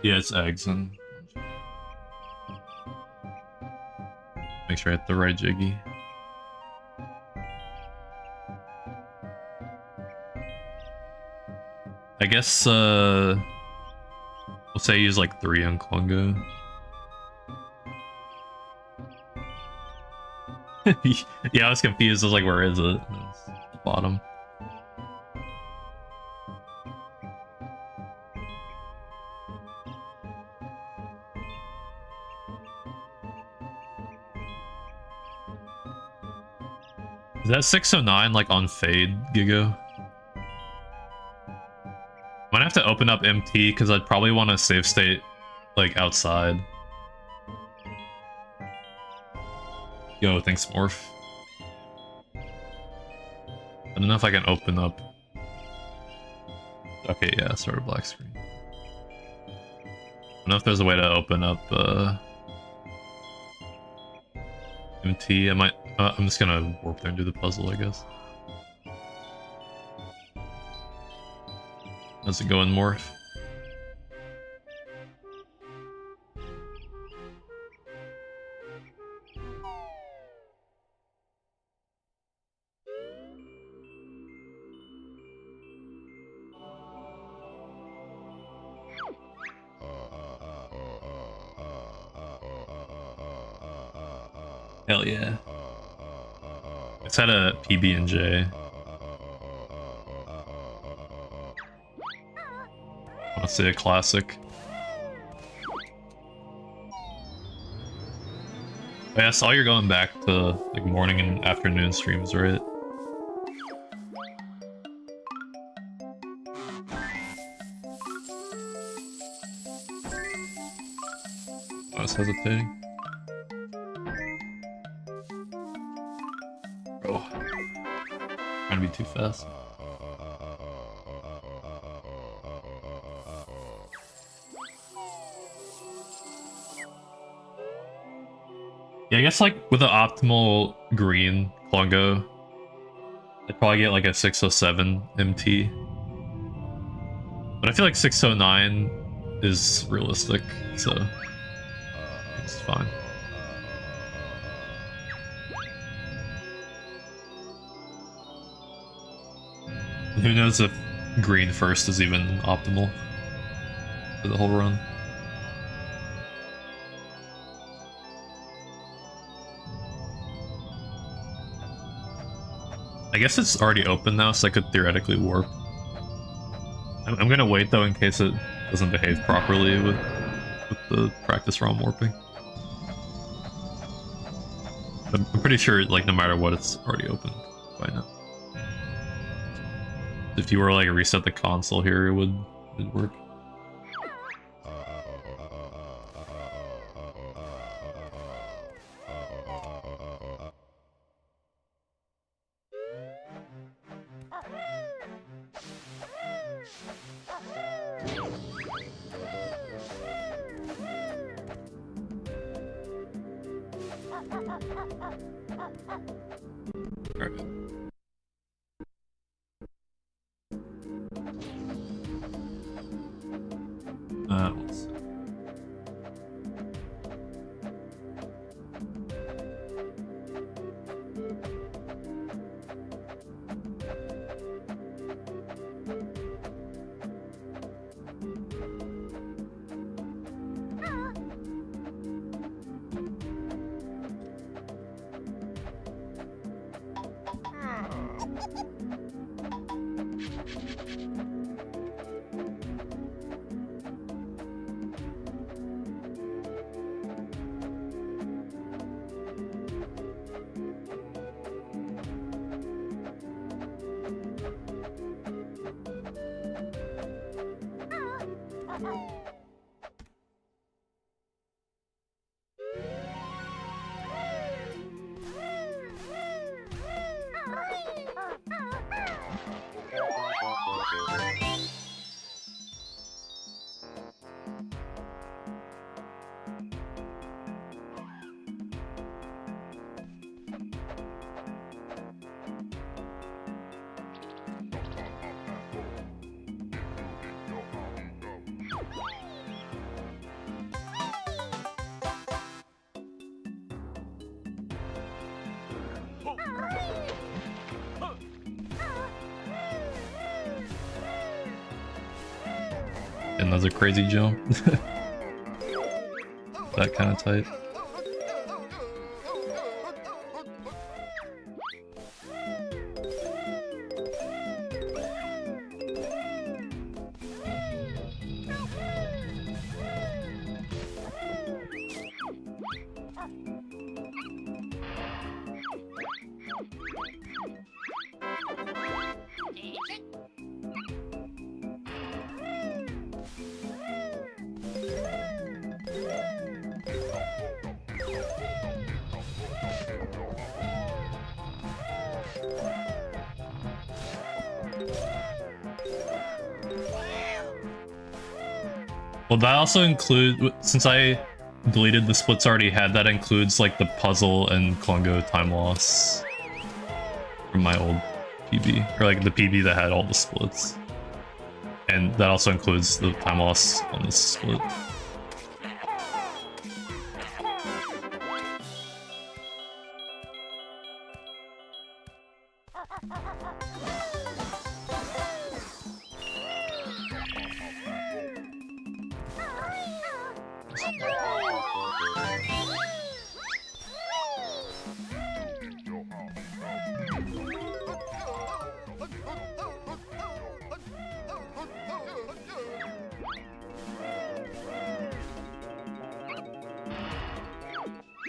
A: Yeah, it's eggs and make sure I hit the right jiggy. I guess we'll say I use like 3 on Klungo. Yeah, I was confused. I was like, where is it? It's bottom. Is that 609 like on fade, Gigo? Might have to open up MT because I'd probably want to save state like outside. Yo, thanks Morph. I don't know if I can open up. Okay, yeah, sort of black screen. I don't know if there's a way to open up MT. I might. I'm just gonna warp there and do the puzzle, I guess. How's it going, Morph? Hell yeah. It's had a PB&J. I want to say a classic. Yeah, I saw you're going back to like morning and afternoon streams, right? I was hesitating. Oh. Trying to be too fast. Yeah, I guess like with the optimal green Klungo, I'd probably get like a 607 MT. But I feel like 609 is realistic, so it's fine. Who knows if green first is even optimal for the whole run. I guess it's already open now, so I could theoretically warp. I'm gonna wait though in case it doesn't behave properly with the practice ROM warping. I'm pretty sure like no matter what it's already open by now. If you were like reset the console here, it'd work. Alright. Let's see. Another crazy jump. That kind of type. Well, that also includes, since I deleted the splits I already had, that includes like the puzzle and Klungo time loss from my old PB, or like the PB that had all the splits. And that also includes the time loss on this split.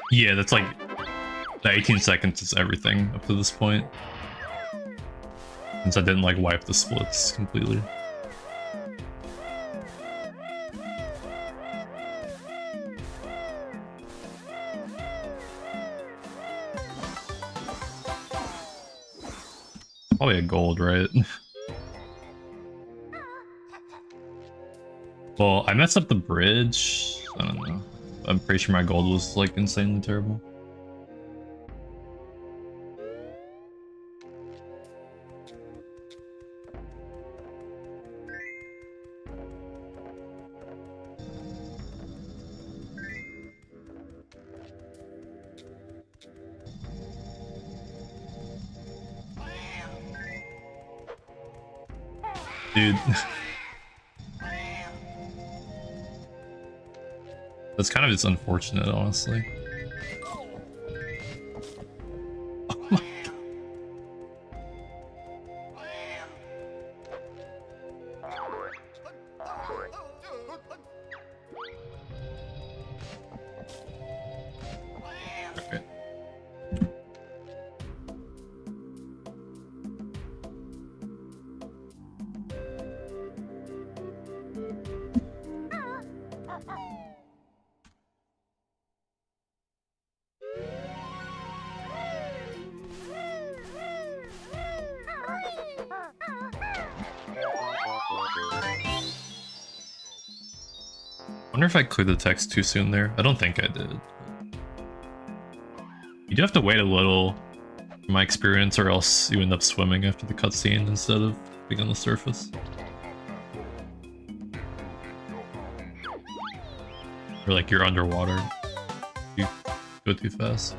A: Yeah, that's like, the 18 seconds is everything up to this point. Since I didn't like wipe the splits completely. Probably a gold, right? Well, I messed up the bridge. I don't know. I'm pretty sure my gold was like insanely terrible. Dude. That's kind of just unfortunate, honestly. Oh my god. Okay. I wonder if I cleared the text too soon there. I don't think I did. You do have to wait a little from my experience, or else you end up swimming after the cutscene instead of being on the surface. Or like you're underwater. You go too fast.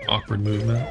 A: Awkward movement.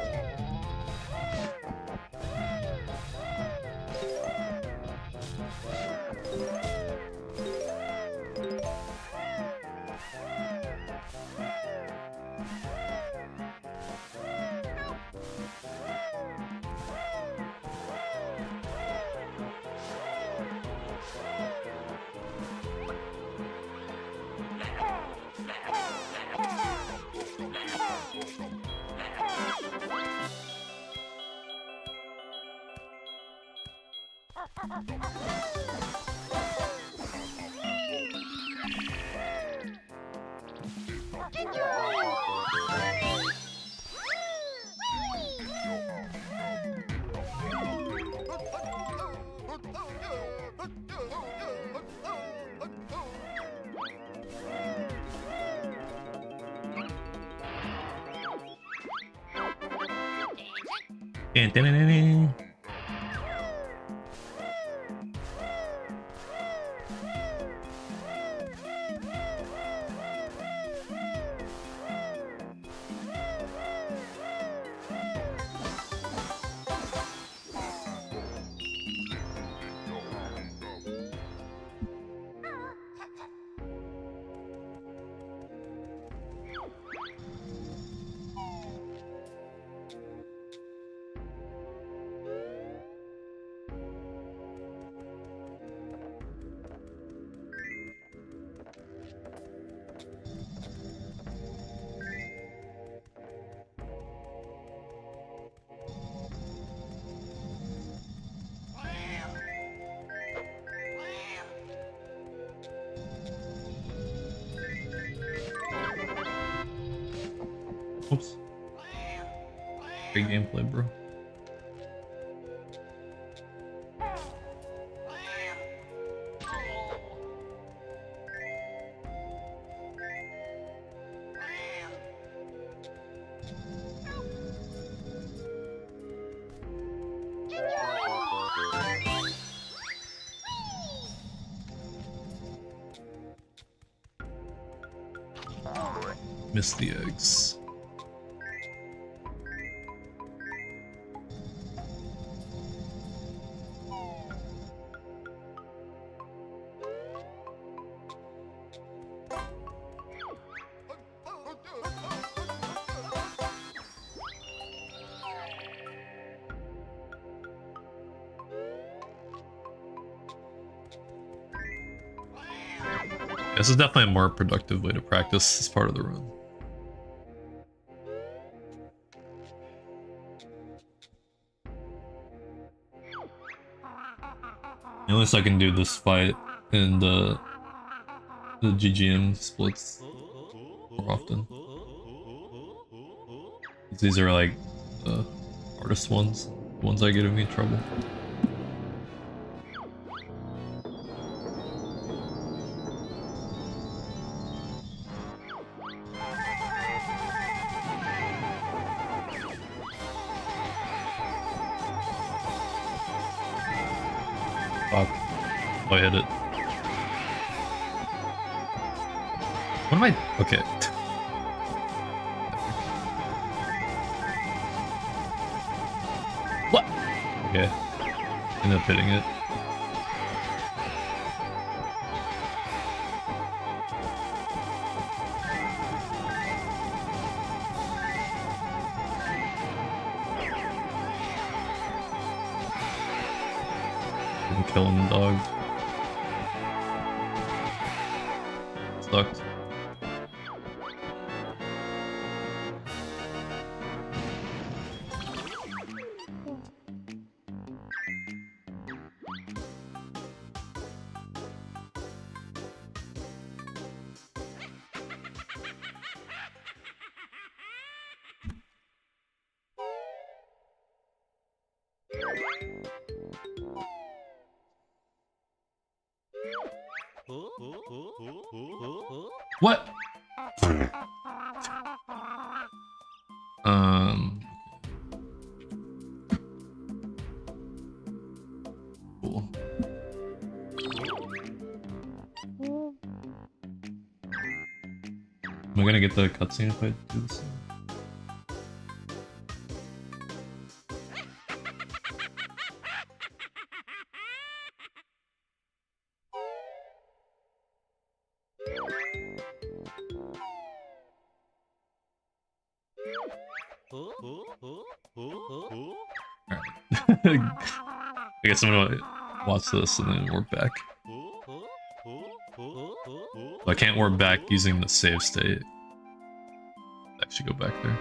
A: Oops. Great gameplay, bro. Missed the eggs. This is definitely a more productive way to practice this part of the run. Unless I can do this fight in the GGM splits more often. These are like the hardest ones, the ones that get me in trouble. Fuck. Oh, I hit it. What am I? Okay. What? Okay. End up hitting it. I'm killing the dog. Sucked. What? Cool. Am I gonna get the cutscene if I do this? I guess I'm gonna watch this and then warp back. I can't warp back using the save state. Actually go back there.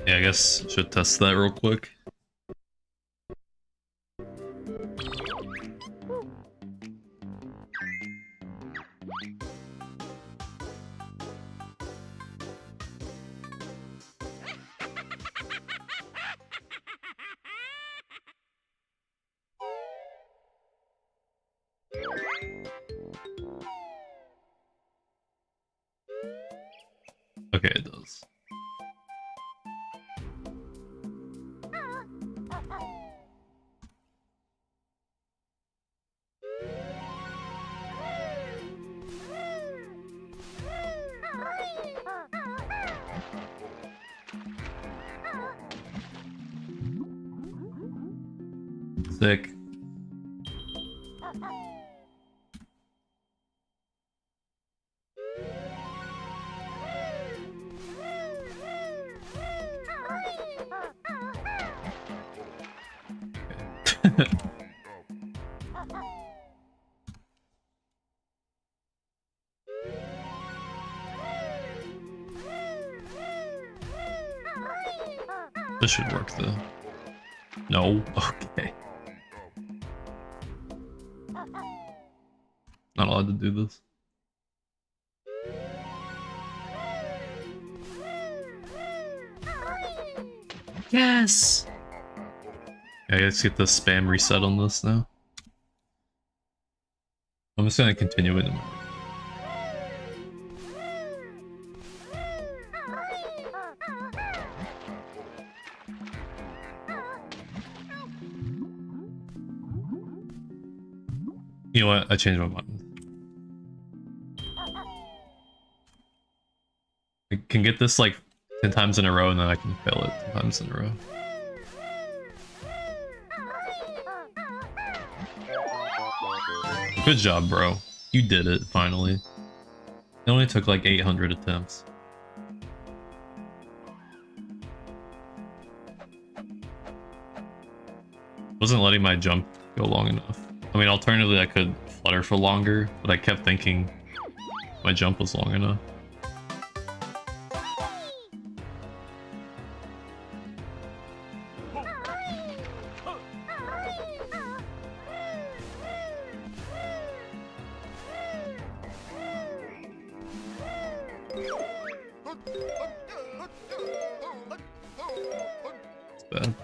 A: Yeah, I guess I should test that real quick. Okay, it does. Sick. This should work though. No? Okay. Not allowed to do this. Yes! Yeah, let's get the spam reset on this now. I'm just gonna continue it. You know what? I changed my mind. I can get this like 10 times in a row and then I can fail it 10 times in a row. Good job, bro. You did it, finally. It only took like 800 attempts. Wasn't letting my jump go long enough. I mean, alternatively, I could flutter for longer, but I kept thinking my jump was long enough. It's bad.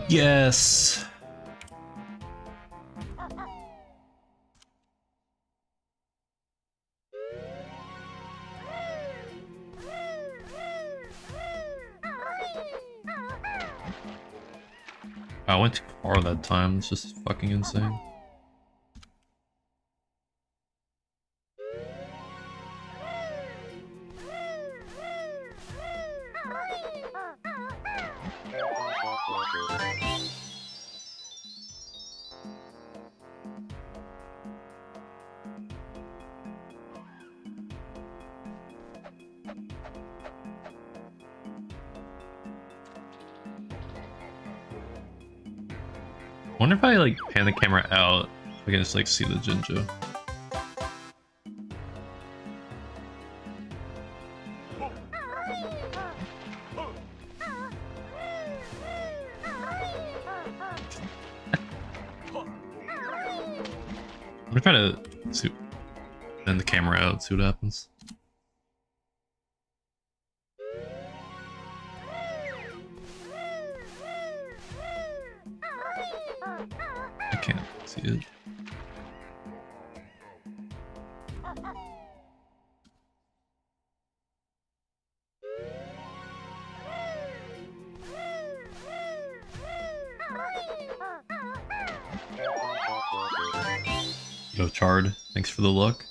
A: Yes. I went too far that time. It's just fucking insane. I wonder if I like pan the camera out, I can just like see the Jinjo. I'm gonna try to see, pan the camera out, see what happens. I can't see it. Yo, Chard, thanks for the look.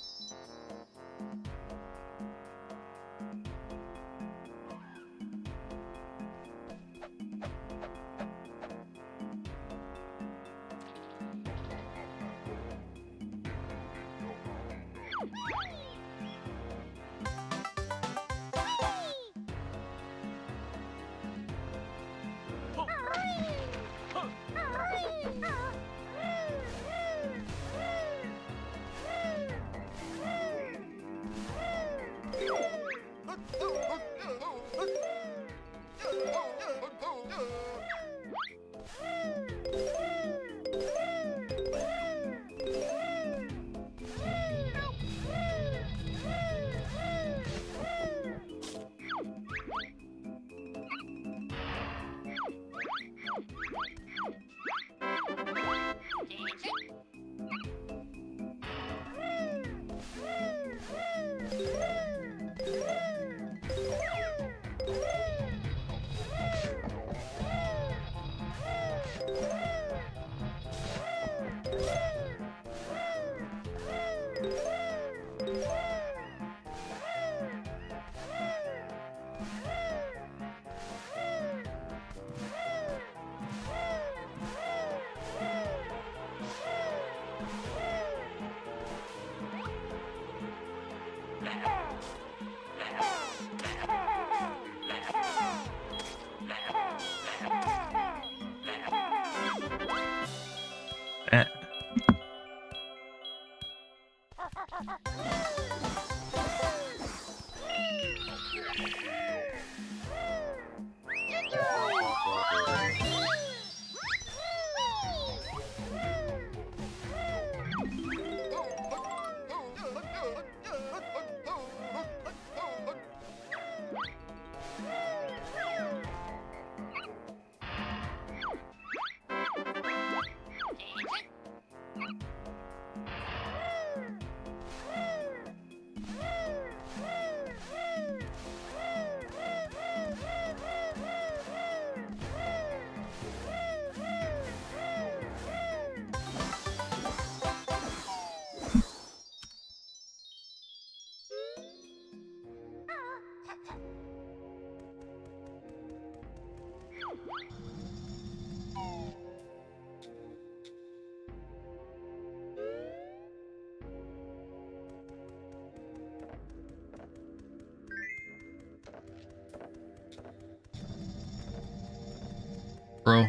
A: Bro.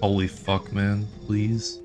A: Holy fuck, man. Please.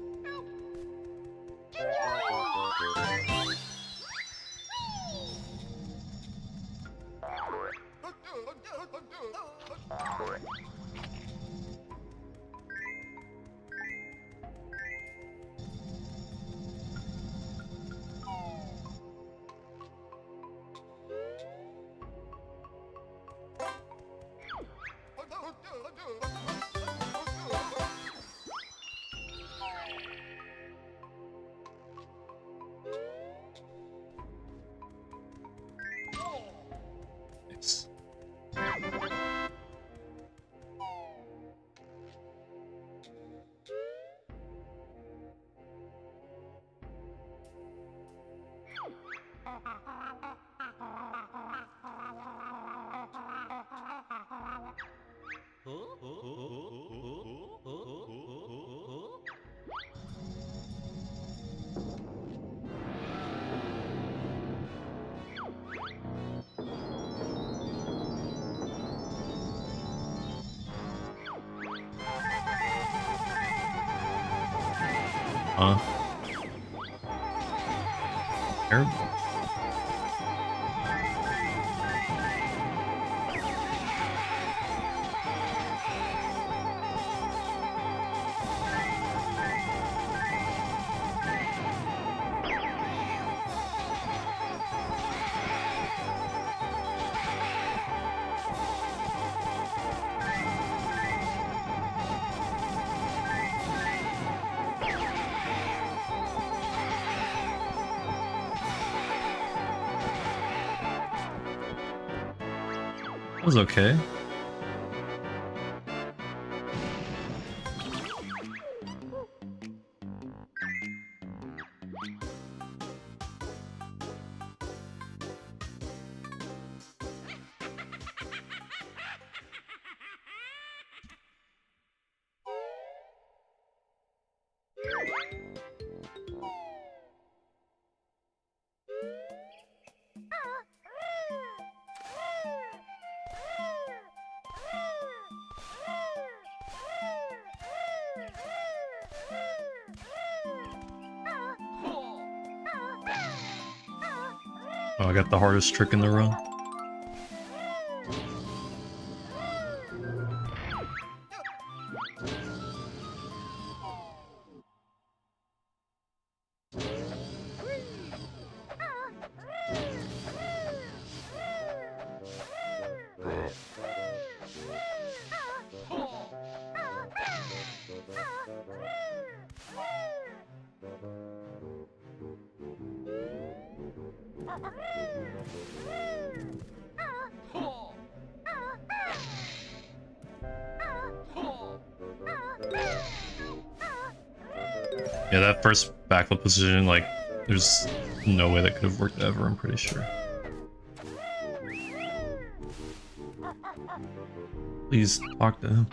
A: Nice. Huh? Terrible. That was okay. Oh, I got the hardest trick in the run. Yeah, that first backflip position, like, there's no way that could have worked ever, I'm pretty sure. Please talk to him.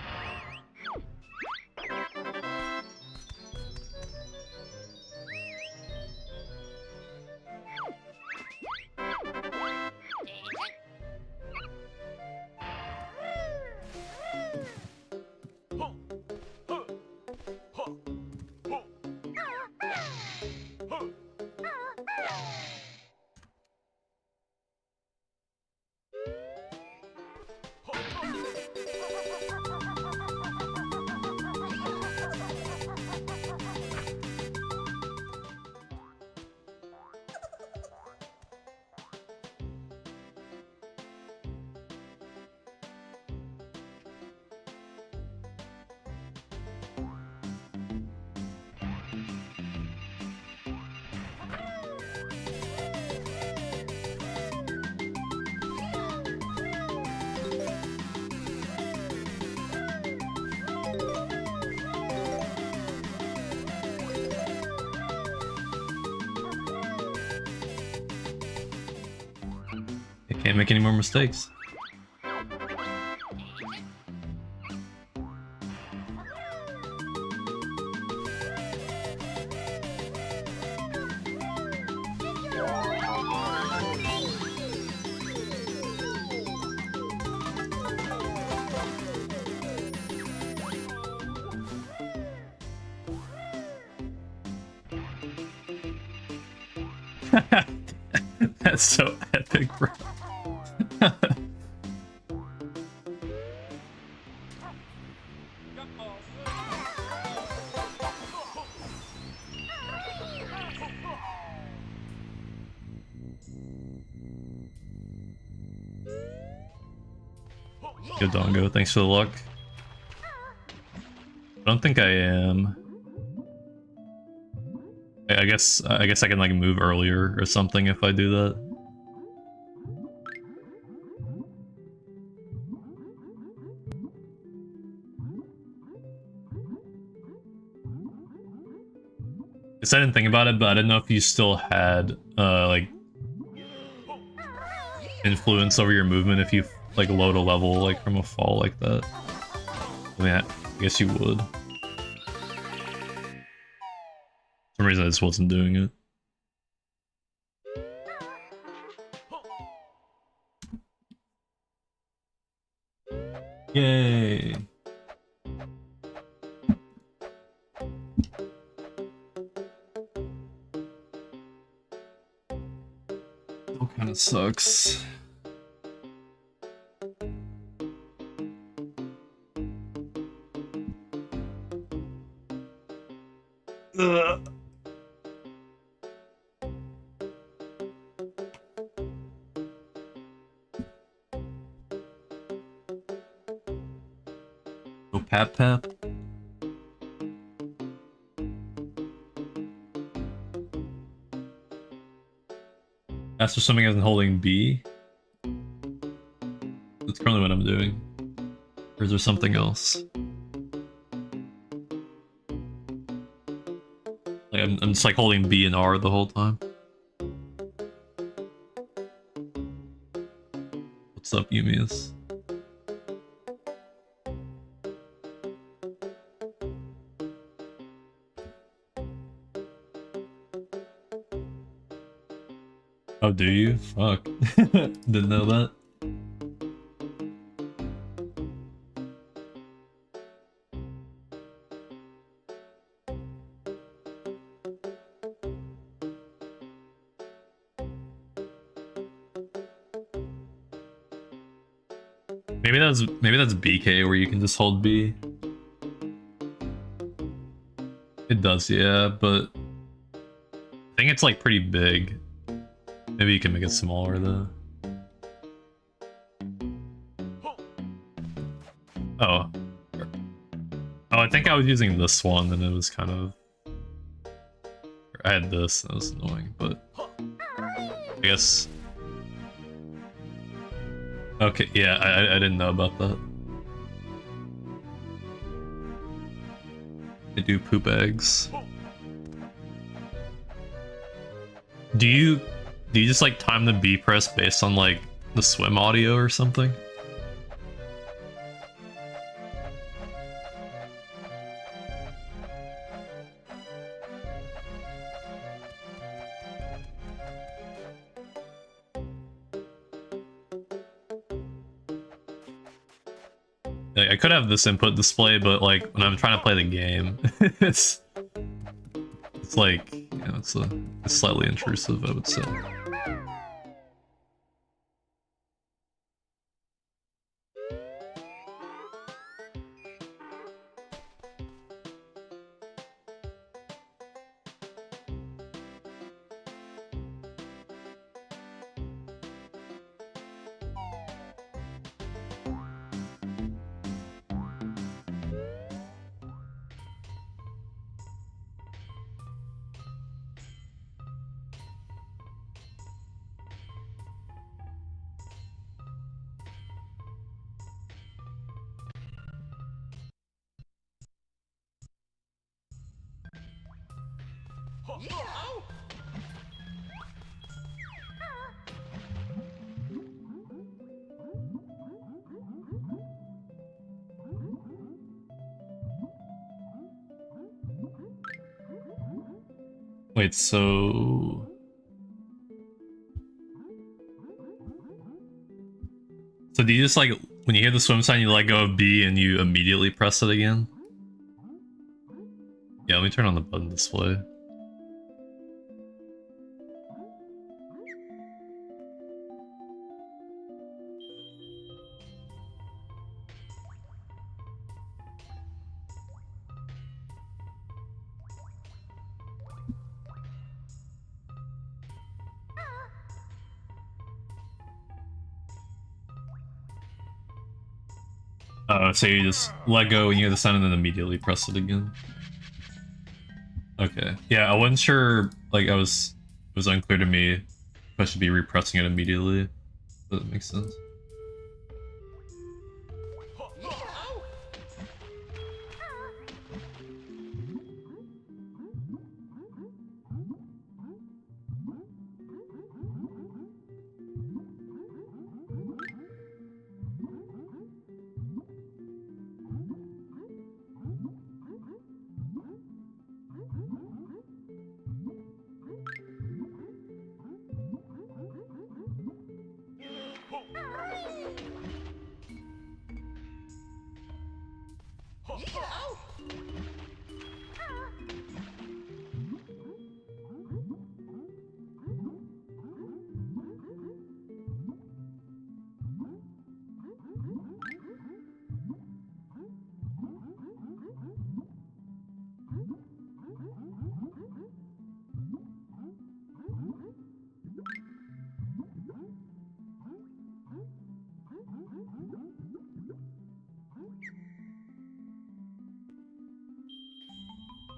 A: Can't make any more mistakes. That's so epic, bro. Good Dongo, thanks for the luck. I don't think I am. I guess I can like move earlier or something if I do that. Guess I didn't think about it, but I didn't know if you still had like influence over your movement if you like load a level like from a fall like that. I mean, I guess you would. For some reason I just wasn't doing it. Yay! Still kind of sucks. Ugh. Go pap pap. Faster swimming isn't holding B. That's currently what I'm doing. Or is there something else? Like I'm just like holding B and R the whole time. What's up, Yumius? Oh, do you? Fuck. Didn't know that. Maybe that's BK where you can just hold B. It does, yeah, but I think it's like pretty big. Maybe you can make it smaller though. Oh. Oh, I think I was using this one and it was kind of... I had this, that was annoying, but... I guess... Okay, yeah, I didn't know about that. I do poop eggs. Do you just like time the B press based on like the swim audio or something? Like, I could have this input display, but like when I'm trying to play the game, it's like, you know, it's slightly intrusive, I would say. Wait, so... So do you just like, when you hear the swim sign, you let go of B and you immediately press it again? Yeah, let me turn on the button display. So you just let go and you hit the sound and then immediately press it again. Okay. Yeah, I wasn't sure, like, it was unclear to me if I should be repressing it immediately. Does that make sense?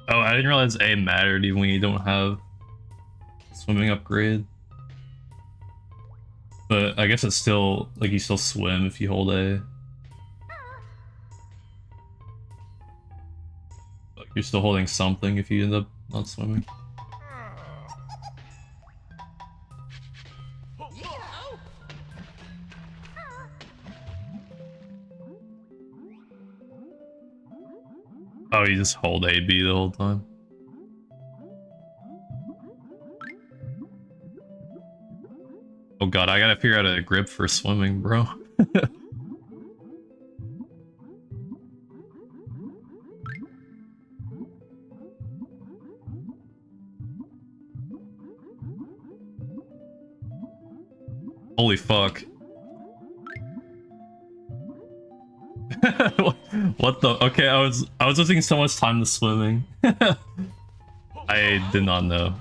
A: Oh, I didn't realize A mattered even when you don't have a swimming upgrade. But I guess it's still, like, you still swim if you hold A. Like, you're still holding something if you end up not swimming. Oh, you just hold A, B the whole time. Oh god, I gotta figure out a grip for swimming, bro. Holy fuck. What the? Okay, I was losing so much time to swimming. I did not know.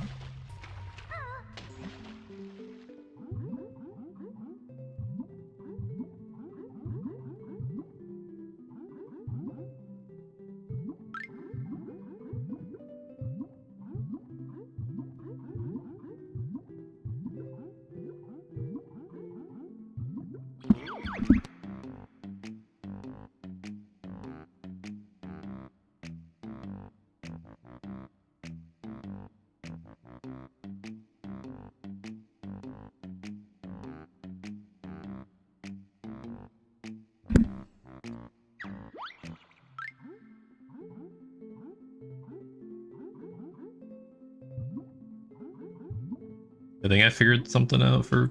A: I think I figured something out for...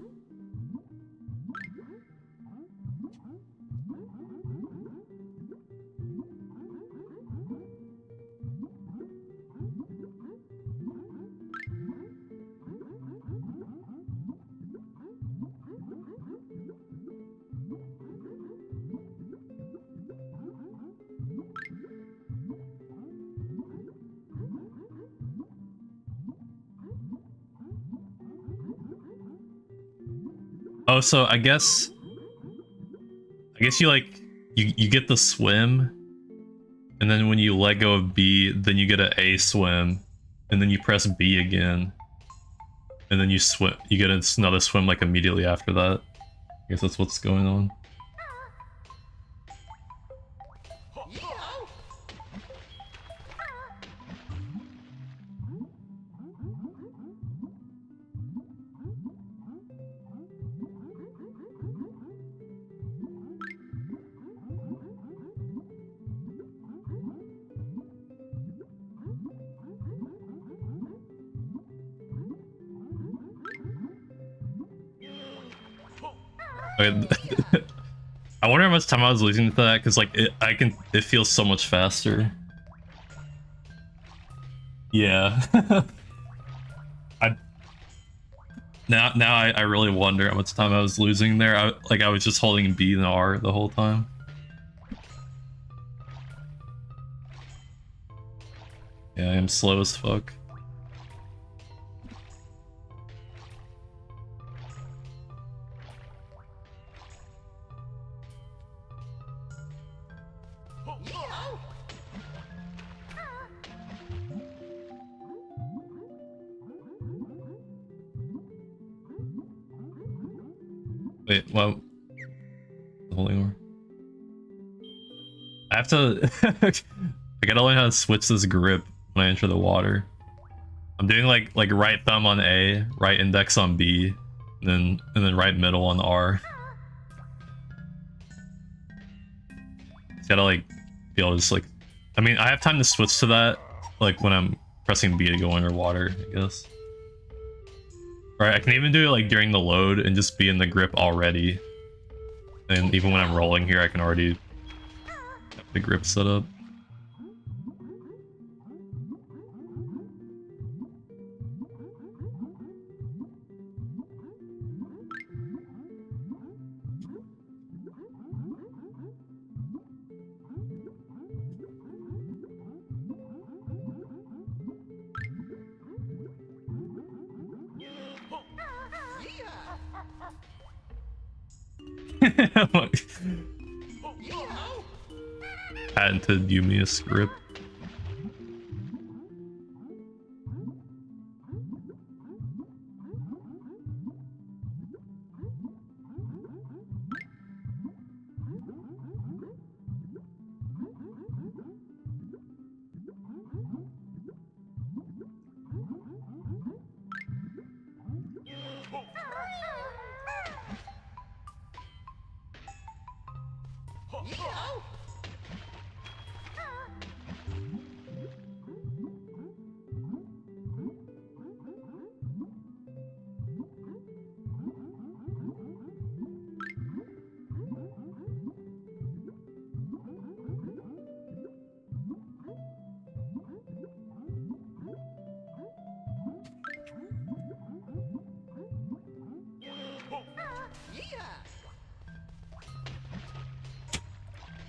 A: Oh, so I guess you like you get the swim, and then when you let go of B, then you get an A swim, and then you press B again, and then you swim. You get another swim like immediately after that. I guess that's what's going on. Okay. I wonder how much time I was losing to that, because like it feels so much faster. Yeah. I really wonder how much time I was losing there. I was just holding B and R the whole time. Yeah, I am slow as fuck. Wait, what? Holding over. I have to. I gotta learn how to switch this grip when I enter the water. I'm doing like right thumb on A, right index on B, and then right middle on R. It's gotta like be able to just like. I mean, I have time to switch to that like when I'm pressing B to go underwater, I guess. Right, I can even do it like during the load and just be in the grip already. And even when I'm rolling here, I can already have the grip set up. Patented Yumi script.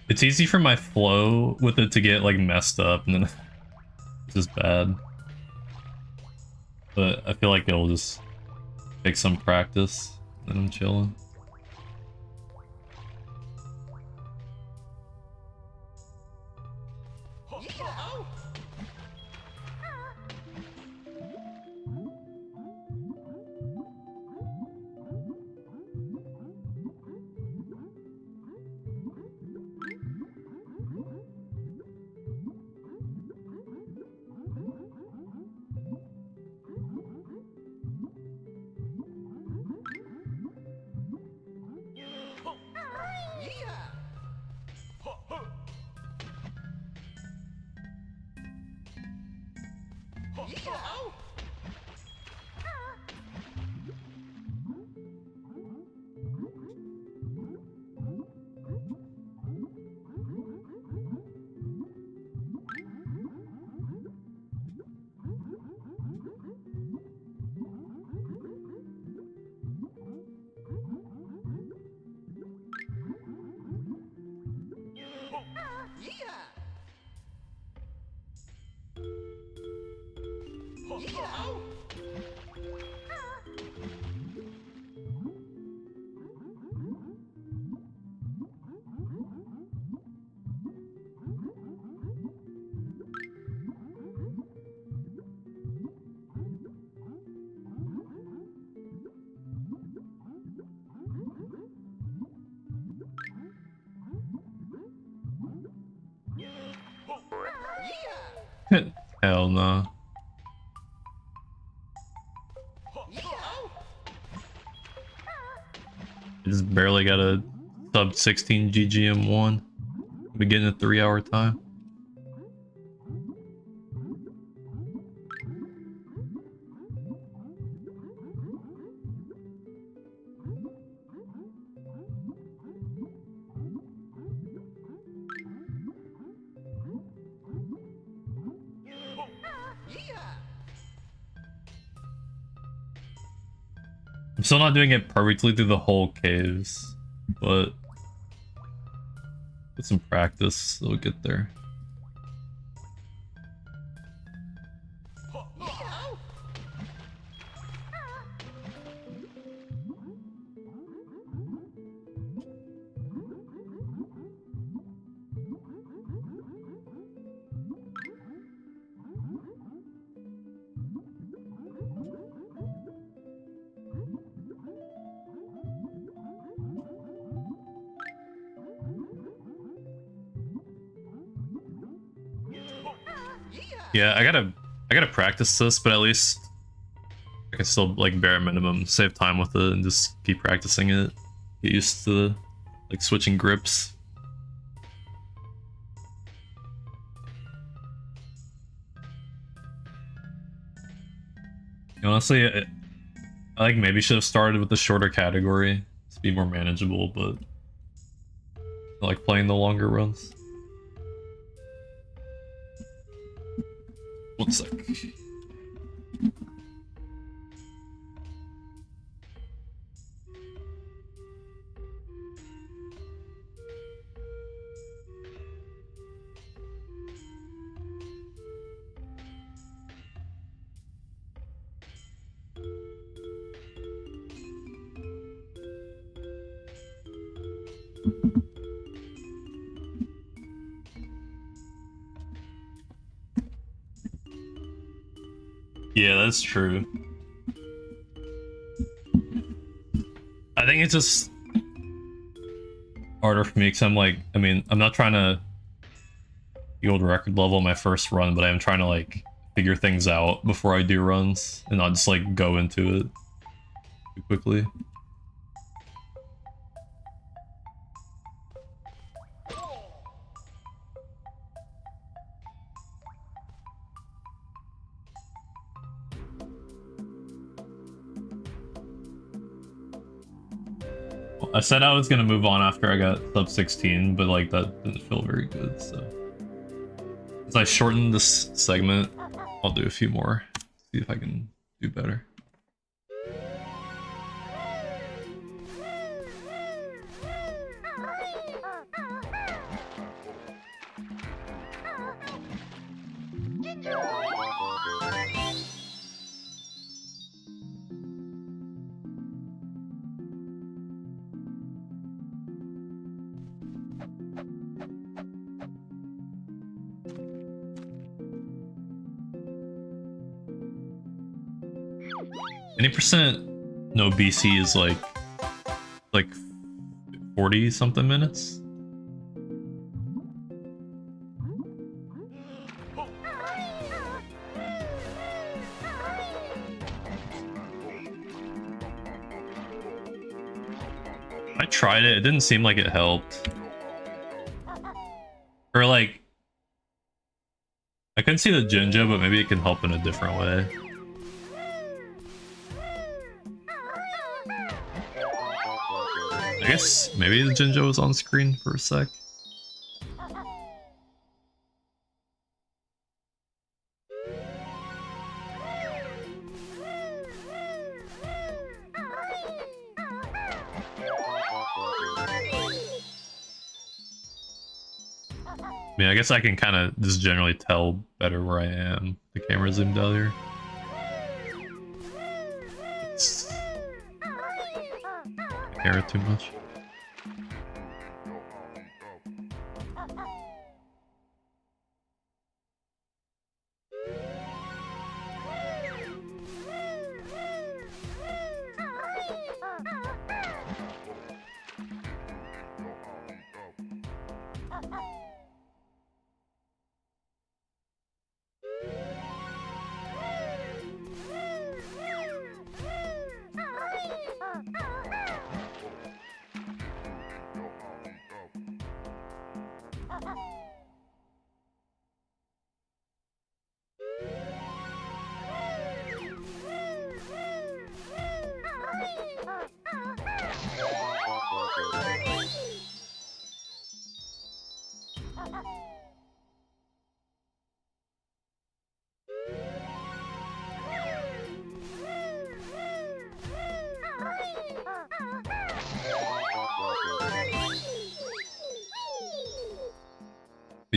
A: It's easy for my flow with it to get like messed up and then it's just bad. But I feel like it'll just take some practice and I'm chilling. Hell no. I just barely got a sub 16 GGM1. Be getting a 3-hour time. I'm still not doing it perfectly through the whole caves, but with some practice, it'll get there. Yeah, I gotta practice this, but at least I can still like bare minimum save time with it and just keep practicing it. Get used to like switching grips. Honestly, I like maybe should have started with the shorter category to be more manageable, but I like playing the longer runs. One sec. Yeah, that's true. I think it's just harder for me because I'm like, I mean, I'm not trying to yield record level my first run, but I am trying to like figure things out before I do runs and not just like go into it too quickly. I said I was gonna move on after I got sub 16, but like that didn't feel very good, so. As I shorten this segment, I'll do a few more. See if I can do better. Any percent no BC is like 40 something minutes. I tried it, it didn't seem like it helped. Or like, I couldn't see the Jinjo, but maybe it can help in a different way. I guess maybe the Jinjo was on screen for a sec. I mean, I guess I can kind of just generally tell better where I am. The camera zoomed out here. I care too much.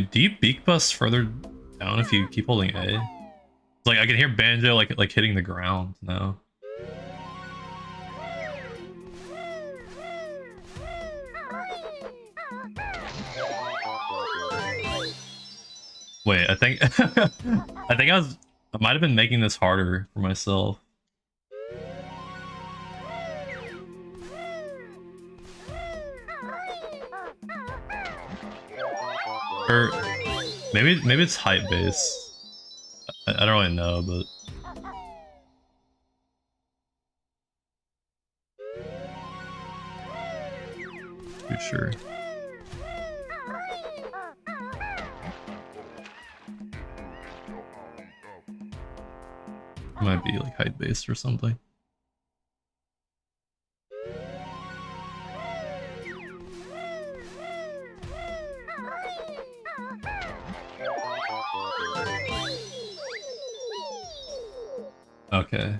A: Do you beak bust further down if you keep holding A? It's like I can hear Banjo like hitting the ground now. Wait, I think I might have been making this harder for myself. Or maybe it's height base. I don't really know, but too sure. It might be like height based or something. Okay.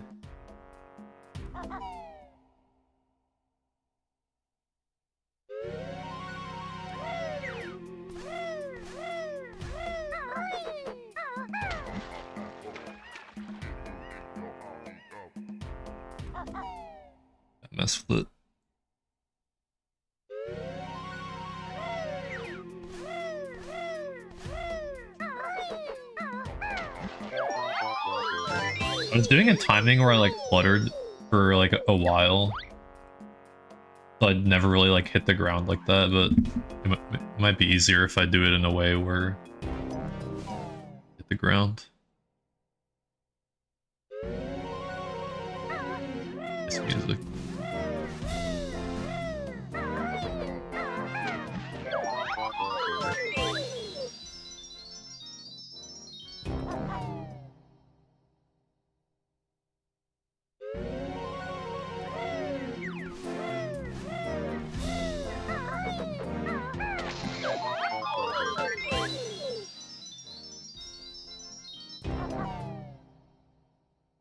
A: I messed with it. I was doing a timing where I like fluttered for like a while. So I'd never really like hit the ground like that, but it might be easier if I do it in a way where I hit the ground. This music.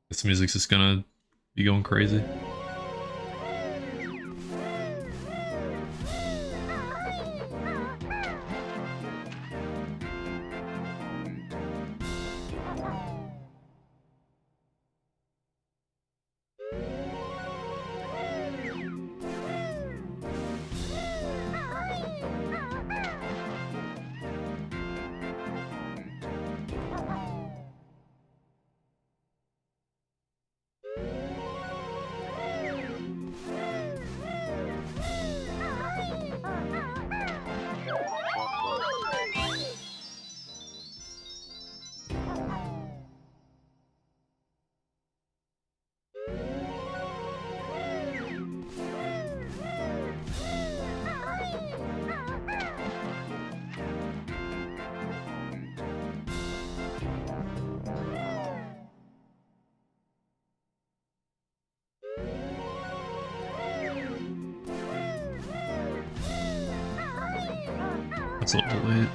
A: This music's just gonna be going crazy. That's a little late.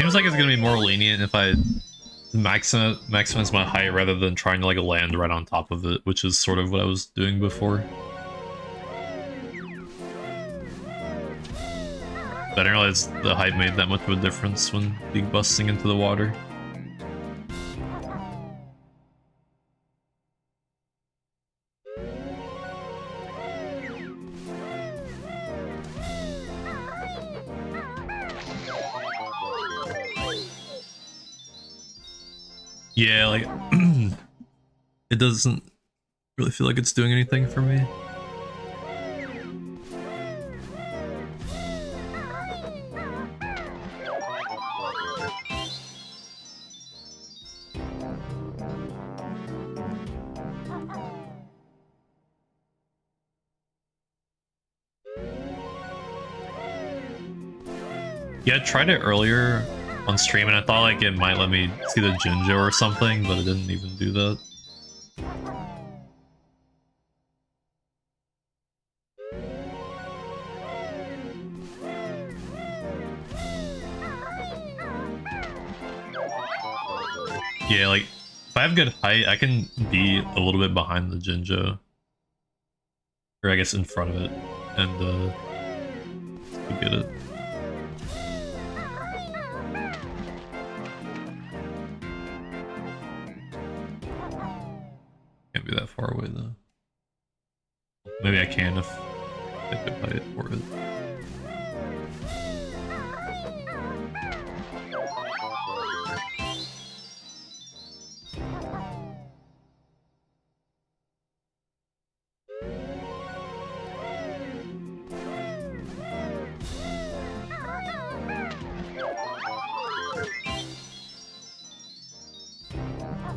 A: Seems like it's gonna be more lenient if I maximize my height rather than trying to like land right on top of it, which is sort of what I was doing before. But I didn't realize the height made that much of a difference when being busting into the water. Yeah, like, it doesn't really feel like it's doing anything for me. Yeah, I tried it earlier on stream and I thought like it might let me see the Jinjo or something, but it didn't even do that. Yeah, like, if I have good height, I can be a little bit behind the Jinjo. Or I guess in front of it, and get it. Can't be that far away though. Maybe I can if I have good height for it.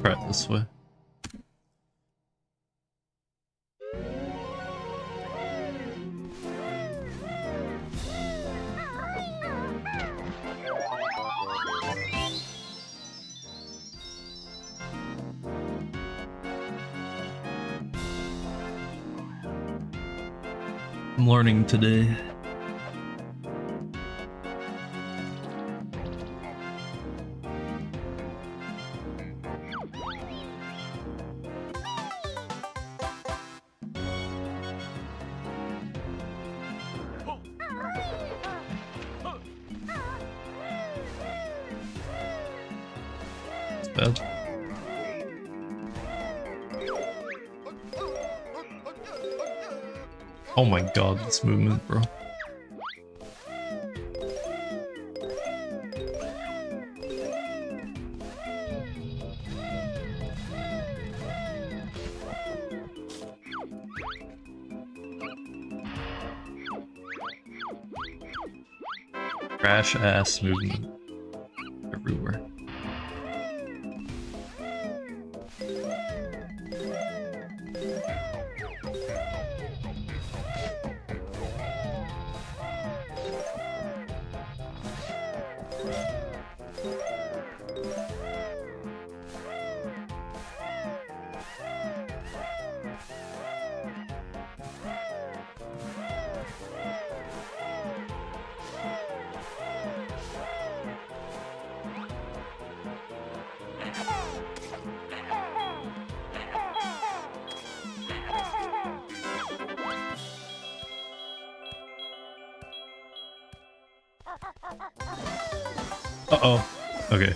A: Try it this way. I'm learning today. It's bad. Oh my god, this movement, bro. Trash ass movement everywhere. Uh-oh. Okay.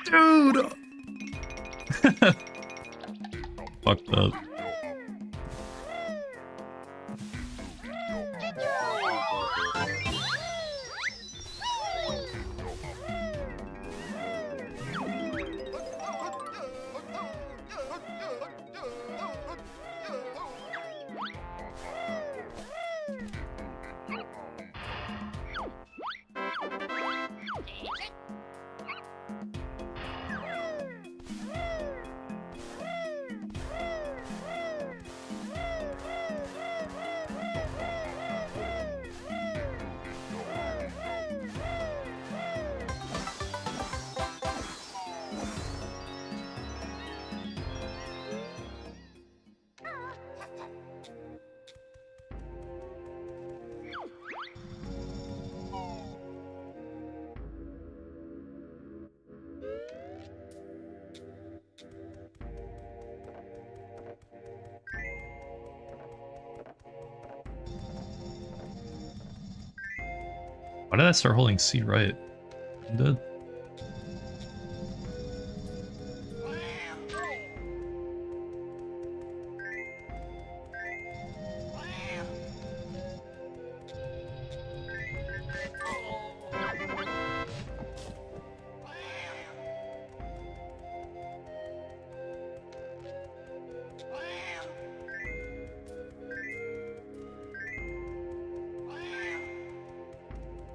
A: Dude! Fucked up. Why did I start holding C right? I'm dead.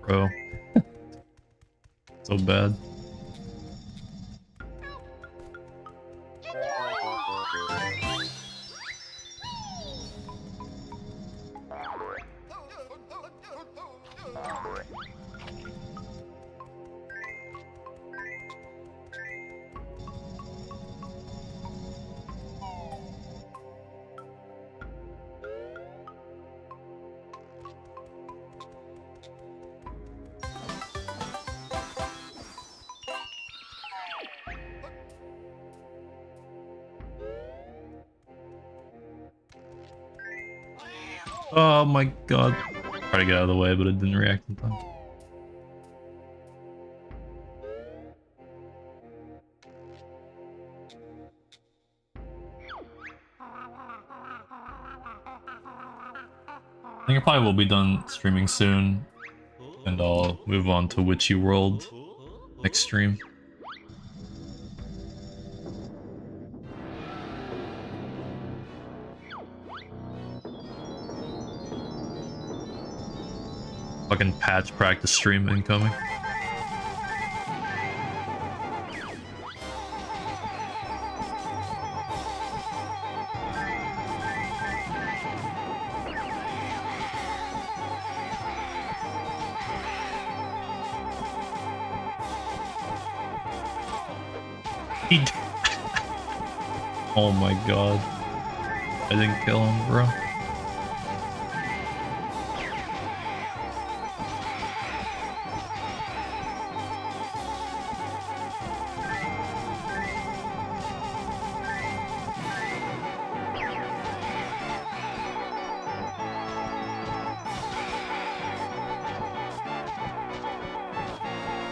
A: Bro. So bad. Oh my god. Try to get out of the way, but it didn't react in time. I think I probably will be done streaming soon, and I'll move on to Witchy World next stream. Fucking patch practice stream incoming. Oh my god. I didn't kill him, bro.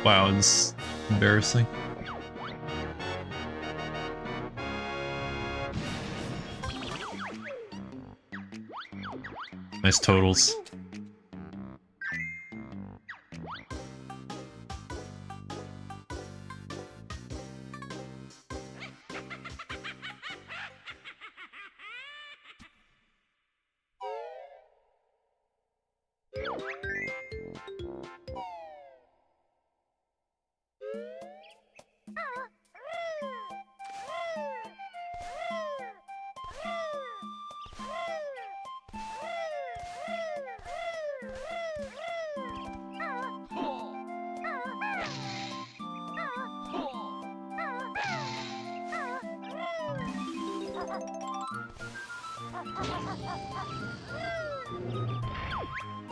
A: Wow, it's embarrassing. Nice totals.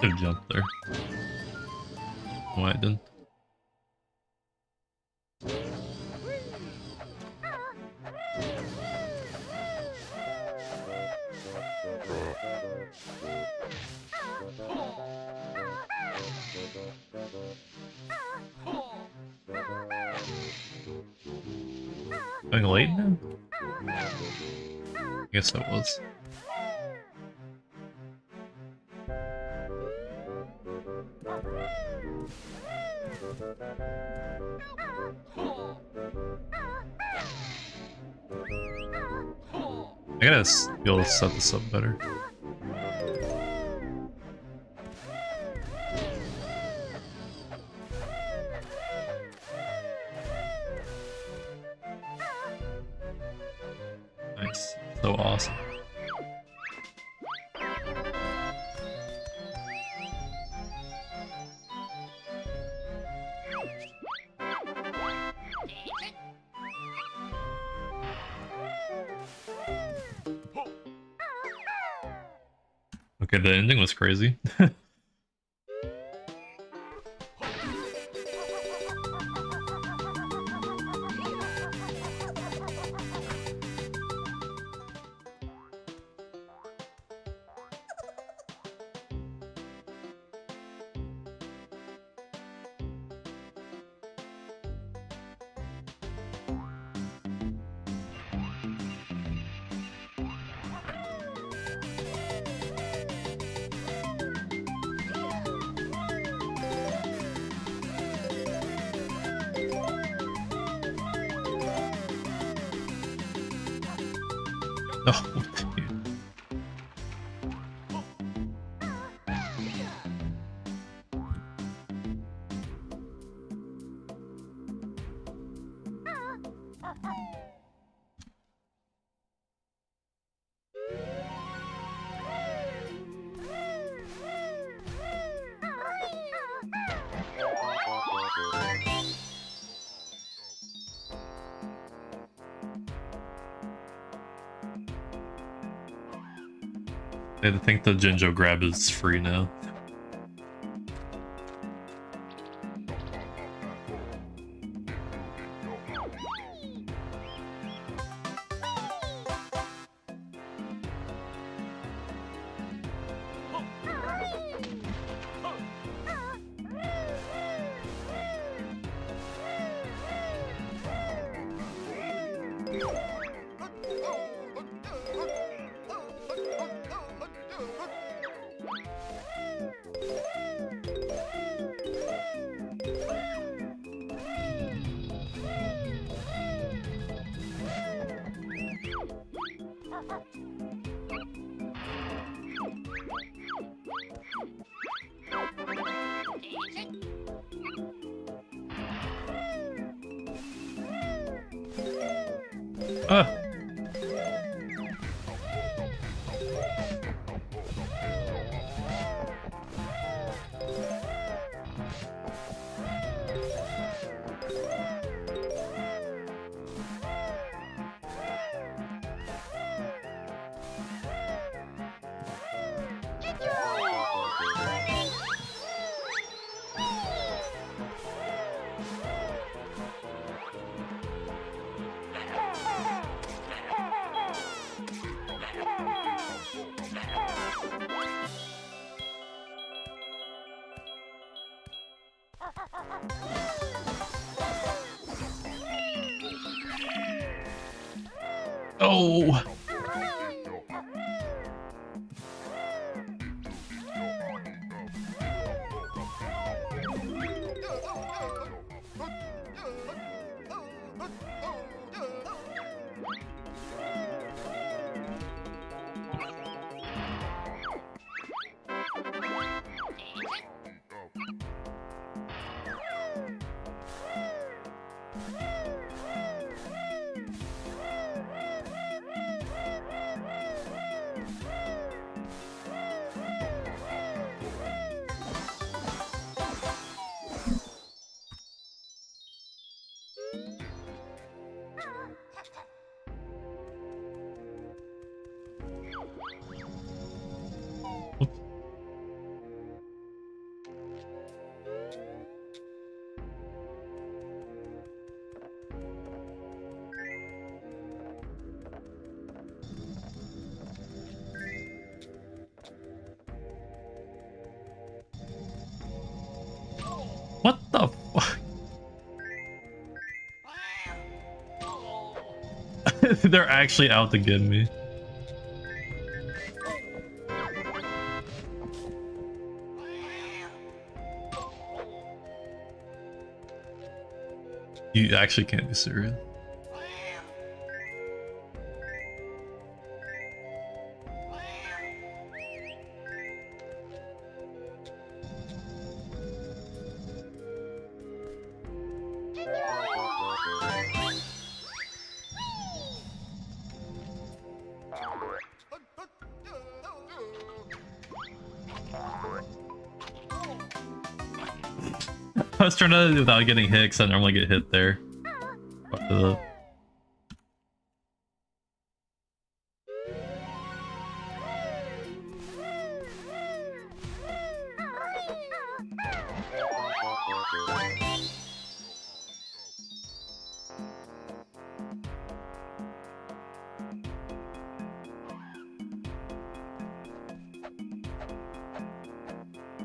A: Should've jumped there. Why I didn't. Going late now? I guess that was. I gotta be able to set this up better. Nice. So awesome. Okay, the ending was crazy. Oh, dude. I think the Jinjo grab is free now. Ah. Oh. What the fuck? They're actually out to get me. You actually can't be serious. I was trying to do without getting hit, 'cause I normally get hit there. Fuck it up.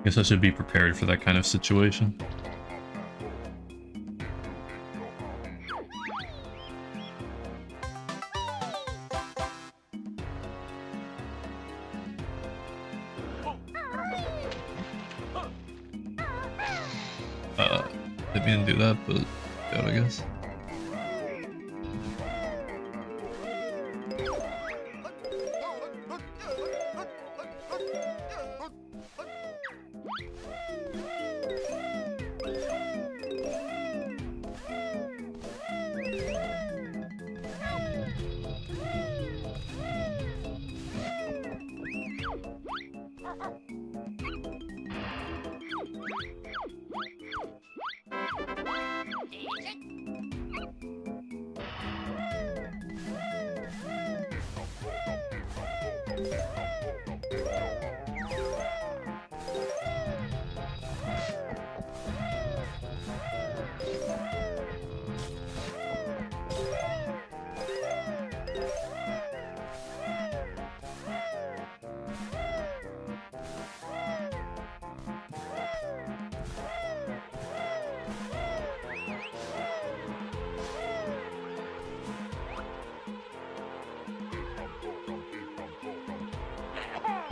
A: Guess I should be prepared for that kind of situation. Didn't mean to do that, but yeah, I guess.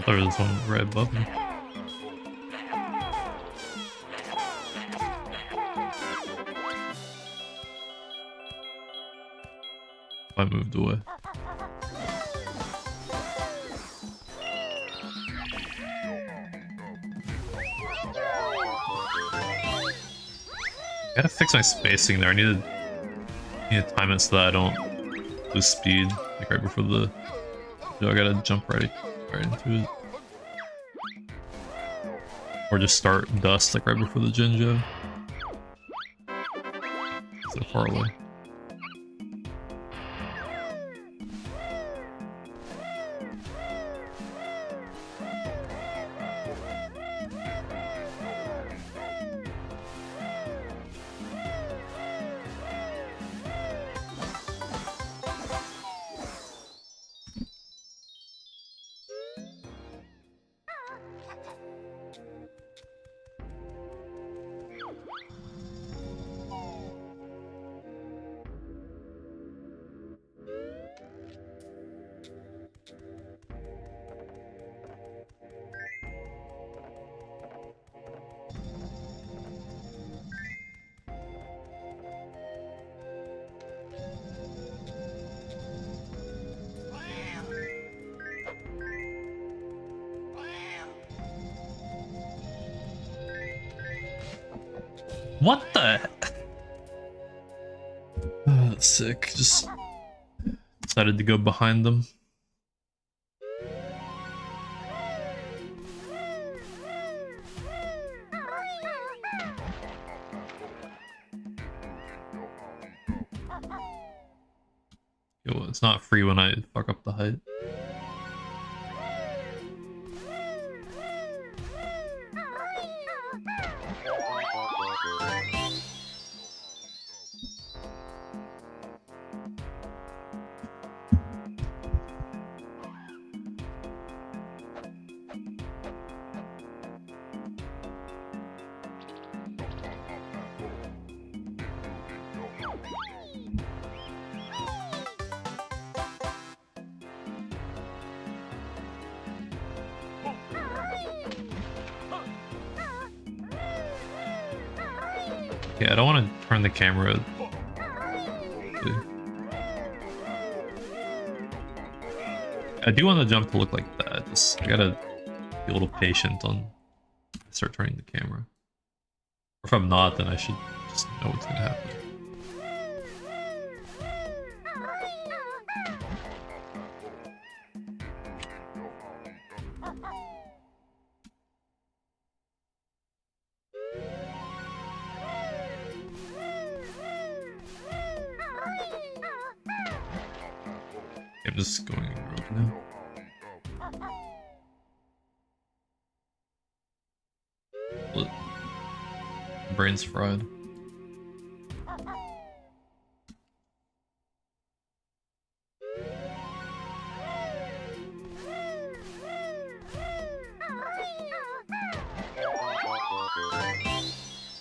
A: There was one right above me. I moved away. I gotta fix my spacing there. I need to time it so that I don't lose speed. Like right before the... I gotta jump right into it. Or just start dust like right before the Jinjo. So far away. What the? Oh, that's sick. Just decided to go behind them. Yo, it's not free when I fuck up the height. Yeah, I don't want to turn the camera. I do want the jump to look like that. I gotta be a little patient on start turning the camera. Or if I'm not, then I should just know what's gonna happen. I'm just going rogue now. What? Brain's fried.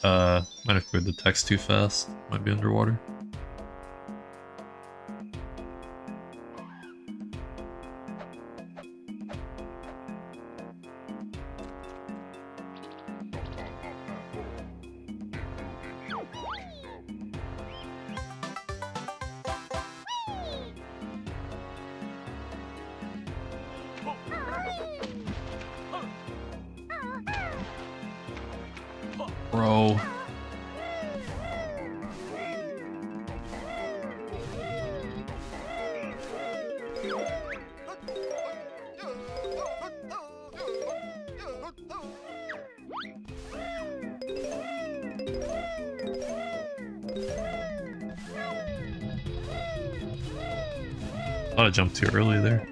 A: Might have cleared the text too fast. Might be underwater. Bro. Thought I jumped too early there.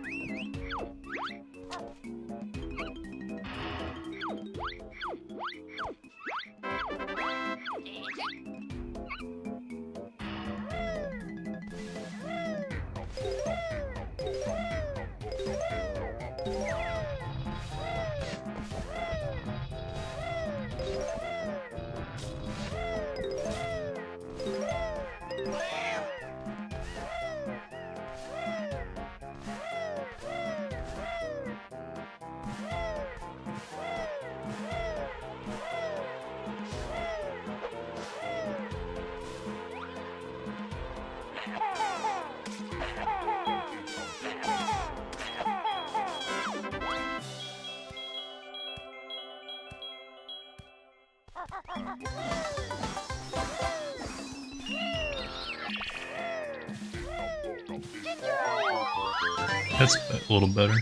A: That's a little better.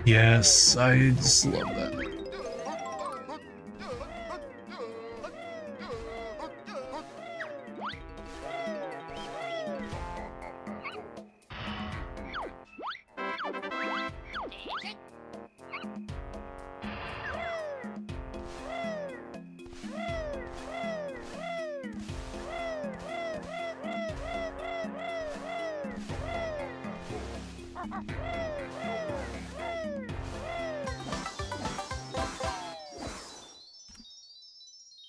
A: Yes, I just love that.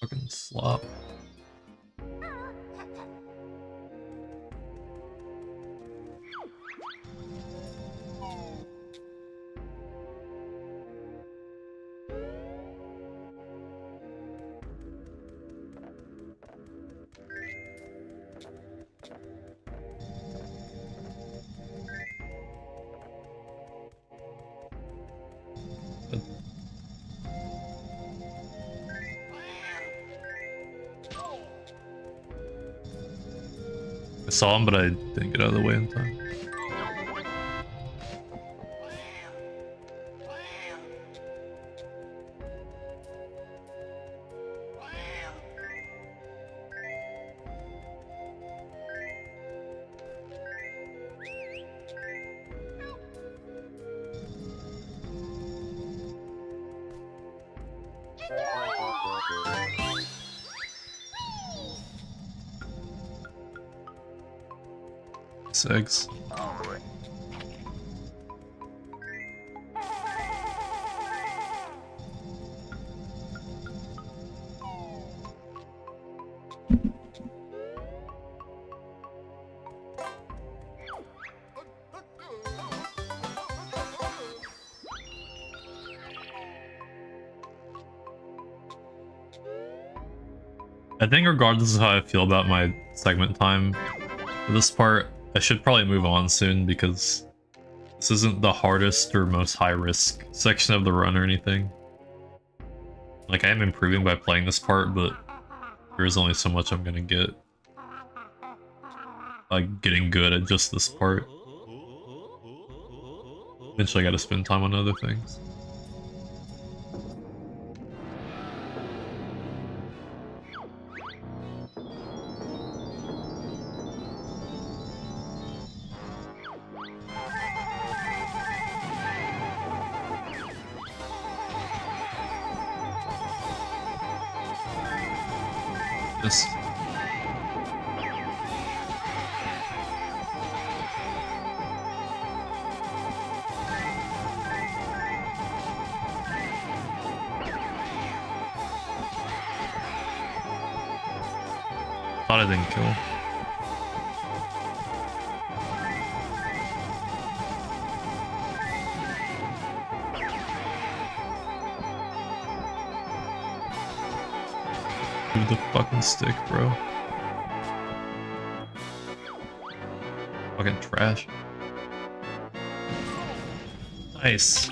A: Fucking slop. I saw him, but I didn't get out of the way in time. Eggs. I think regardless of how I feel about my segment time for this part, I should probably move on soon because this isn't the hardest or most high-risk section of the run or anything. Like, I am improving by playing this part, but there's only so much I'm gonna get. Like, getting good at just this part. Eventually I gotta spend time on other things. Yes. Thought I didn't kill. Give the fucking stick, bro. Fucking trash. Nice.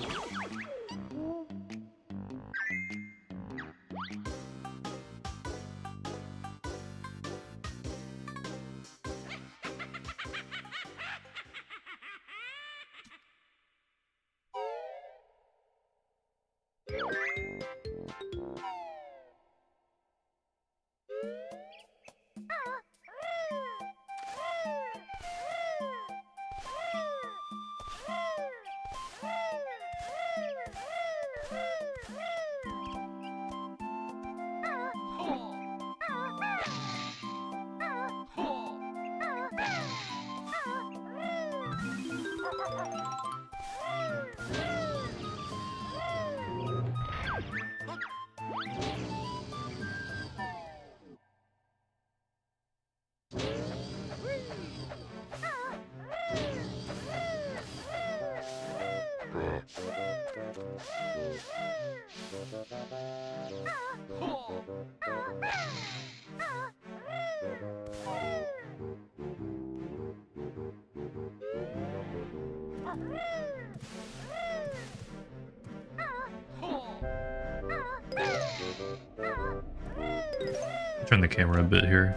A: Turn the camera a bit here.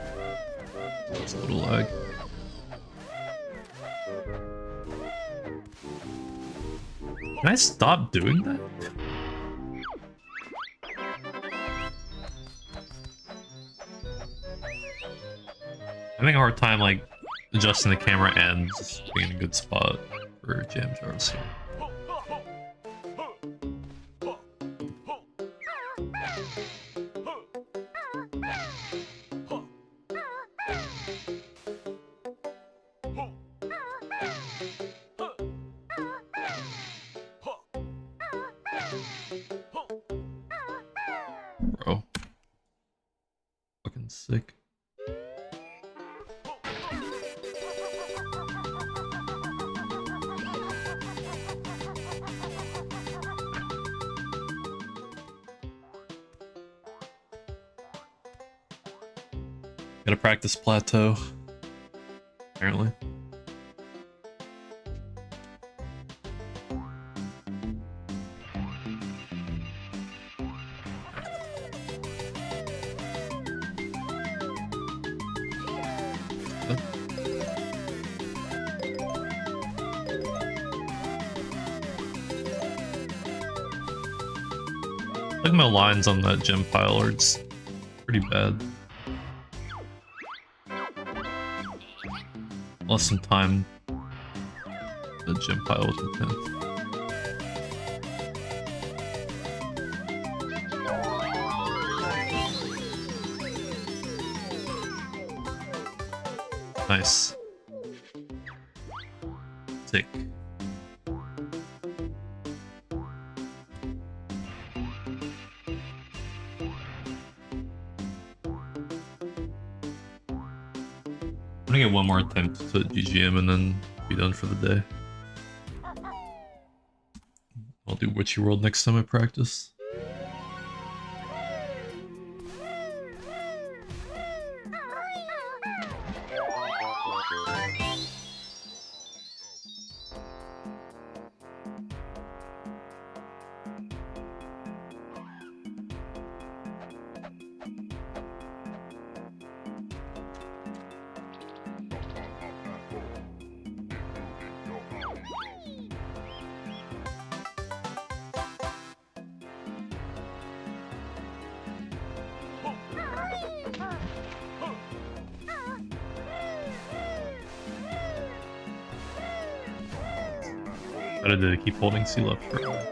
A: It's a little lag. Can I stop doing that? I'm having a hard time, like, adjusting the camera and just being in a good spot for jam jars. So. Bro. Fucking sick. Gotta practice plateau, apparently. I think my lines on that gem pile are just pretty bad. Lost some time. The gym pile was intense. Nice. Sick. I'm gonna get one more attempt to GGM and then be done for the day. I'll do Witchy World next time I practice. Better to keep holding C left for a while.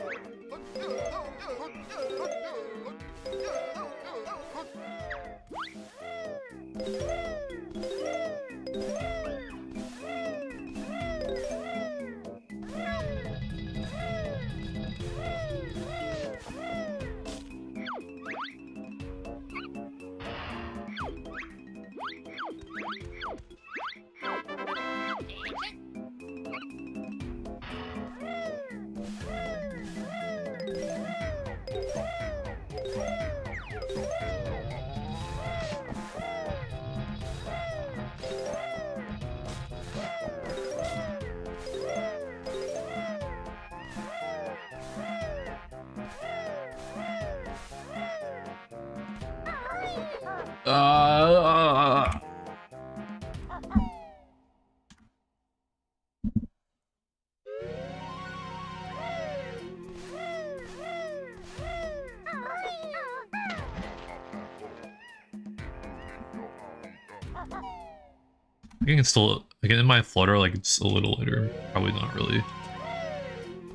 A: I think it's still, again, in my flutter, like, it's a little later. Probably not really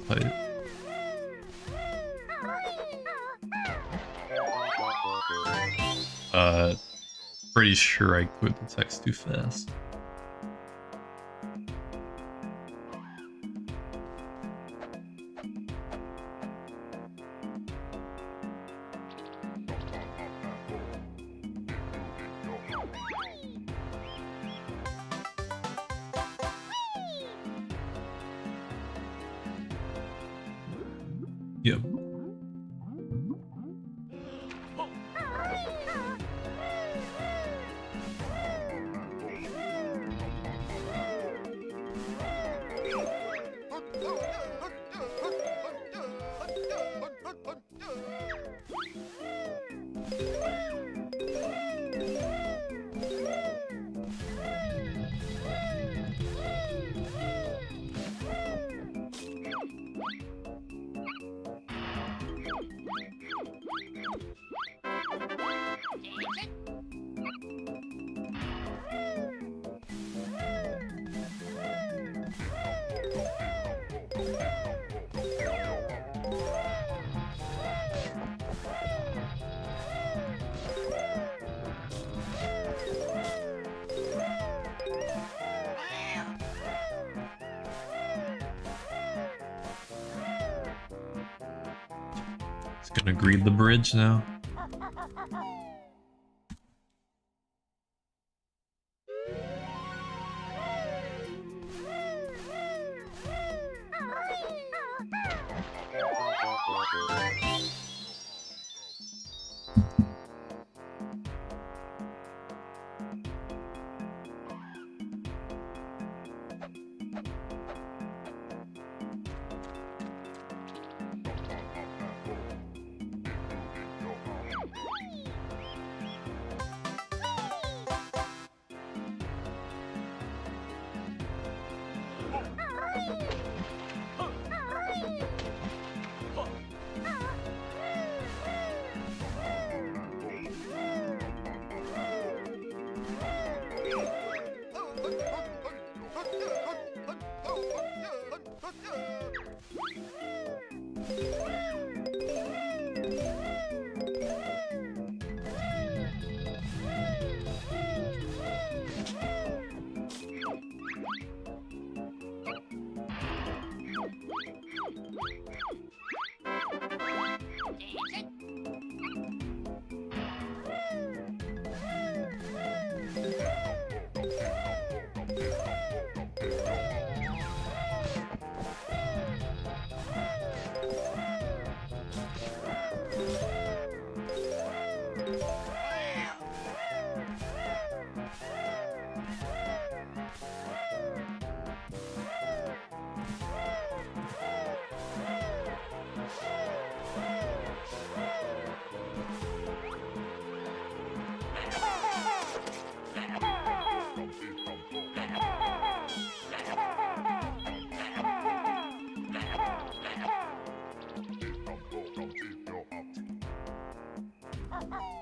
A: tight. Pretty sure I quit the text too fast. Yep. It's gonna greed the bridge now.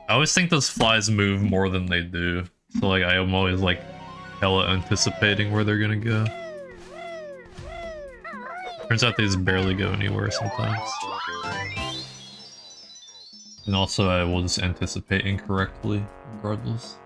A: I always think those flies move more than they do. So like I am always like hella anticipating where they're gonna go. Turns out they just barely go anywhere sometimes. And also I will just anticipate incorrectly regardless.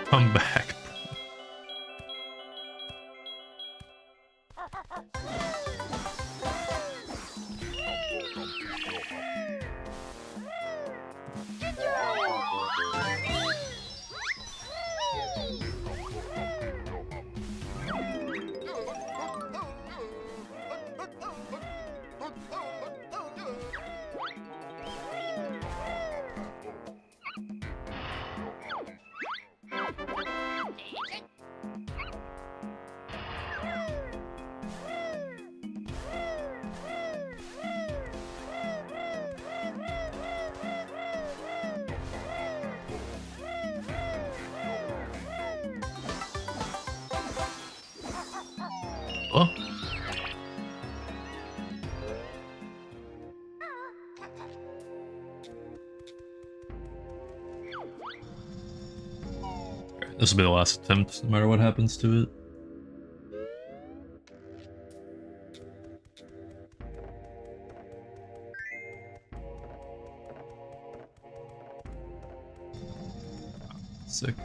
A: Come back. Oh. This will be the last attempt, no matter what happens to it. Sick.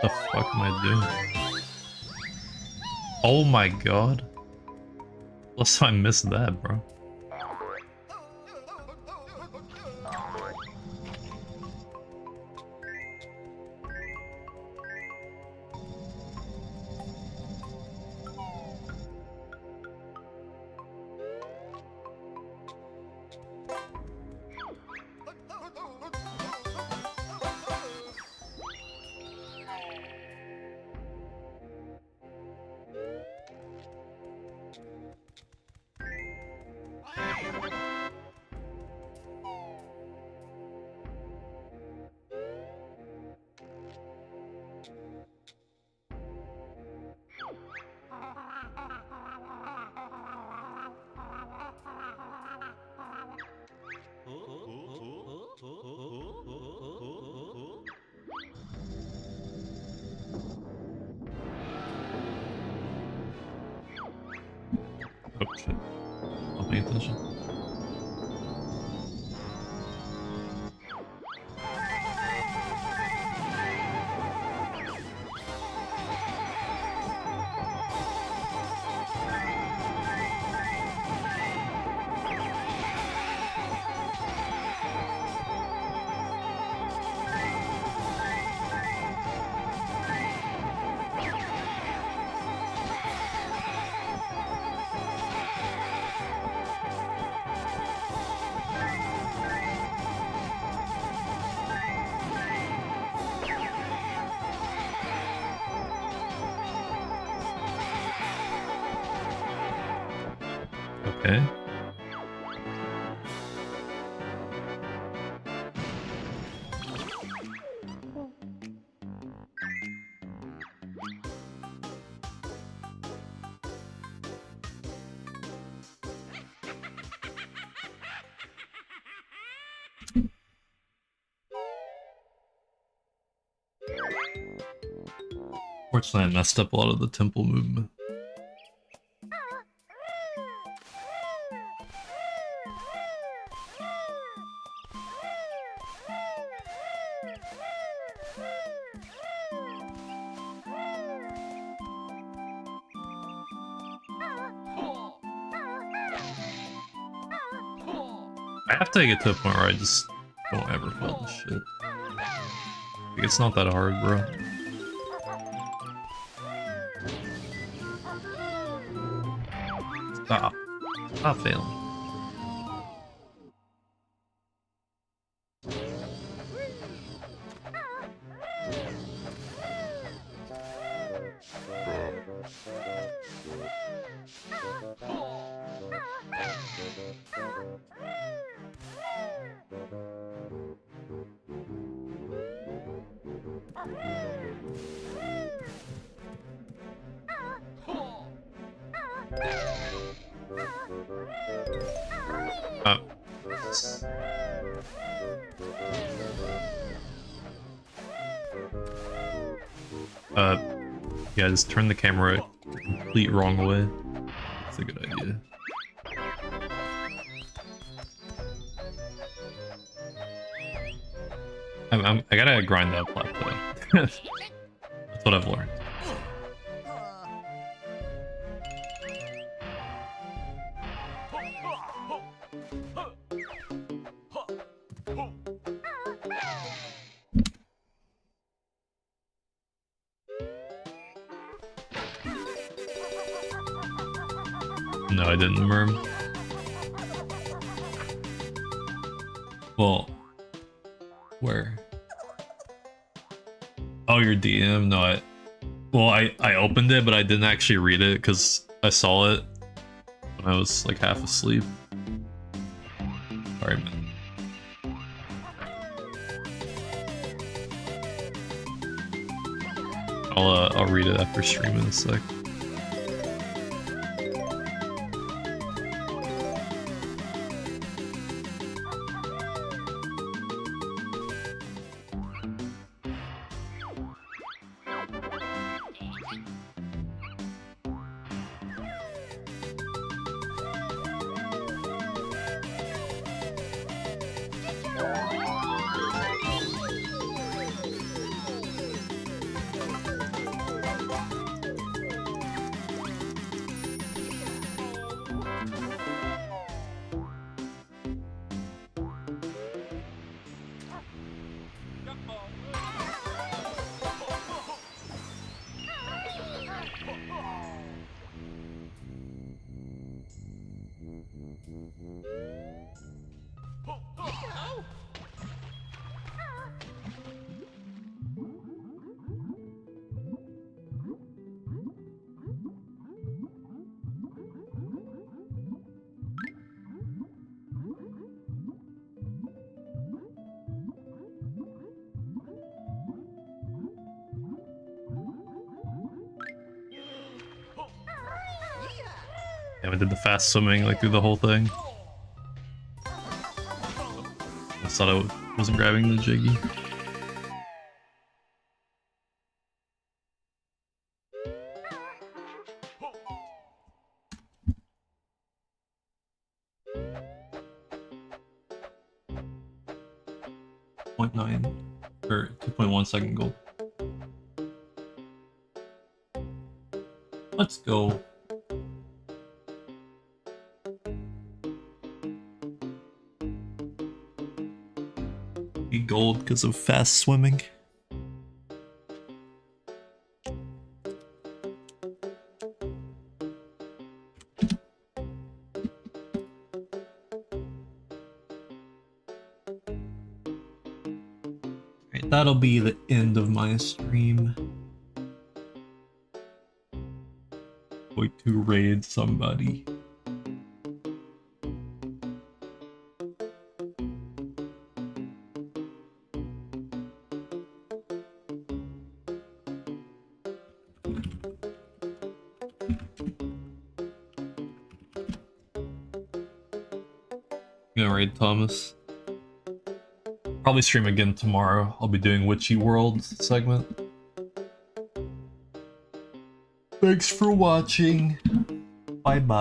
A: The fuck am I doing? Oh my god. Plus I missed that, bro. Oh shit. Not paying attention. Okay. Fortunately, I messed up a lot of the temple movement. I have to get to a point where I just don't ever fail this shit. Like, it's not that hard, bro. Stop. Stop failing. Yeah, just turn the camera the complete wrong way. That's a good idea. I gotta grind that plateau. That's what I've learned. No, I didn't, Merm. Well, where? Oh, your DM? No, I opened it, but I didn't actually read it because I saw it when I was like half asleep. Sorry, man. I'll read it after stream in a sec. Yeah, I did the fast swimming like through the whole thing. I thought I wasn't grabbing the jiggy. .9 or 2.1 second gold. Let's go. Gold because of fast swimming. Alright, that'll be the end of my stream. Going to raid somebody. Gonna raid Thomas. Probably stream again tomorrow. I'll be doing Witchy World segment. Thanks for watching. Bye bye.